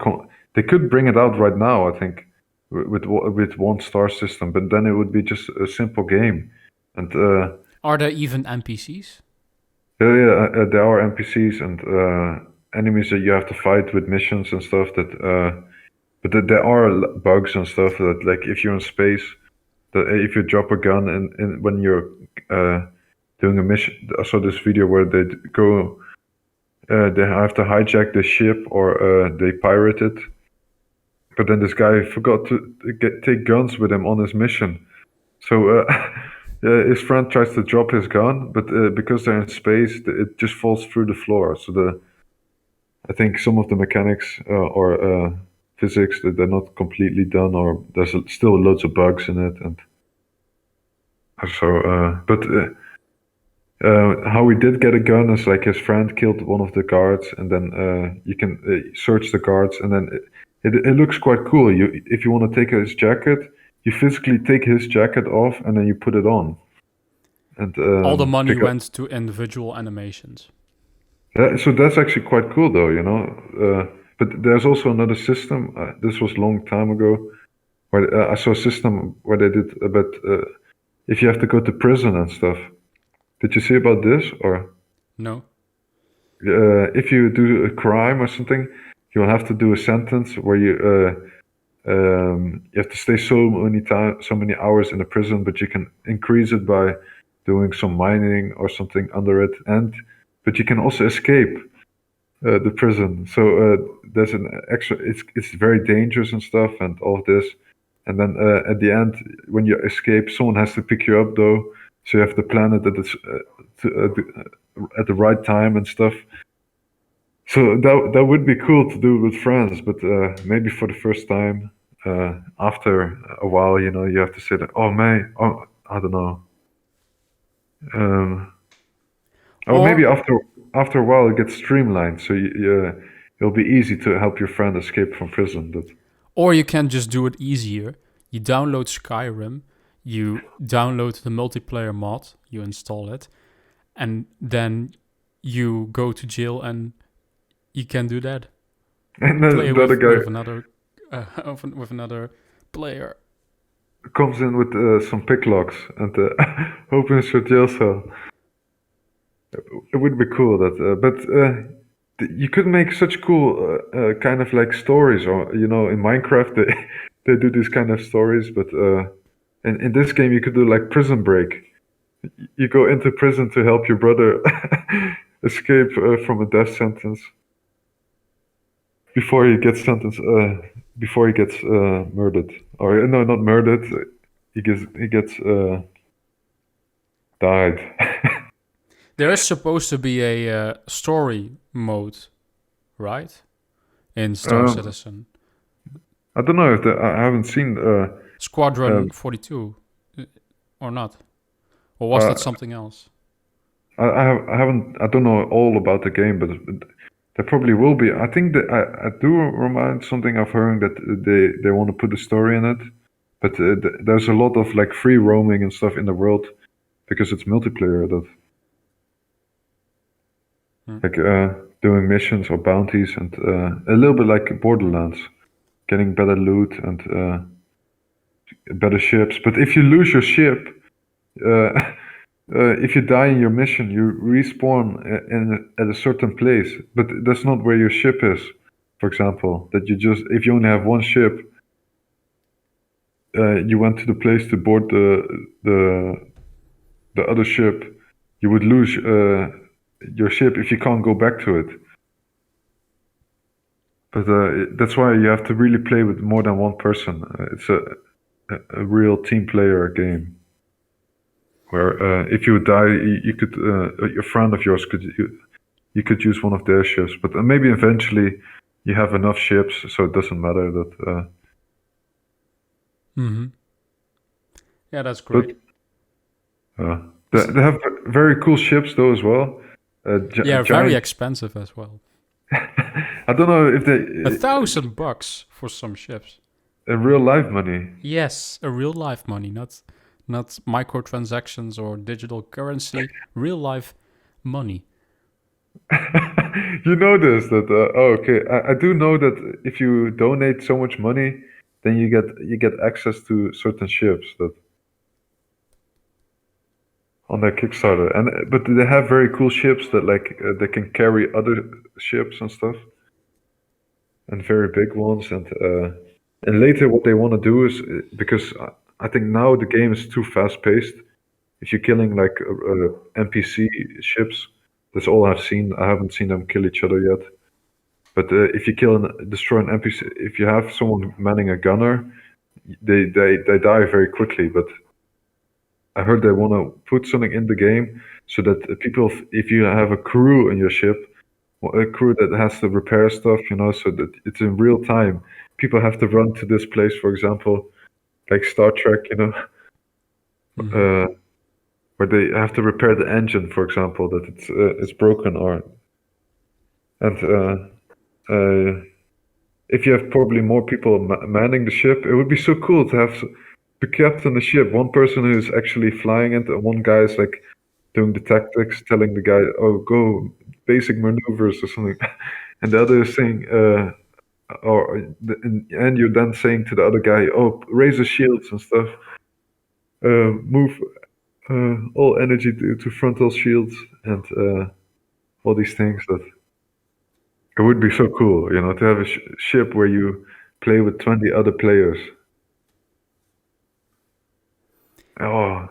They could bring it out right now, I think, with one star system, but then it would be just a simple game. And Are there even NPCs? there are NPCs and enemies that you have to fight with missions and stuff. But there are bugs and stuff that, like, if you're in space, that if you drop a gun in when you're doing a mission. I saw this video where they go, they have to hijack the ship, or they pirate it. But then this guy forgot to take guns with him on his mission. So his friend tries to drop his gun, but because they're in space, it just falls through the floor. So I think some of the mechanics or physics that they're not completely done, or there's still loads of bugs in it, and so. But how we did get a gun is like his friend killed one of the guards, and then you can search the guards, and then it looks quite cool. If you want to take his jacket, you physically take his jacket off and then you put it on. And All the money pick up- went to individual animations. So that's actually quite cool, though, you know. But there's also another system. This was a long time ago, where I saw a system where they did about if you have to go to prison and stuff. Did you see about this? Or No. if you do a crime or something, you'll have to do a sentence where you have to stay so many hours in a prison, but you can increase it by doing some mining or something under it, but you can also escape the prison. So there's an extra. It's very dangerous and stuff, and all of this. And then at the end, when you escape, someone has to pick you up, though. So you have to plan it at the right time and stuff. So that would be cool to do with friends, but maybe for the first time, after a while, you know, you have to say that, oh man, oh, I don't know. Or Or- maybe after a while it gets streamlined, so it'll be easy to help your friend escape from prison. But Or you can just do it easier. You download Skyrim, you download the multiplayer mod, you install it, and then you go to jail and you can do that. and then Play the other guy with another with another player. comes in with some picklocks and opens your jail cell. It would be cool but you could make such cool kind of like stories, or you know, in Minecraft they they do these kind of stories, but in this game you could do like Prison Break. You go into prison to help your brother escape from a death sentence before he gets sentenced. Before he gets murdered, or no, not murdered. He gets died. There is supposed to be a story mode, right? In Star Citizen. I don't know if I haven't seen. Squadron 42, or not? Or was that something else? I haven't. I don't know all about the game, but there probably will be. I think that I do remind something of hearing that they want to put a story in it, but there's a lot of like free roaming and stuff in the world because it's multiplayer. That like doing missions or bounties, and a little bit like Borderlands, getting better loot and better ships. But if you lose your ship, if you die in your mission, you respawn at a certain place, but that's not where your ship is. For example, that you just, if you only have one ship, you went to the place to board the other ship, you would lose your ship if you can't go back to it. But that's why you have to really play with more than one person. It's a real team player game. Where if you die, you could a friend of yours you could use one of their ships, but maybe eventually you have enough ships, so it doesn't matter that. Yeah, that's great. They have very cool ships though as well. Yeah, very expensive as well. I don't know if they $1,000 for some ships. real life money. Yes, a real life money, not microtransactions or digital currency. Real life money. You know this that okay. I do know that if you donate so much money, then you get access to certain ships that on their Kickstarter, and but they have very cool ships that like they can carry other ships and stuff, and very big ones, and later what they want to do is because I think now the game is too fast paced. If you're killing like NPC ships, that's all I've seen. I haven't seen them kill each other yet. But if you kill and destroy an NPC, if you have someone manning a gunner, they die very quickly. But I heard they want to put something in the game so that people, if you have a crew in your ship, a crew that has to repair stuff, you know, so that it's in real time. People have to run to this place, for example, like Star Trek, you know, where they have to repair the engine, for example, that it's broken, and if you have probably more people manning the ship, it would be so cool to have to captain the ship. One person who's actually flying it, and one guy is like doing the tactics, telling the guy, "Oh, go basic maneuvers or something," and the other is saying, and you're then saying to the other guy, "Oh, raise the shields and stuff. Move all energy to frontal shields and all these things." That it would be so cool, to have a ship where you play with 20 other players. Oh,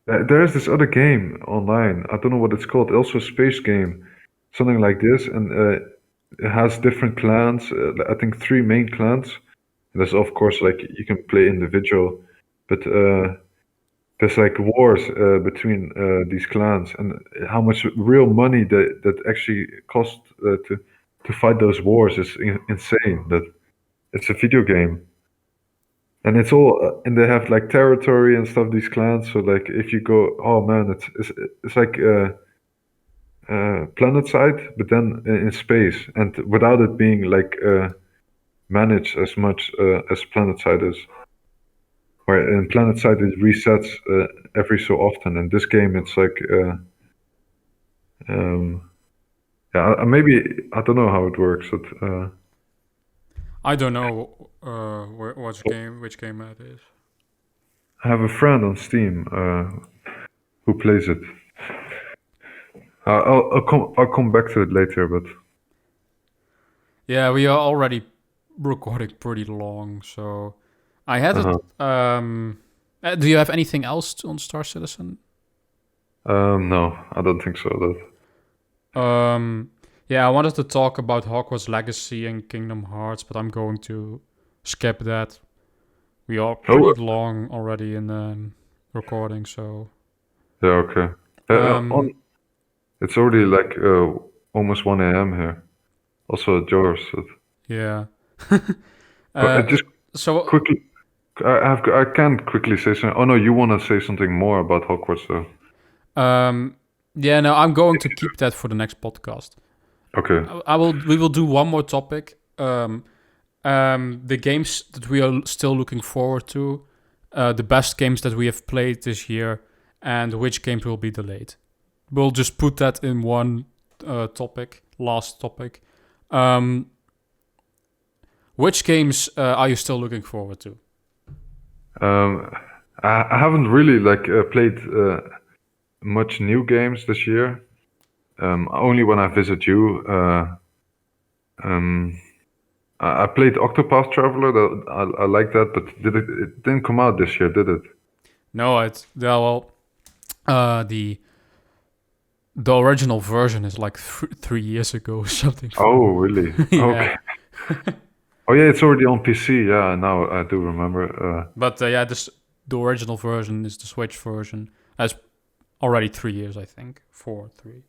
there's this other game online. I don't know what it's called. Also, a space game, something like this, and it has different clans. I think 3 main clans. And there's of course like you can play individual, but there's like wars between these clans, and how much real money that actually cost to fight those wars is insane. That it's a video game. And it's all, and they have like territory and stuff. These clans. So like, if you go, oh man, it's like planet side, but then in space, and without it being like managed as much as planet side is. Where in planet side it resets every so often. In this game, it's like, yeah, maybe I don't know how it works. But, I don't know which game that is. I have a friend on Steam who plays it. I'll come back to it later, but Yeah, we are already recording pretty long, so I had it. Do you have anything else on Star Citizen? no, I don't think so. Yeah, I wanted to talk about Hogwarts Legacy and Kingdom Hearts, but I'm going to skip that. We are pretty long already in recording, so yeah, okay. It's already like almost 1 a.m. here. Also at yours. So. Yeah. But just quickly, I can quickly say something. Oh no, you want to say something more about Hogwarts though? Yeah, no, I'm going to keep that for the next podcast. Okay. We will do one more topic. The games that we are still looking forward to, the best games that we have played this year, and which games will be delayed. We'll just put that in one topic, last topic. Which games are you still looking forward to? I haven't really played much new games this year. Only when I visit you. I played Octopath Traveler. I like that, but it didn't come out this year, did it? No, the original version is like 3 years ago or something. Oh, really? Okay. Oh yeah, it's already on PC. Yeah, now I do remember. But yeah, the original version is the Switch version. That's already 3 years, I think. 3.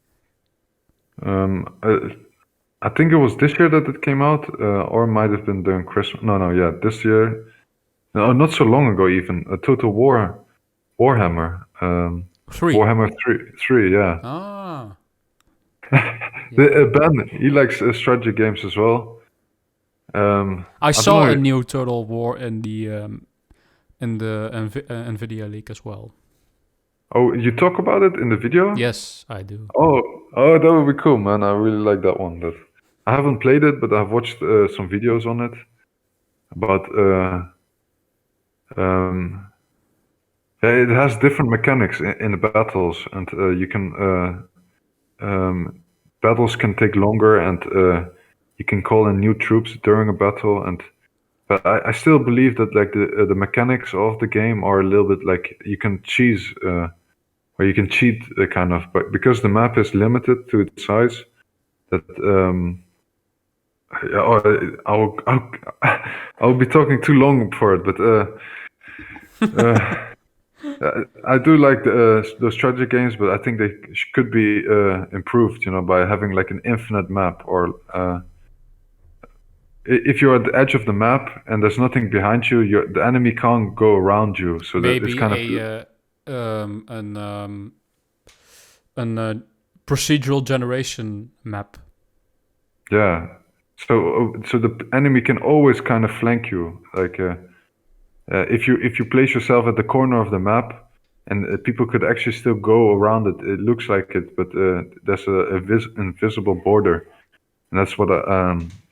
I think it was this year that it came out, or it might have been during Christmas. No, yeah, this year. No, not so long ago even. A Total Warhammer. 3. Warhammer 3, yeah. Ah. Ben, he likes strategy games as well. I saw a new Total War in the Nvidia leak as well. Oh, you talk about it in the video? Yes, I do. Oh, that would be cool, man. I really like that one. I haven't played it, but I've watched some videos on it about. Yeah, it has different mechanics in the battles, and you can battles can take longer, and you can call in new troops during a battle. But I still believe that like the mechanics of the game are a little bit like you can cheat, or you can cheat kind of, but because the map is limited to its size, that I'll be talking too long for it, but I do like those strategy games, but I think they could be improved, by having like an infinite map, or if you're at the edge of the map and there's nothing behind you, the enemy can't go around you. So maybe it's kind of procedural generation map. Yeah. So the enemy can always kind of flank you, like if you place yourself at the corner of the map, and people could actually still go around it. It looks like it, but there's a invisible border, and that's what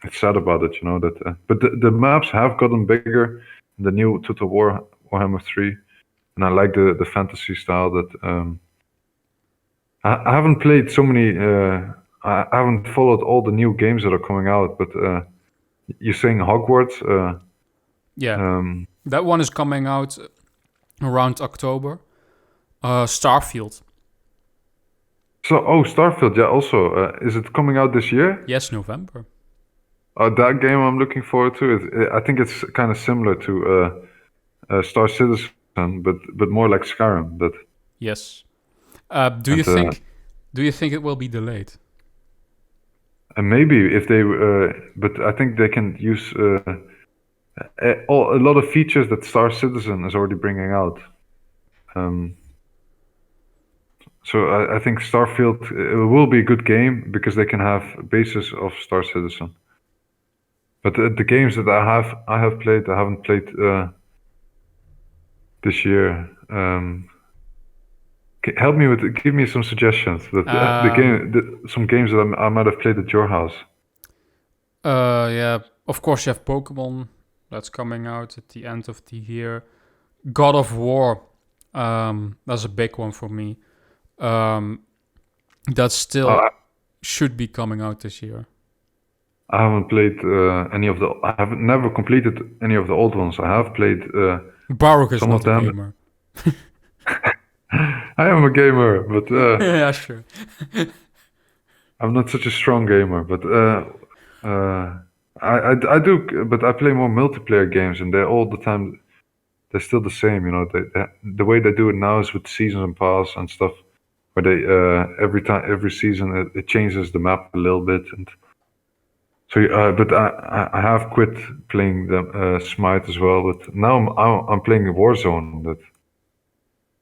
it's sad about it. You know that. But the maps have gotten bigger in the new Total War Warhammer 3, and I like the fantasy style that. I haven't played so many. I haven't followed all the new games that are coming out, but you're saying Hogwarts. Yeah, that one is coming out around October. Starfield. Starfield, yeah. Also, is it coming out this year? Yes, November. That game I'm looking forward to. I think it's kind of similar to Star Citizen, but more like Skyrim. But Yes. Do you think it will be delayed? and maybe if they, but I think they can use a lot of features that Star Citizen is already bringing out. So I think Starfield will be a good game because they can have bases of Star Citizen. But the games that I have played, I haven't played this year. Help me give me some suggestions. Some games that I might have played at your house. Yeah, of course you have Pokemon that's coming out at the end of the year. God of War, that's a big one for me. That still should be coming out this year. I haven't played any of the. I haven't never completed any of the old ones. I have played. Baruch is not a gamer. I am a gamer, but yeah, sure. I'm not such a strong gamer. But I do. But I play more multiplayer games, and they're all the time. They're still the same, you know. The way they do it now is with seasons and pass and stuff, where they every season it changes the map a little bit, and so. But I have quit playing the Smite as well. But now I'm playing Warzone. That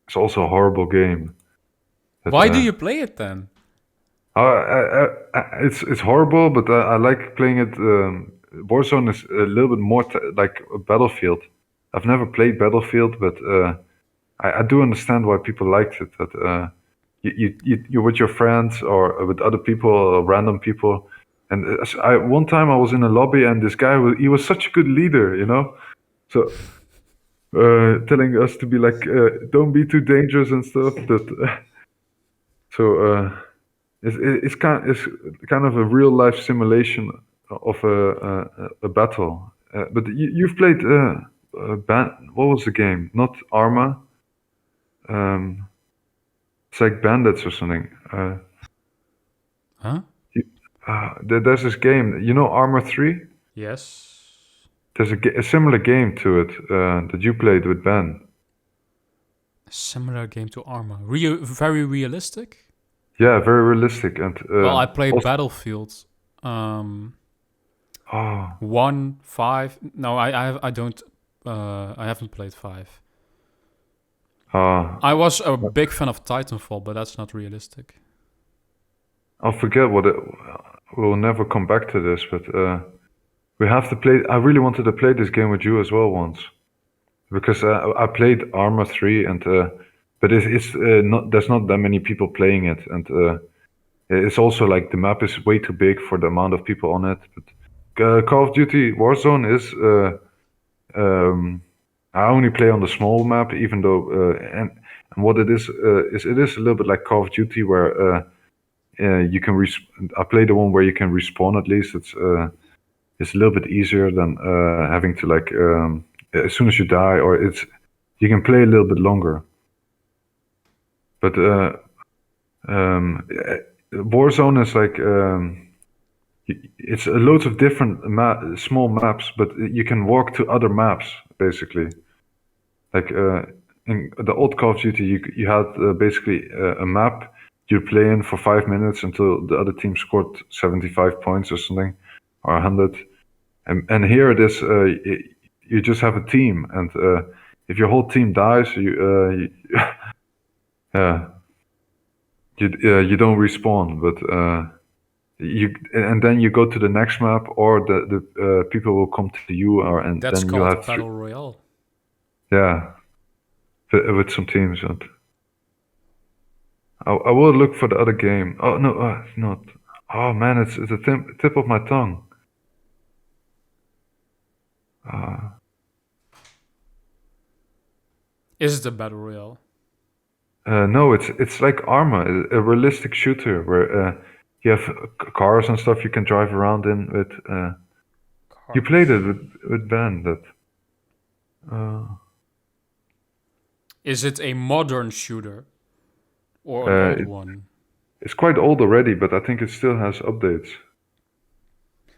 it's also a horrible game. Why do you play it then? It's horrible, but I like playing it. Warzone is a little bit more like a Battlefield. I've never played Battlefield, but I do understand why people liked it. That you're with your friends or with other people, or random people. And one time I was in a lobby, and this guy he was such a good leader, you know. So telling us to be like, don't be too dangerous and stuff. It's kind of a real life simulation of a battle. But you've played what was the game? Not Arma. It's like Bandits or something. Huh? There's this game. You know Arma 3? Yes. There's a similar game to it that you played with Ben. A similar game to Arma. Very realistic? Yeah, very realistic. And well, I played Battlefield. 1, 5. No, I don't. I haven't played 5. I was a big fan of Titanfall, but that's not realistic. I'll forget what it. We'll never come back to this, but we have to play. I really wanted to play this game with you as well once, because I played Arma 3, and but it's not. There's not that many people playing it, and it's also like the map is way too big for the amount of people on it. But Call of Duty Warzone is. I only play on the small map, even though and what it is it is a little bit like Call of Duty, where you can. I play the one where you can respawn at least. It's a little bit easier than having to like as soon as you die, or you can play a little bit longer. But Warzone is like it's loads of different small maps, but you can walk to other maps basically. Like in the old Call of Duty, you had basically a map you'd play in for 5 minutes until the other team scored 75 points or something, or 100. And here it is, you just have a team, and if your whole team dies, you don't respawn, but and then you go to the next map, or the people will come to you, and that's then called you have Battle Royale. Yeah, with some teams. And I will look for the other game. Oh no, it's not. Oh man, it's the tip of my tongue. Is it a battle royale? No, it's like Arma, a realistic shooter where you have cars and stuff you can drive around in with. You played it with Ben. That Is it a modern shooter or an old one? it's quite old already, but I think it still has updates.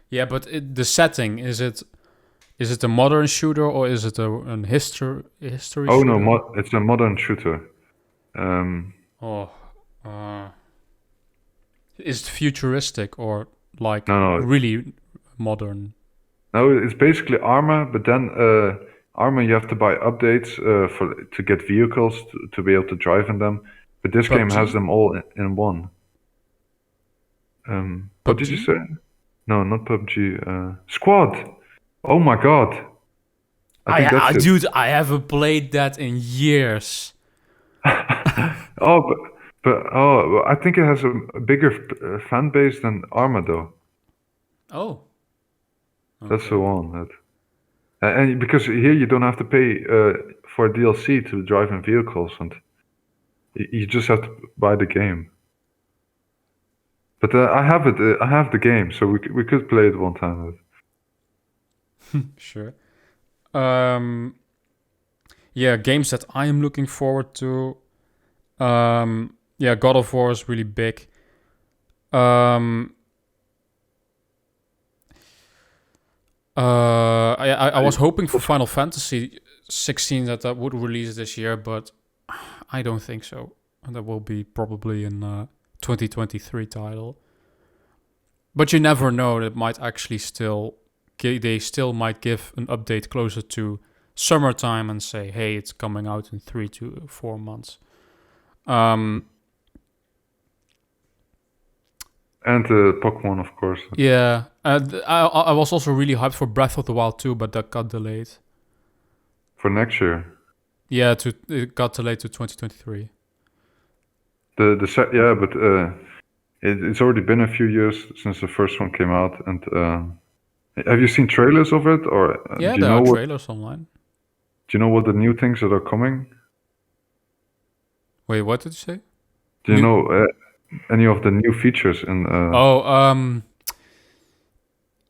Yeah, but the setting, is it a modern shooter or is it an history Oh shooter? no, it's a modern shooter. Oh, is it futuristic or like No, really modern? no, it's basically Arma, but then Arma you have to buy updates to get vehicles to be able to drive in them. But this game has PUBG? them all in one. What did you PUBG? say? No, not PUBG. Squad. Oh my god. I think that's it. Dude, I haven't played that in years. Oh, well, I think it has a bigger fan base than Arma though. Oh, That's the one. And because here you don't have to pay for DLC to drive in vehicles, and you just have to buy the game. But I have it. I have the game, so we could play it one time. sure. Yeah, games that I am looking forward to. Yeah, God of War is really big. I was hoping for Final Fantasy 16 that would release this year, but I don't think so. That will be probably in 2023 title. But you never know. That might actually they still might give an update closer to summertime and say, hey, it's coming out in 3 to 4 months. And Pokemon, of course. Yeah, I was also really hyped for Breath of the Wild 2, but that got delayed. For next year. Yeah, it got delayed to 2023. Yeah, but it's already been a few years since the first one came out, and have you seen trailers of it, or Yeah, do you there know are trailers online. Do you know what the new things that are coming? Wait, what did you say? Do you know any of the new features in?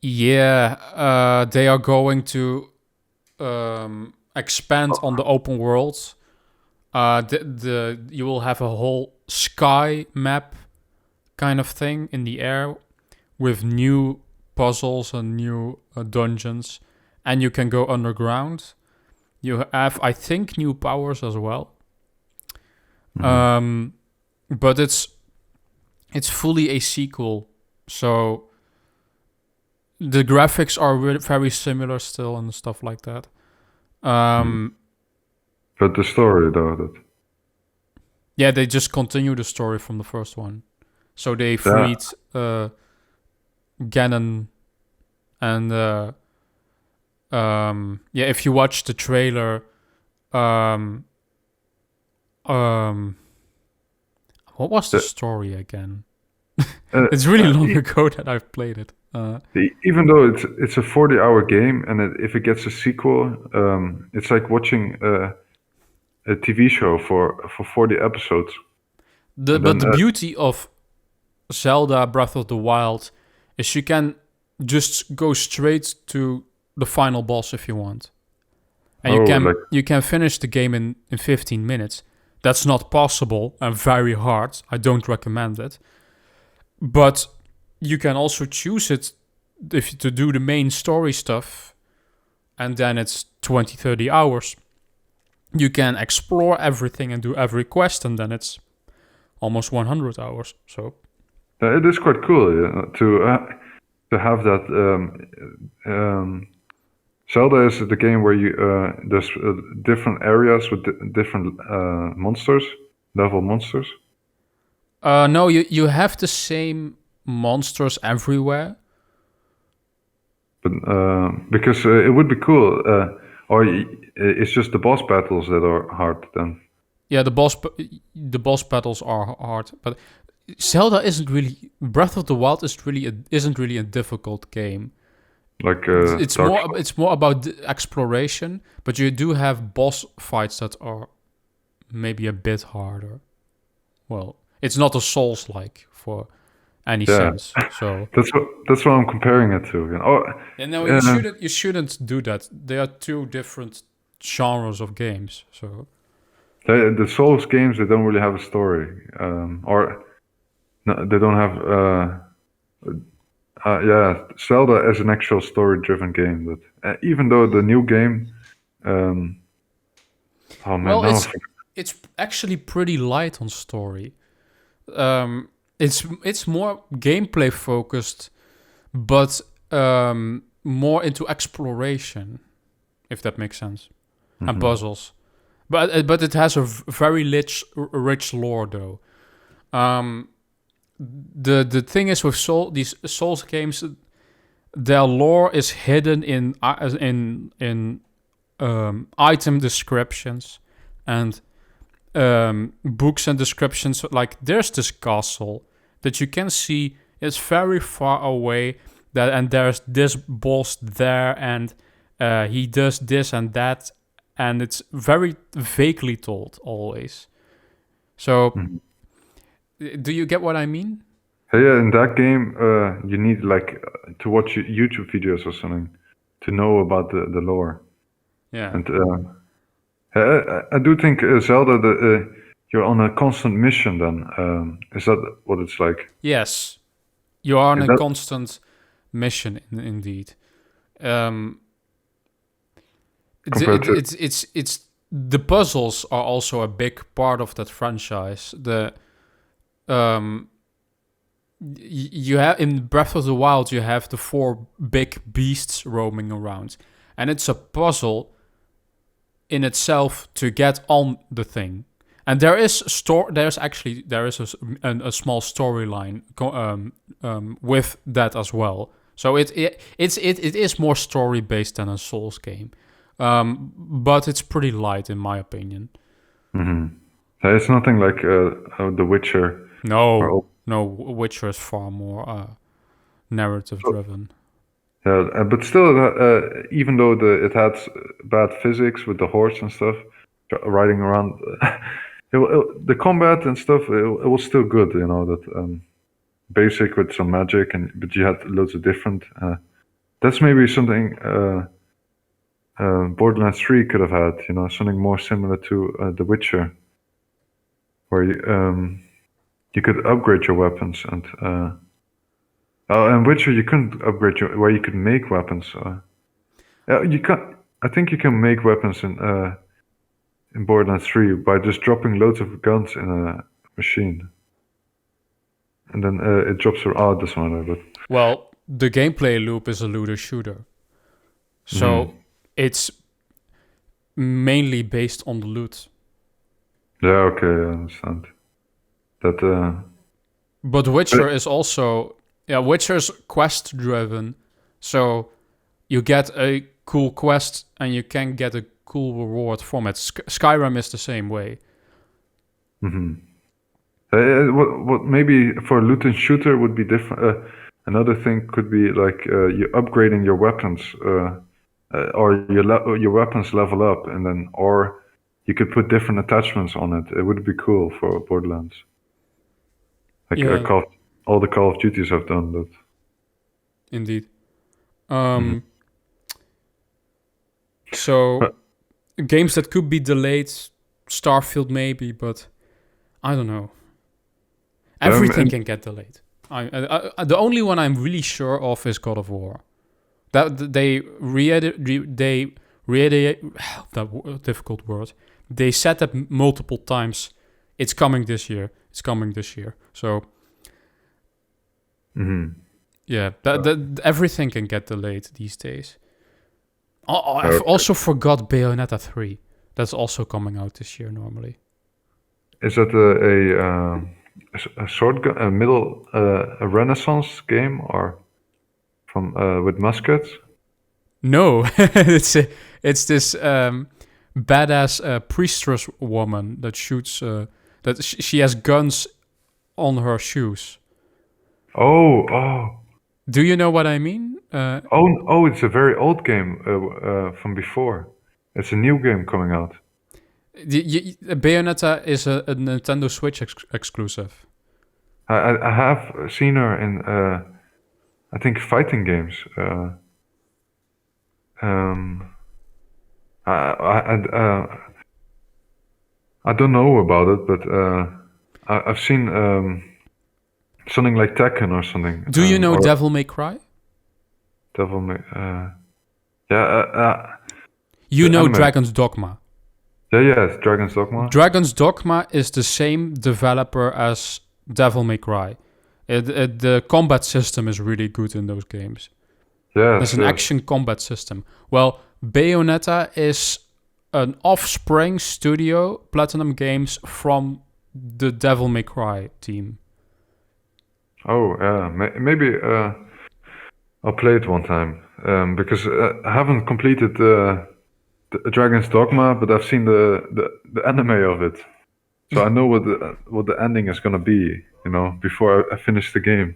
Yeah, they are going to expand on the open world. You will have a whole sky map kind of thing in the air with new puzzles and new dungeons, and you can go underground. You have, I think, new powers as well. Mhm. But it's fully a sequel, so the graphics are very similar still and stuff like that. But the story, though, Yeah, they just continue the story from the first one. So they freed Ganon, and yeah, if you watch the trailer, what was the story again? It's really long ago that I've played it. Even though it's a 40-hour game, and if it gets a sequel, it's like watching a TV show for 40 episodes. But the beauty of Zelda Breath of the Wild is you can just go straight to the final boss if you want. And you can finish the game in 15 minutes. That's not possible and very hard. I don't recommend it. But you can also choose it to do the main story stuff, and then it's 20-30 hours. You can explore everything and do every quest, and then it's almost 100 hours. So it is quite cool to have that. Zelda is the game where there's different areas with different level monsters. No, you have the same monsters everywhere. But because it would be cool. Or it's just the boss battles that are hard then. Yeah, the boss battles are hard, but Zelda isn't really Breath of the Wild isn't really a difficult game. Like It's Dark more Souls. it's more about the exploration, but you do have boss fights that are maybe a bit harder. Well, it's not a Souls like for any Yeah. sense. So That's what I'm comparing it to. You know? Oh, yeah, no, uh, you shouldn't do that. They are two different genres of games. So the Souls games, they don't really have a story, or no, they don't have. Yeah, Zelda is an actual story-driven game, but even though the new game, um, oh man, well, now it's actually pretty light on story. Um, it's more gameplay focused, but more into exploration, if that makes sense, and puzzles. But it has a very rich lore though. The thing is with these Souls games, their lore is hidden in item descriptions and books and descriptions. Like there's this castle that you can see is very far away, and there's this boss there, and he does this and that, and it's very vaguely told always. So, do you get what I mean? yeah, in that game, you need like to watch YouTube videos or something to know about the lore. Yeah. And I do think Zelda, you're on a constant mission. Then is that what it's like? Yes, you are on Is a that constant mission, indeed. Um, compared to? it's the puzzles are also a big part of that franchise. You have in Breath of the Wild, you have the 4 big beasts roaming around, and it's a puzzle in itself to get on the thing. And there is a small storyline with that as well. So it is more story based than a Souls game, but it's pretty light in my opinion. It's nothing like The Witcher. No, Witcher is far more narrative driven. Yeah, but still, even though it had bad physics with the horse and stuff, riding around, the combat and stuff, it was still good. You know that basic with some magic, but you had loads of different. That's maybe something Borderlands 3 could have had. You know, something more similar to The Witcher, where you could upgrade your weapons and Witcher, you couldn't upgrade where you could make weapons. You can. I think you can make weapons in Borderlands 3 by just dropping loads of guns in a machine, and then it drops her out this one. But well, the gameplay loop is a looter shooter, so it's mainly based on the loot. Yeah, okay, I understand. That. But Witcher is also Witcher's quest driven, so you get a cool quest and you can get a cool reward from it. Skyrim is the same way. What maybe for a loot and shooter would be different. Another thing could be like you upgrading your weapons, or your weapons level up, and then or you could put different attachments on it. It would be cool for Borderlands. Like all the Call of Duties have done that. Indeed. So games that could be delayed, Starfield maybe, but I don't know. Everything can get delayed. The only one I'm really sure of is God of War. That they that difficult word. They said that multiple times. It's coming this year. It's coming this year. So yeah, that everything can get delayed these days. I also forgot Bayonetta 3. That's also coming out this year normally. Is that a short gun, a Renaissance game, or from with muskets? No, it's It's this badass priestess woman that shoots. That she has guns on her shoes. Oh. Do you know what I mean? Oh, it's a very old game from before. It's a new game coming out. Bayonetta is a Nintendo Switch exclusive. I have seen her in, I think, fighting games. I don't know about it, but I've seen something like Tekken or something. Do you know or Devil May Cry? Devil May? Yeah. You the know anime. Dragon's Dogma. Yeah, it's Dragon's Dogma. Dragon's Dogma is the same developer as Devil May Cry. The combat system is really good in those games. Yes, There's an action combat system. Well, Bayonetta is an offspring studio, Platinum Games, from the Devil May Cry team. Oh, yeah. Maybe I'll play it one time because I haven't completed the Dragon's Dogma, but I've seen the anime of it, so I know what the ending is gonna be. You know, before I finish the game.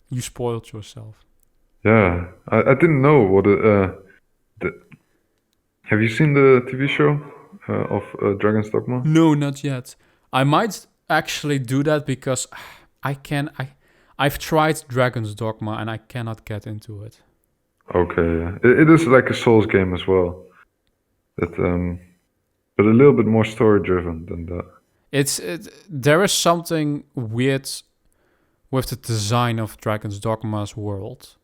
You spoiled yourself. Yeah, I didn't know what Have you seen the TV show of Dragon's Dogma? No, not yet. I might actually do that because I've tried Dragon's Dogma and I cannot get into it. Okay, yeah. It is like a Souls game as well, but a little bit more story driven than that. There is something weird with the design of Dragon's Dogma's world.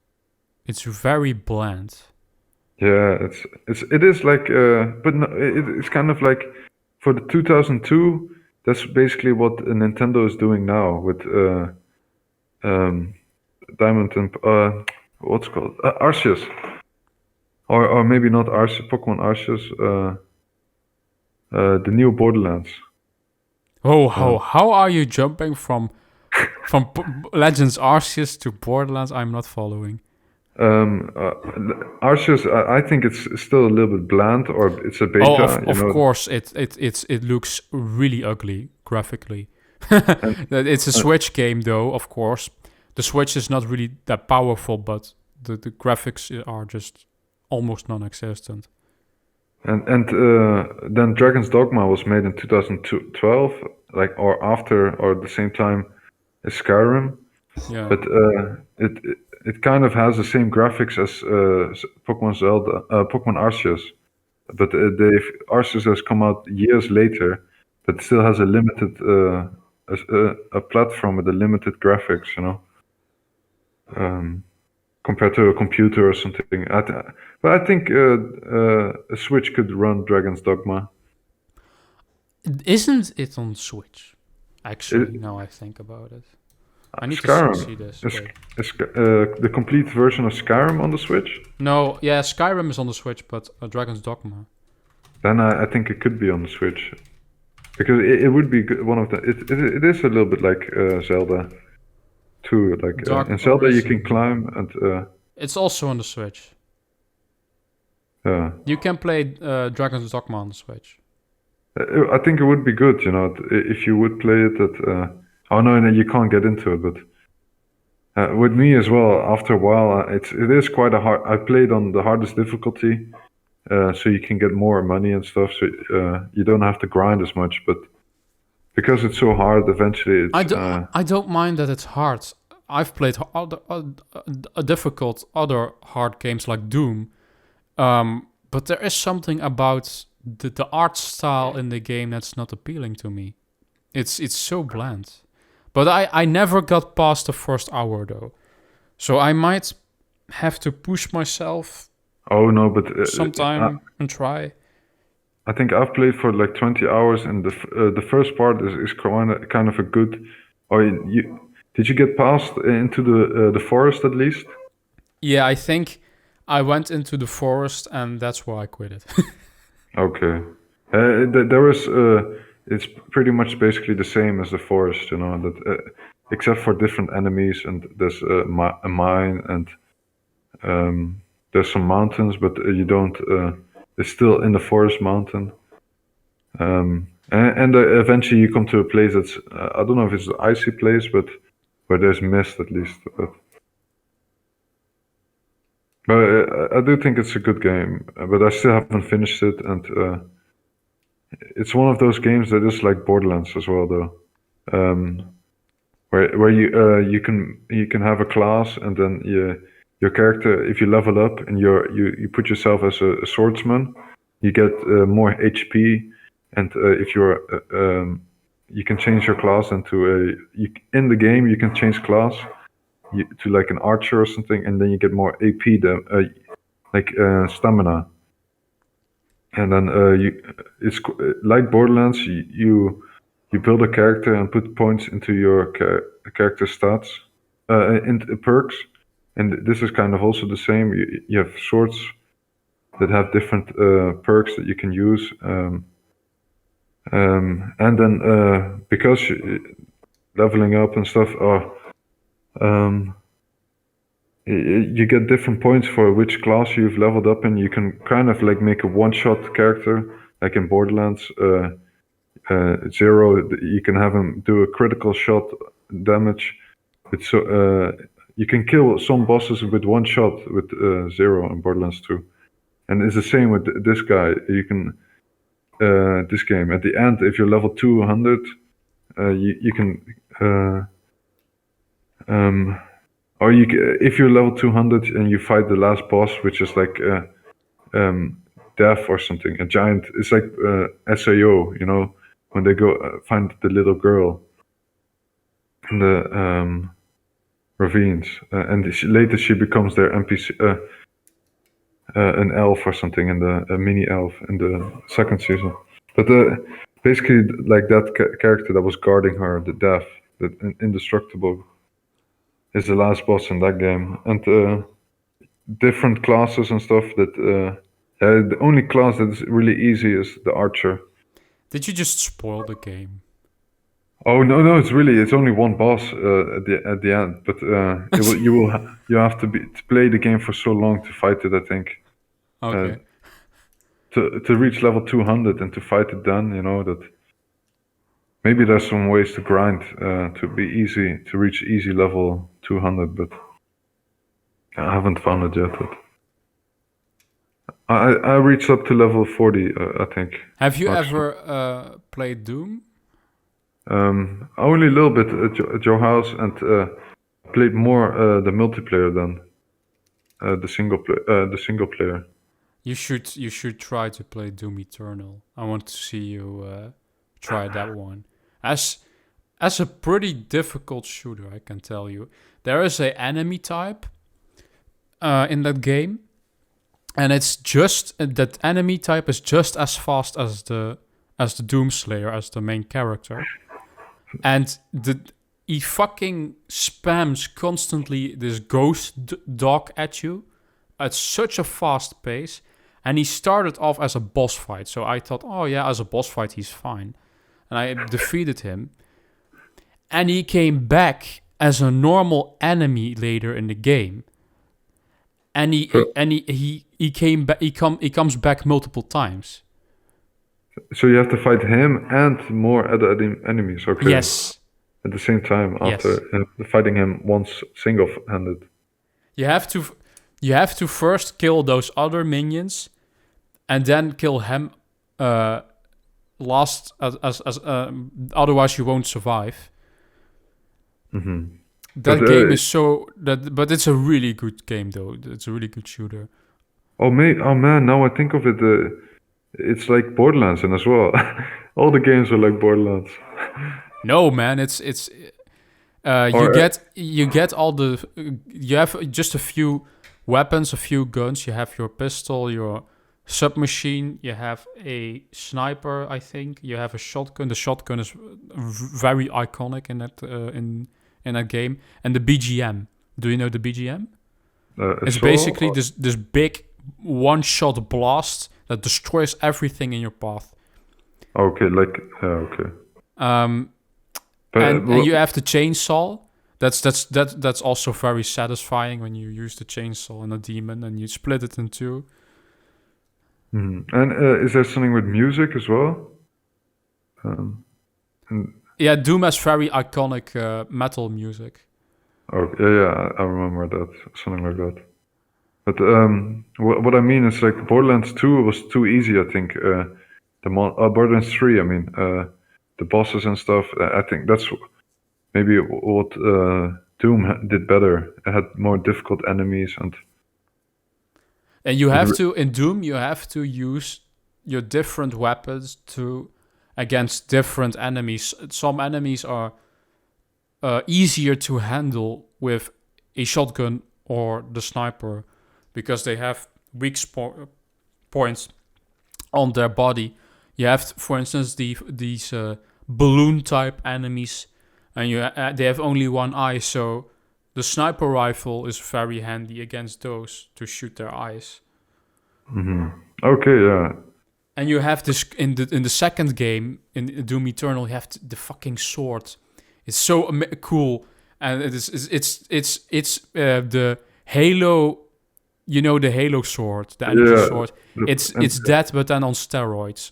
It's very bland. Yeah, it is like, but no, it's kind of like for the 2002. That's basically what Nintendo is doing now with Diamond and what's it called Arceus, or maybe not Arceus, Pokemon Arceus, the new Borderlands. How are you jumping from Legends Arceus to Borderlands? I'm not following. Arceus, I think it's still a little bit bland, or it's a beta. Of course, it looks really ugly graphically. It's a Switch game, though. Of course, the Switch is not really that powerful, but the graphics are just almost non-existent. And then Dragon's Dogma was made in 2012, like or after or at the same time as Skyrim. Yeah. But it kind of has the same graphics as Pokemon Arceus, but Arceus has come out years later, but still has a limited a platform with a limited graphics, you know, compared to a computer or something. But I think a Switch could run Dragon's Dogma. Isn't it on Switch? Actually, now I think about it. I need Skyrim. to see this. Is the complete version of Skyrim on the Switch? No, yeah, Skyrim is on the Switch, but Dragon's Dogma. Then I think it could be on the Switch, because it would be one of the. It is a little bit like Zelda, too. Like in Zelda, you can climb and. It's also on the Switch. Yeah. You can play Dragon's Dogma on the Switch. I think it would be good, you know, if you would play it at. Oh no, you can't get into it, but with me as well. After a while, it is quite a hard. I played on the hardest difficulty, so you can get more money and stuff. So you don't have to grind as much. But because it's so hard, eventually it's. I don't mind that it's hard. I've played difficult other hard games like Doom, but there is something about the art style in the game that's not appealing to me. It's so bland. But I never got past the first hour, though. So I might have to push myself sometime and try. I think I've played for like 20 hours, and the first part is kind of a good... Did you get past into the forest at least? Yeah, I think I went into the forest, and that's why I quit it. Okay. There is... it's pretty much basically the same as the forest, you know, that except for different enemies, and there's a mine, and there's some mountains, but you don't. It's still in the forest mountain. And eventually you come to a place that's I don't know if it's an icy place, but where there's mist at least. But I do think it's a good game, but I still haven't finished it, and it's one of those games that is like Borderlands as well, though, where you can have a class, and then your character, if you level up and you put yourself as a swordsman, you get more HP, and if you're you can change your class into in the game you can change class to like an archer or something, and then you get more AP, stamina. And then it's like Borderlands. You build a character and put points into your character stats, into perks, and this is kind of also the same. You have swords that have different perks that you can use, and then because leveling up and stuff are. You get different points for which class you've leveled up in. You can kind of like make a one-shot character, like in Borderlands. Zero, you can have him do a critical shot damage. You can kill some bosses with one shot with Zero in Borderlands 2. And it's the same with this guy. You can this game at the end, if you're level 200, you can. Or if you're level 200 and you fight the last boss, which is like death or something, a giant. It's like SAO, when they go find the little girl in the ravines, and later she becomes their NPC, an elf or something, a mini elf in the second season. But basically, like that character that was guarding her, the death, the indestructible, is the last boss in that game, and different classes and stuff. That the only class that is really easy is the archer. Did you just spoil the game? Oh no! It's only one boss at the end, but you have to play the game for so long to fight it. I think. Okay. To reach level 200 and to fight it, then that. Maybe there's some ways to grind to reach easy level 200, but I haven't found it yet. But I reached up to level 40, I think. Have you ever played Doom? Only a little bit at your house, and played more the multiplayer than the single player. You should try to play Doom Eternal. I want to see you try that one. As a pretty difficult shooter, I can tell you. There is an enemy type in that game, and it's just that enemy type is just as fast as the Doomslayer, as the main character, and he fucking spams constantly this ghost dog at you at such a fast pace. And he started off as a boss fight, so I thought, oh yeah, as a boss fight he's fine. And I defeated him. And he came back as a normal enemy later in the game. And he came back. He comes back multiple times. So you have to fight him and more other enemies. Okay. Yes. At the same time, after fighting him once single-handed. You have to first kill those other minions, and then kill him. Last, otherwise you won't survive. Mm-hmm. That game is but it's a really good game though. It's a really good shooter. Oh man! Now I think of it, it's like Borderlands and as well. All the games are like Borderlands. No man, it's you get all the you have just a few weapons, a few guns. You have your pistol, your submachine, you have a sniper, I think. You have a shotgun. The shotgun is very iconic in that game. And the BGM. Do you know the BGM? It's basically this big one-shot blast that destroys everything in your path. Okay, okay. And you have the chainsaw That's also very satisfying when you use the chainsaw on a demon and you split it in two. And is there something with music as well? And, Yeah, Doom has very iconic metal music. oh yeah, I remember that, something like that. But what I mean is like Borderlands 2 was too easy. I think Borderlands 3. I mean the bosses and stuff. I think that's maybe what Doom did better. It had more difficult enemies and And you have to in Doom you have to use your different weapons to against different enemies. Some enemies are easier to handle with a shotgun or the sniper because they have weak points on their body. You have, for instance, these balloon type enemies, and they have only one eye, so the sniper rifle is very handy against those to shoot their eyes. Okay, yeah. And you have this in the second game in Doom Eternal. You have the fucking sword. It's so cool, and it's the Halo. You know the Halo sword, the energy sword. It's that, but then on steroids.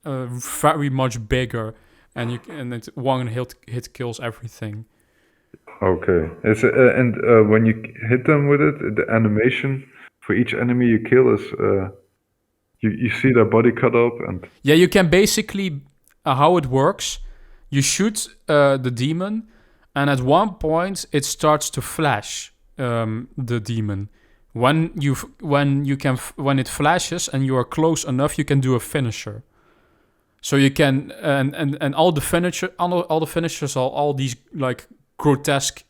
Very much bigger, and one hit kills everything. Okay. It's and when you hit them with it, the animation for each enemy you kill is you see their body cut up and yeah, you can basically how it works. You shoot the demon, and at one point it starts to flash the demon. When it flashes and you are close enough, you can do a finisher. So you can and all the finishers are all these like grotesque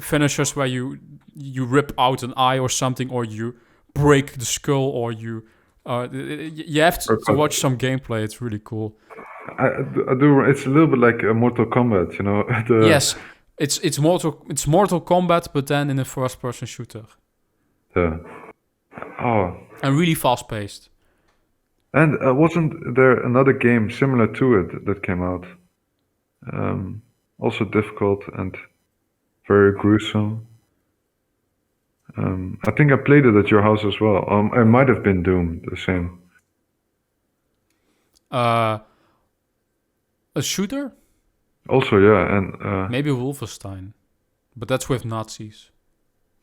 finishers where you rip out an eye or something, or you break the skull, or you have to watch some gameplay. It's really cool. I do. It's a little bit like Mortal Kombat, you know. Yes, it's Mortal Kombat, but then in a first-person shooter. Yeah. Oh. And really fast-paced. And wasn't there another game similar to it that came out? Also difficult and very gruesome. I think I played it at your house as well. It might have been Doom, the same. A shooter? Also, yeah, and maybe Wolfenstein, but that's with Nazis.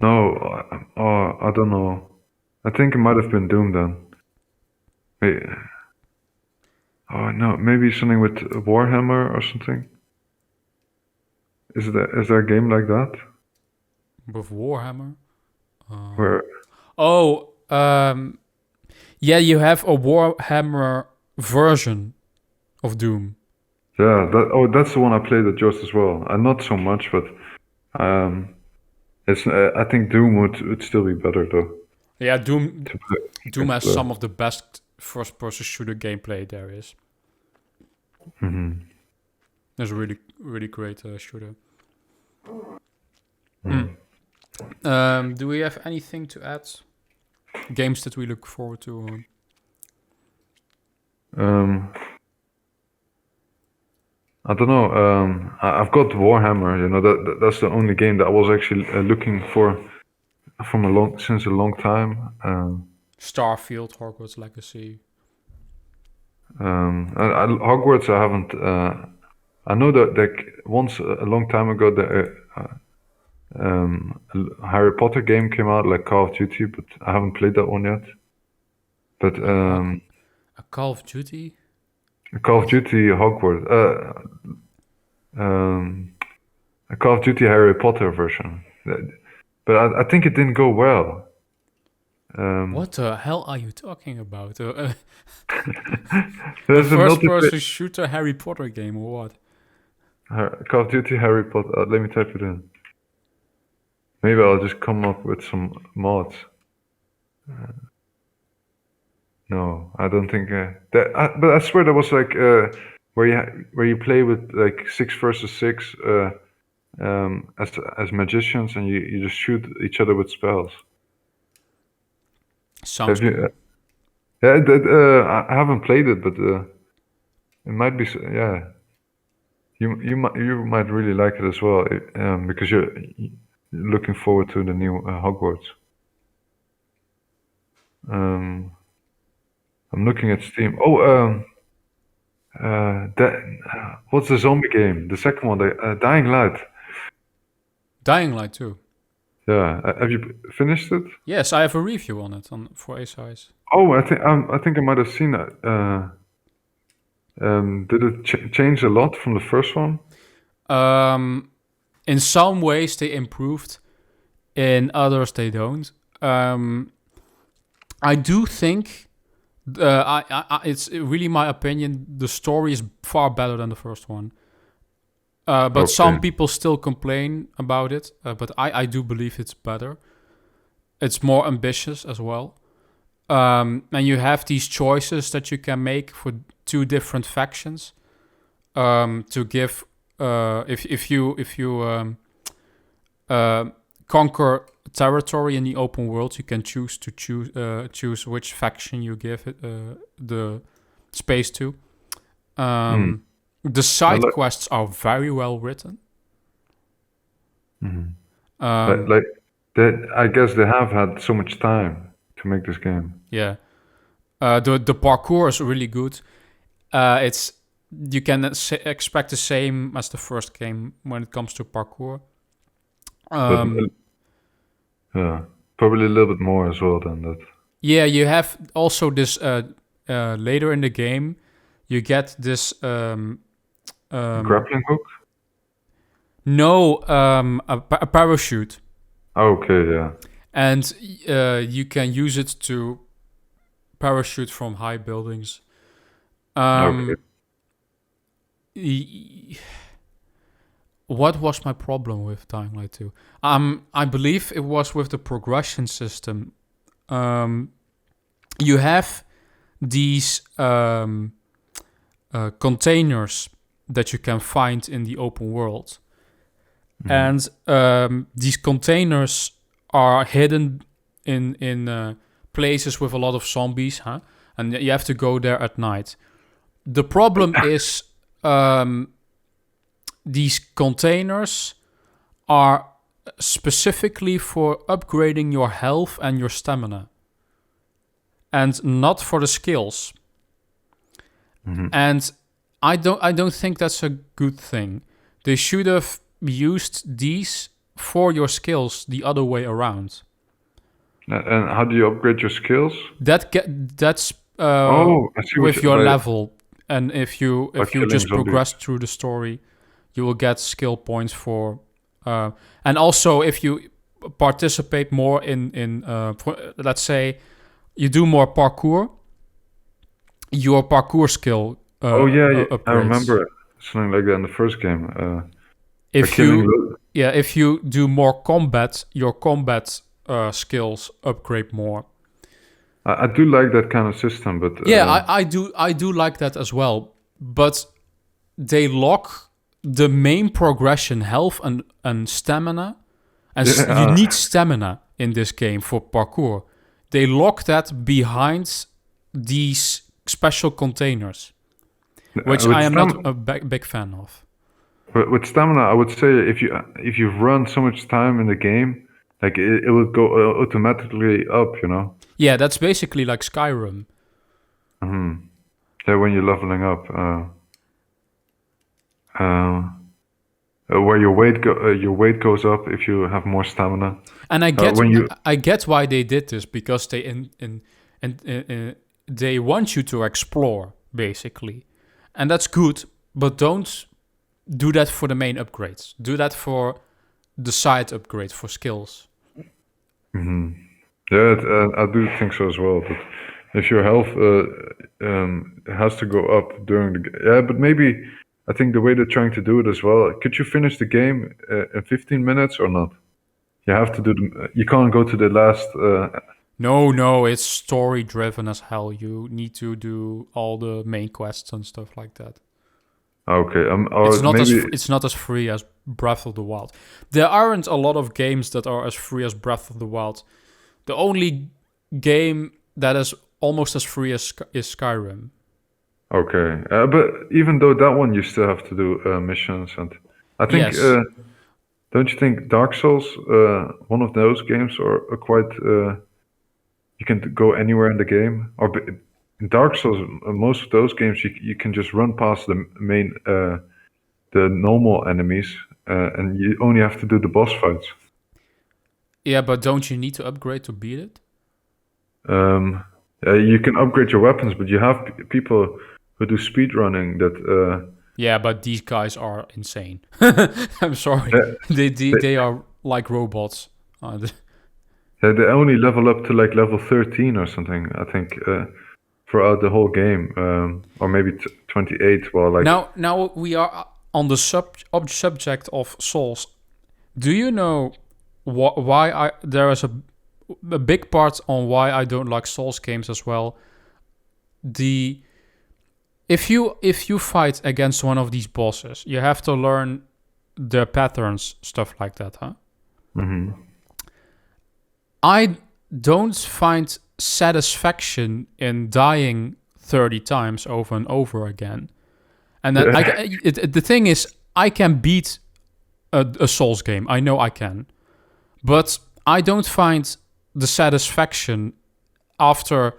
No, I don't know. I think it might have been Doom then. Wait. Oh no, maybe something with Warhammer or something. Is there a game like that? With Warhammer? Where? Oh, yeah, you have a Warhammer version of Doom. Yeah, that's the one I played at yours as well. Not so much, but it's. I think Doom would still be better though. Yeah, Doom has some of the best first-person shooter gameplay there is. Mm-hmm. It's a really, really great shooter. Do we have anything to add? Games that we look forward to? I don't know. I've got Warhammer. You know that's the only game that I was actually looking for since a long time. Starfield, Hogwarts Legacy. Hogwarts, I haven't. I know that like once a long time ago, a Harry Potter game came out, like Call of Duty, but I haven't played that one yet. But a Call of Duty. Call of Duty Hogwarts. A Call of Duty Harry Potter version. But I think it didn't go well. What the hell are you talking about? There's a first-person shooter Harry Potter game or what? Call of Duty Harry Potter. Let me type it in. Maybe I'll just come up with some mods. No, I don't think that. But I swear there was like where you play with like 6 versus 6 as magicians, and you just shoot each other with spells. Sounds cool. Yeah, I haven't played it, but it might be. Yeah, you might really like it as well, because you're looking forward to the new Hogwarts. Um, I'm looking at Steam. Oh, what's the zombie game? The second one, the Dying Light. Dying Light 2. Yeah, have you finished it? Yes, I have a review on it for A-Size. Oh, I think I might have seen that. Did it change a lot from the first one? In some ways they improved, in others they don't. I do think, it's really my opinion, the story is far better than the first one. But some people still complain about it. But I do believe it's better. It's more ambitious as well. And you have these choices that you can make for two different factions. To give, if you conquer territory in the open world, you can choose which faction you give it the space to. The side quests are very well written. I guess they have had so much time to make this game. Yeah, the parkour is really good. You can expect the same as the first game when it comes to parkour. Probably a little bit more as well than that. Yeah, you have also this later in the game. You get this grappling hook. No, a parachute. Okay, yeah. And you can use it to parachute from high buildings. Okay. What was my problem with Dying Light 2? I believe it was with the progression system. You have these containers that you can find in the open world. And these containers are hidden in places with a lot of zombies, and you have to go there at night. The problem is these containers are specifically for upgrading your health and your stamina, and not for the skills. And I don't think that's a good thing. They should have used these for your skills the other way around. And how do you upgrade your skills? That's with your level, and if you just progress through the story, you will get skill points for. And also, if you participate more in let's say, you do more parkour, your parkour skill. I remember something like that in the first game. If you do more combat, your combat skills upgrade more. I do like that kind of system, but I do like that as well. But they lock the main progression, health and stamina, and you need stamina in this game for parkour. They lock that behind these special containers, which I am not a big fan of. With stamina, I would say if you run so much time in the game, like it would go automatically up, you know. Yeah, that's basically like Skyrim. Yeah, when you're leveling up, where your weight goes up if you have more stamina. And I get why they did this, because they they want you to explore basically, and that's good. But don't do that for the main upgrades. Do that for the side upgrades for skills. Yeah, I do think so as well. But if your health has to go up during but maybe I think the way they're trying to do it as well. Could you finish the game in 15 minutes or not? You have to do you can't go to the last. No, it's story driven as hell. You need to do all the main quests and stuff like that. Okay, it's not as free as Breath of the Wild. There aren't a lot of games that are as free as Breath of the Wild. The only game that is almost as free is Skyrim. Okay, but even though that one, you still have to do missions, and I think, Yes. don't you think Dark Souls, one of those games, are quite, you can go anywhere in the game, or in Dark Souls, most of those games you can just run past the main, the normal enemies, and you only have to do the boss fights. Yeah, but don't you need to upgrade to beat it? You can upgrade your weapons, but you have people who do speed running that. Yeah, but these guys are insane. I'm sorry. They, They are like robots. they only level up to like level 13 or something, I think, throughout the whole game, or maybe 28. Well, like Now we are on the subject of Souls. Do you know why there is a big part on why I don't like Souls games as well? If you fight against one of these bosses, you have to learn their patterns, stuff like that, huh? I don't find satisfaction in dying 30 times over and over again. And then the thing is, I can beat a Souls game. I know I can. But I don't find the satisfaction after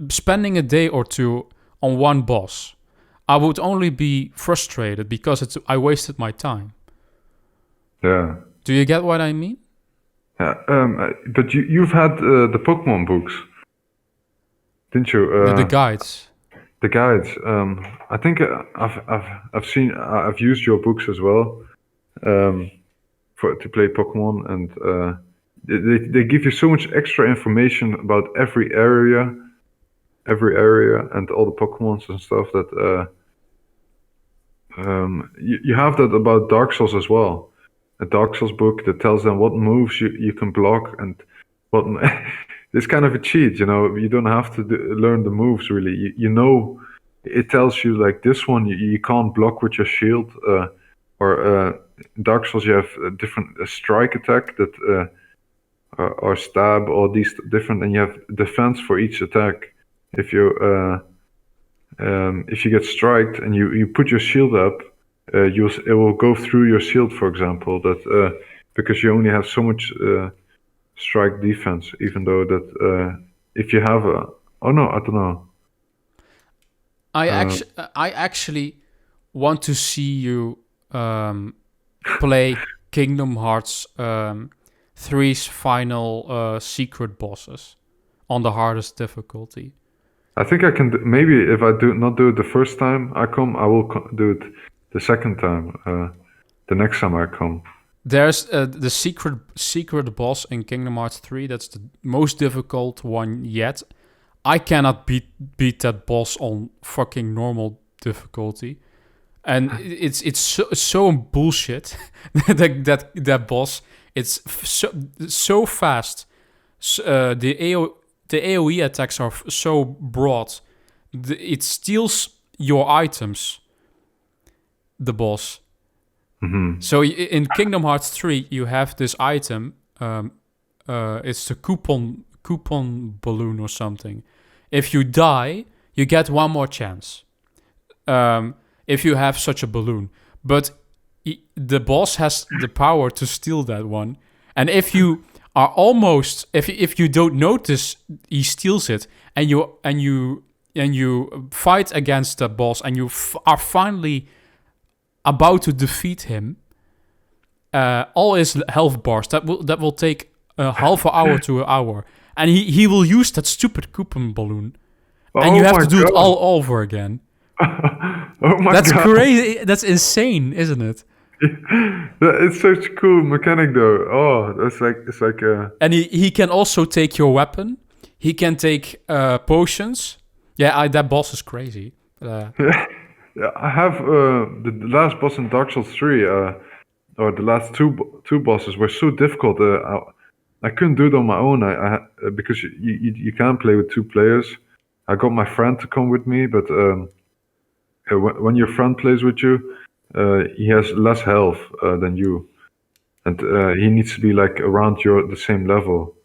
spending a day or two on one boss. I would only be frustrated because I wasted my time. Yeah. Do you get what I mean? Yeah. But you've had the Pokemon books, didn't you? The guides. The guides. I think I've used your books as well, to play Pokemon, and they give you so much extra information about every area, and all the Pokemons and stuff that you have that about Dark Souls as well. A Dark Souls book that tells them what moves you can block and what. It's kind of a cheat, you know. You don't have to learn the moves really. You know, it tells you like this one you can't block with your shield, or in Dark Souls you have a different strike attack that or stab, all these different, and you have defense for each attack. If you get striked and you put your shield up, it will go through your shield, for example. That because you only have so much strike defense, even though that if you have a I don't know. I actually want to see you play Kingdom Hearts 3's final secret bosses on the hardest difficulty. I think I can maybe if I not do it the first time I come, I will do it the second time. The next time I come. There's the secret boss in Kingdom Hearts 3. That's the most difficult one yet. I cannot beat that boss on fucking normal difficulty, and it's so bullshit. that boss. It's so fast. The AOE attacks are so broad. It steals your items. The boss. Mm-hmm. So in Kingdom Hearts 3, you have this item. It's the coupon balloon or something. If you die, you get one more chance. If you have such a balloon, but the boss has the power to steal that one, and if you are almost, if you don't notice, he steals it, and you fight against the boss, and you are finally about to defeat him, all his health bars that will take a half an hour to an hour, and he will use that stupid coupon balloon, and you have to do it all over again. Oh my That's God. crazy. That's insane, isn't it? It's such a cool mechanic, though. Oh, it's like. And he can also take your weapon. He can take potions. Yeah, that boss is crazy. Yeah, I have the last boss in Dark Souls 3, or the last two bosses were so difficult. I couldn't do it on my own. Because you can't play with two players. I got my friend to come with me, but when your friend plays with you, he has less health than you, and he needs to be like around the same level.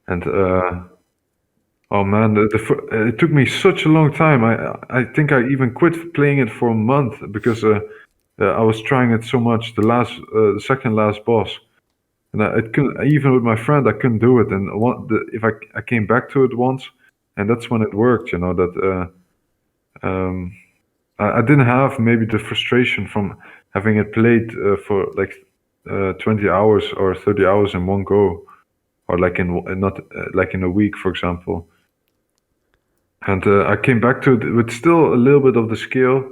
And Oh man, it took me such a long time. I think I even quit playing it for a month because I was trying it so much. The second last boss, and I couldn't. Even with my friend, I couldn't do it. And if I came back to it once, and that's when it worked. You know that I didn't have maybe the frustration from having it played for like 20 hours or 30 hours in one go, or like not like in a week, for example. And I came back to it with still a little bit of the skill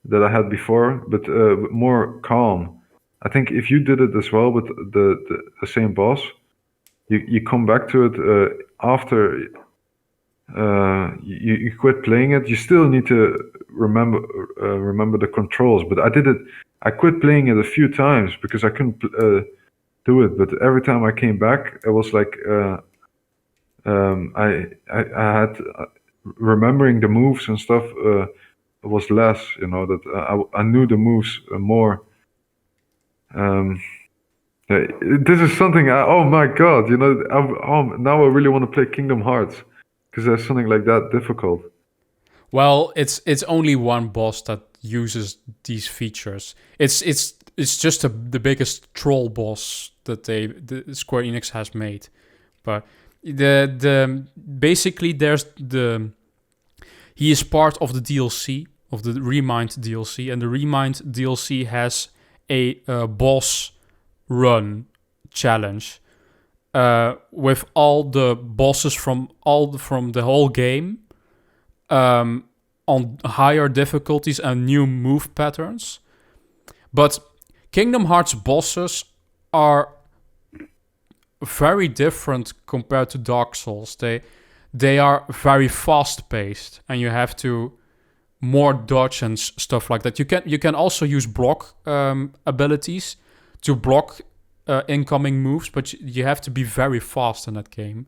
that I had before, but more calm. I think if you did it as well with the same boss, you come back to it after you quit playing it. You still need to remember the controls. But I quit playing it a few times because I couldn't do it. But every time I came back, it was like I had remembering the moves and stuff was less. You know that I knew the moves more. This is something. Oh my god! You know, now I really want to play Kingdom Hearts because there's something like that difficult. Well, it's only one boss that uses these features. It's just the biggest troll boss that the Square Enix has made. But the basically he is part of the DLC of the Remind DLC, and the Remind DLC has a boss run challenge with all the bosses from the whole game on higher difficulties and new move patterns. But Kingdom Hearts bosses are very different compared to Dark Souls. They are very fast paced, and you have to more dodge and stuff like that. You can also use block abilities to block incoming moves, but you have to be very fast in that game.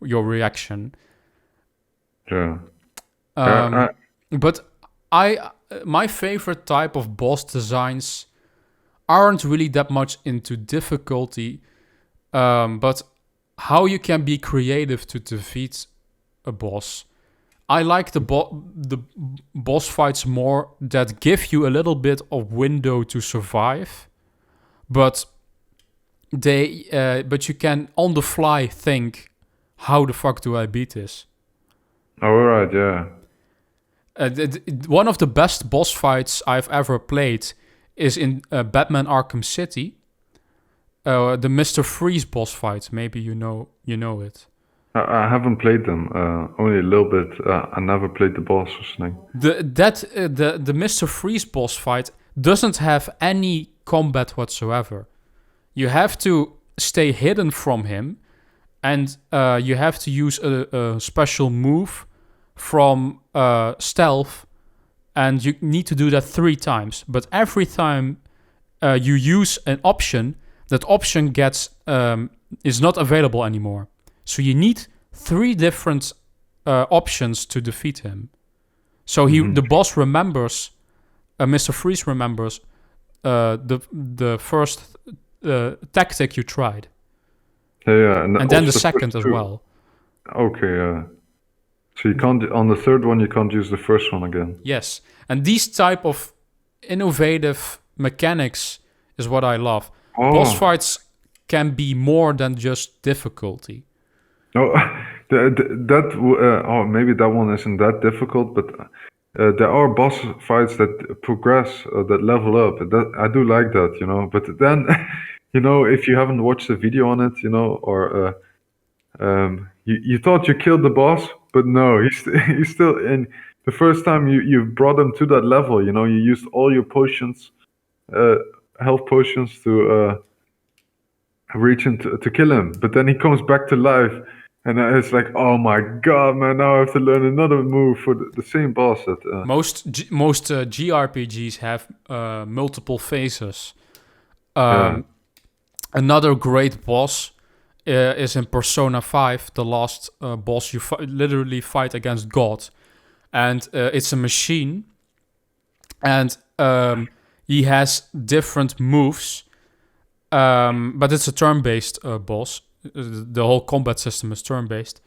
Your reaction. Yeah. But my favorite type of boss designs aren't really that much into difficulty, but how you can be creative to defeat a boss. I like the boss fights more that give you a little bit of window to survive, but you can on the fly think, how the fuck do I beat this? All right, yeah. One of the best boss fights I've ever played is in Batman Arkham City. The Mr. Freeze boss fight. Maybe you know it. I haven't played them, only a little bit. I never played the boss or something. The Mr. Freeze boss fight doesn't have any combat whatsoever. You have to stay hidden from him, and you have to use a special move from stealth, and you need to do that 3 times. But every time you use an option, that option is not available anymore. So you need 3 different options to defeat him. So the boss remembers, Mr. Freeze remembers the first tactic you tried. Yeah, and then the second as well. Okay, so you can't, on the third one, you can't use the first one again. Yes, and these type of innovative mechanics is what I love. Boss fights can be more than just difficulty. No, maybe that one isn't that difficult, but there are boss fights that progress, that level up. I do like that, you know. But then, you know, if you haven't watched the video on it, you know, or you thought you killed the boss, but no, he's still in. The first time you brought him to that level, you know, you used all your potions, health potions to reach him to kill him. But then he comes back to life, and it's like, oh my god, man! Now I have to learn another move for the same boss. Most GRPGs have multiple phases. Another great boss is in Persona 5, the last boss. You literally fight against God, and it's a machine, and he has different moves, but it's a turn-based boss. The whole combat system is turn-based.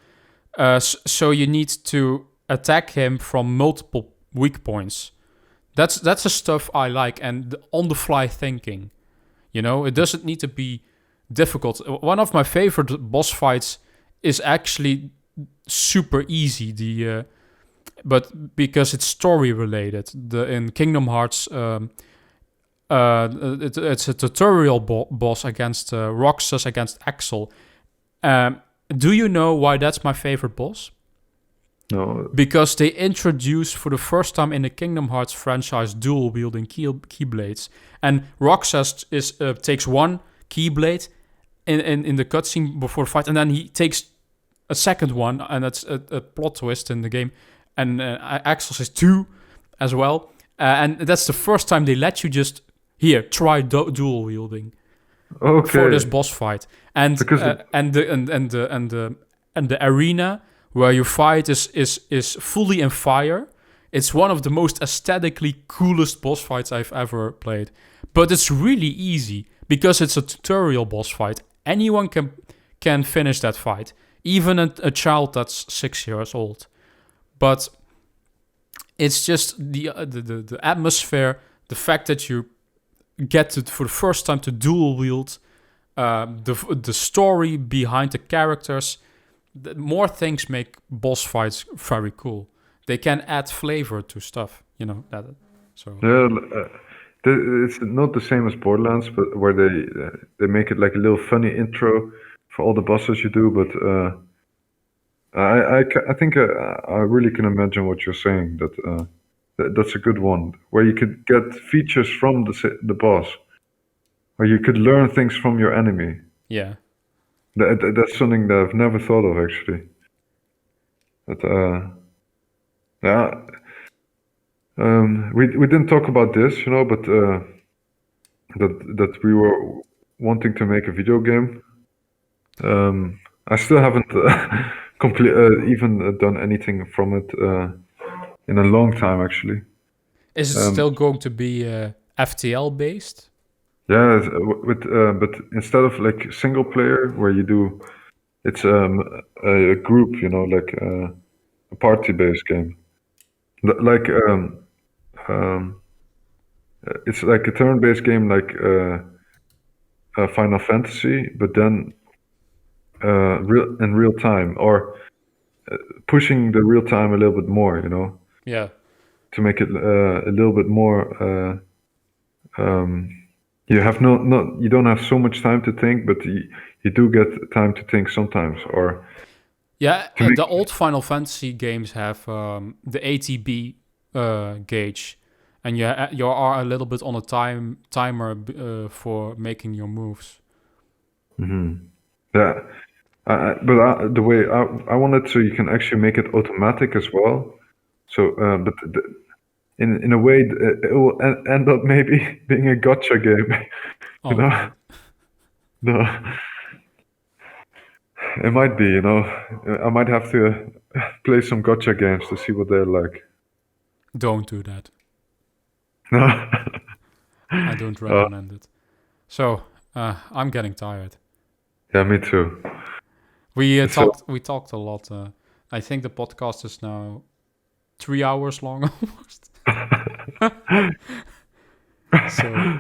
So you need to attack him from multiple weak points. That's the stuff I like, and the on-the-fly thinking. You know, it doesn't need to be difficult. One of my favorite boss fights is actually super easy. But because it's story related, in Kingdom Hearts, it's a tutorial boss against Roxas against Axel. Do you know why that's my favorite boss? No. Because they introduced for the first time in the Kingdom Hearts franchise dual wielding keyblades, and Roxas takes one keyblade in the cutscene before the fight, and then he takes a second one, and that's a plot twist in the game. And Axel says two as well, and that's the first time they let you just try dual wielding for this boss fight, and the arena where you fight is fully in fire. It's one of the most aesthetically coolest boss fights I've ever played. But it's really easy because it's a tutorial boss fight. Anyone can finish that fight, even a child that's 6 years old. But it's just the atmosphere, the fact that you get to for the first time to dual wield, the story behind the characters. More things make boss fights very cool. They can add flavor to stuff, you know. So it's not the same as Borderlands, but where they make it like a little funny intro for all the bosses you do. But I think I really can imagine what you're saying. That's a good one where you could get features from the boss, where you could learn things from your enemy. Yeah. That's something that I've never thought of actually. But we didn't talk about this, you know, but that we were wanting to make a video game. I still haven't even done anything from it in a long time actually. Is it still going to be FTL based? Yeah, but instead of like single player where you do, it's a group, you know, like a party-based game. Like it's like a turn-based game, like Final Fantasy, but then in real time, or pushing the real time a little bit more, you know. Yeah. To make it a little bit more. You have you don't have so much time to think, but you do get time to think sometimes. Or the old Final Fantasy games have the ATB gauge, and you are a little bit on a timer for making your moves. Mm-hmm. Yeah, but the way I want it, so you can actually make it automatic as well. So, but in a way, it will end up maybe being a gotcha game. You know? No. It might be, you know. I might have to play some gotcha games to see what they're like. Don't do that. No. I don't recommend it. So, I'm getting tired. Yeah, me too. We talked a lot. I think the podcast is now 3 hours long almost. So,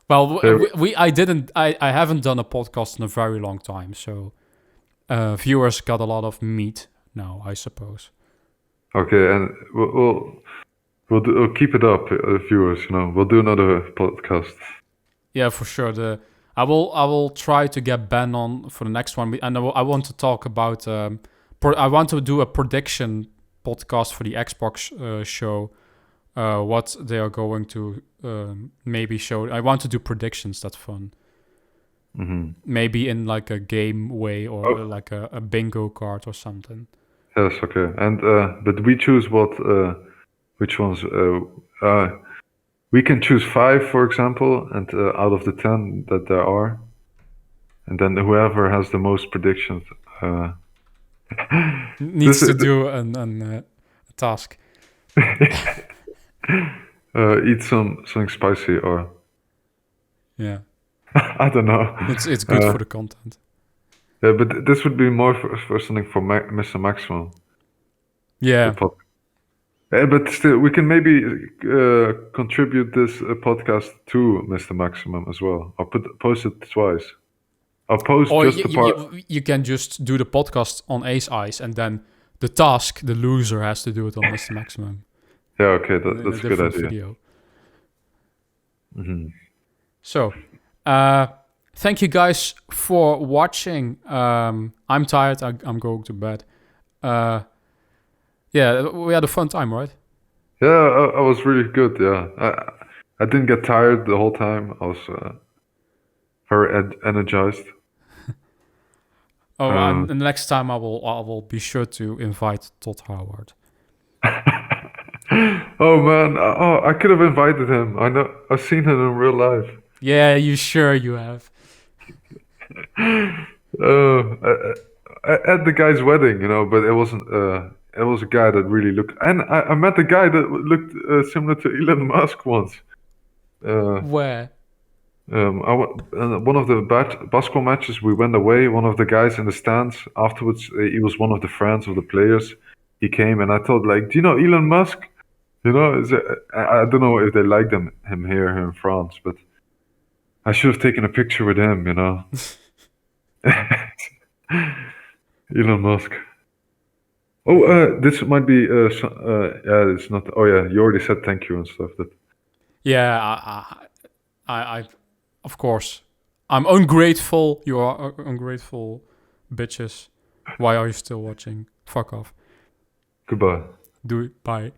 well, I haven't done a podcast in a very long time, so viewers got a lot of meat now, I suppose. Okay, and we'll keep it up, viewers. You know, we'll do another podcast. Yeah, for sure. I will try to get Ben on for the next one, and I want to talk about. I want to do a prediction podcast for the Xbox show. What they are going to maybe show. I want to do predictions. That's fun. Mm-hmm. Maybe in like a game way or like a bingo card or something. Yes, okay. And but we choose which ones. We can choose 5, for example, and out of the 10 that there are, and then whoever has the most predictions needs to do a task. Eat something spicy, or yeah. I don't know. It's good for the content. Yeah, but this would be more for something for Mr. Maximum. The Yeah. but still, we can maybe contribute this podcast to Mr. Maximum as well. I'll post it twice. I'll post Or just the part. you can just do the podcast on Ace Ice, and then the task, the loser has to do it on Mr. Maximum. Yeah, okay, in that's a a good different idea. video. Hmm. So, thank you guys for watching. I'm tired. I'm going to bed. Yeah, we had a fun time, right? Yeah, I was really good. Yeah, I didn't get tired the whole time. I was very energized. Oh, and next time I will be sure to invite Todd Howard. Oh man, I could have invited him. I know, I've seen him in real life. Yeah, you sure you have? At the guy's wedding, but it wasn't. It was a guy that really looked, and I met a guy that looked similar to Elon Musk once. Where? One of the basketball matches, we went away. One of the guys in the stands afterwards, he was one of the friends of the players. He came and I told, like, do you know Elon Musk? I don't know if they liked him here in France, but I should have taken a picture with him. Elon Musk. Oh, this might be. Yeah, it's not. Oh yeah, you already said thank you and stuff. Yeah, I of course, I'm ungrateful. You are ungrateful, bitches. Why are you still watching? Fuck off. Goodbye. Do it. Bye.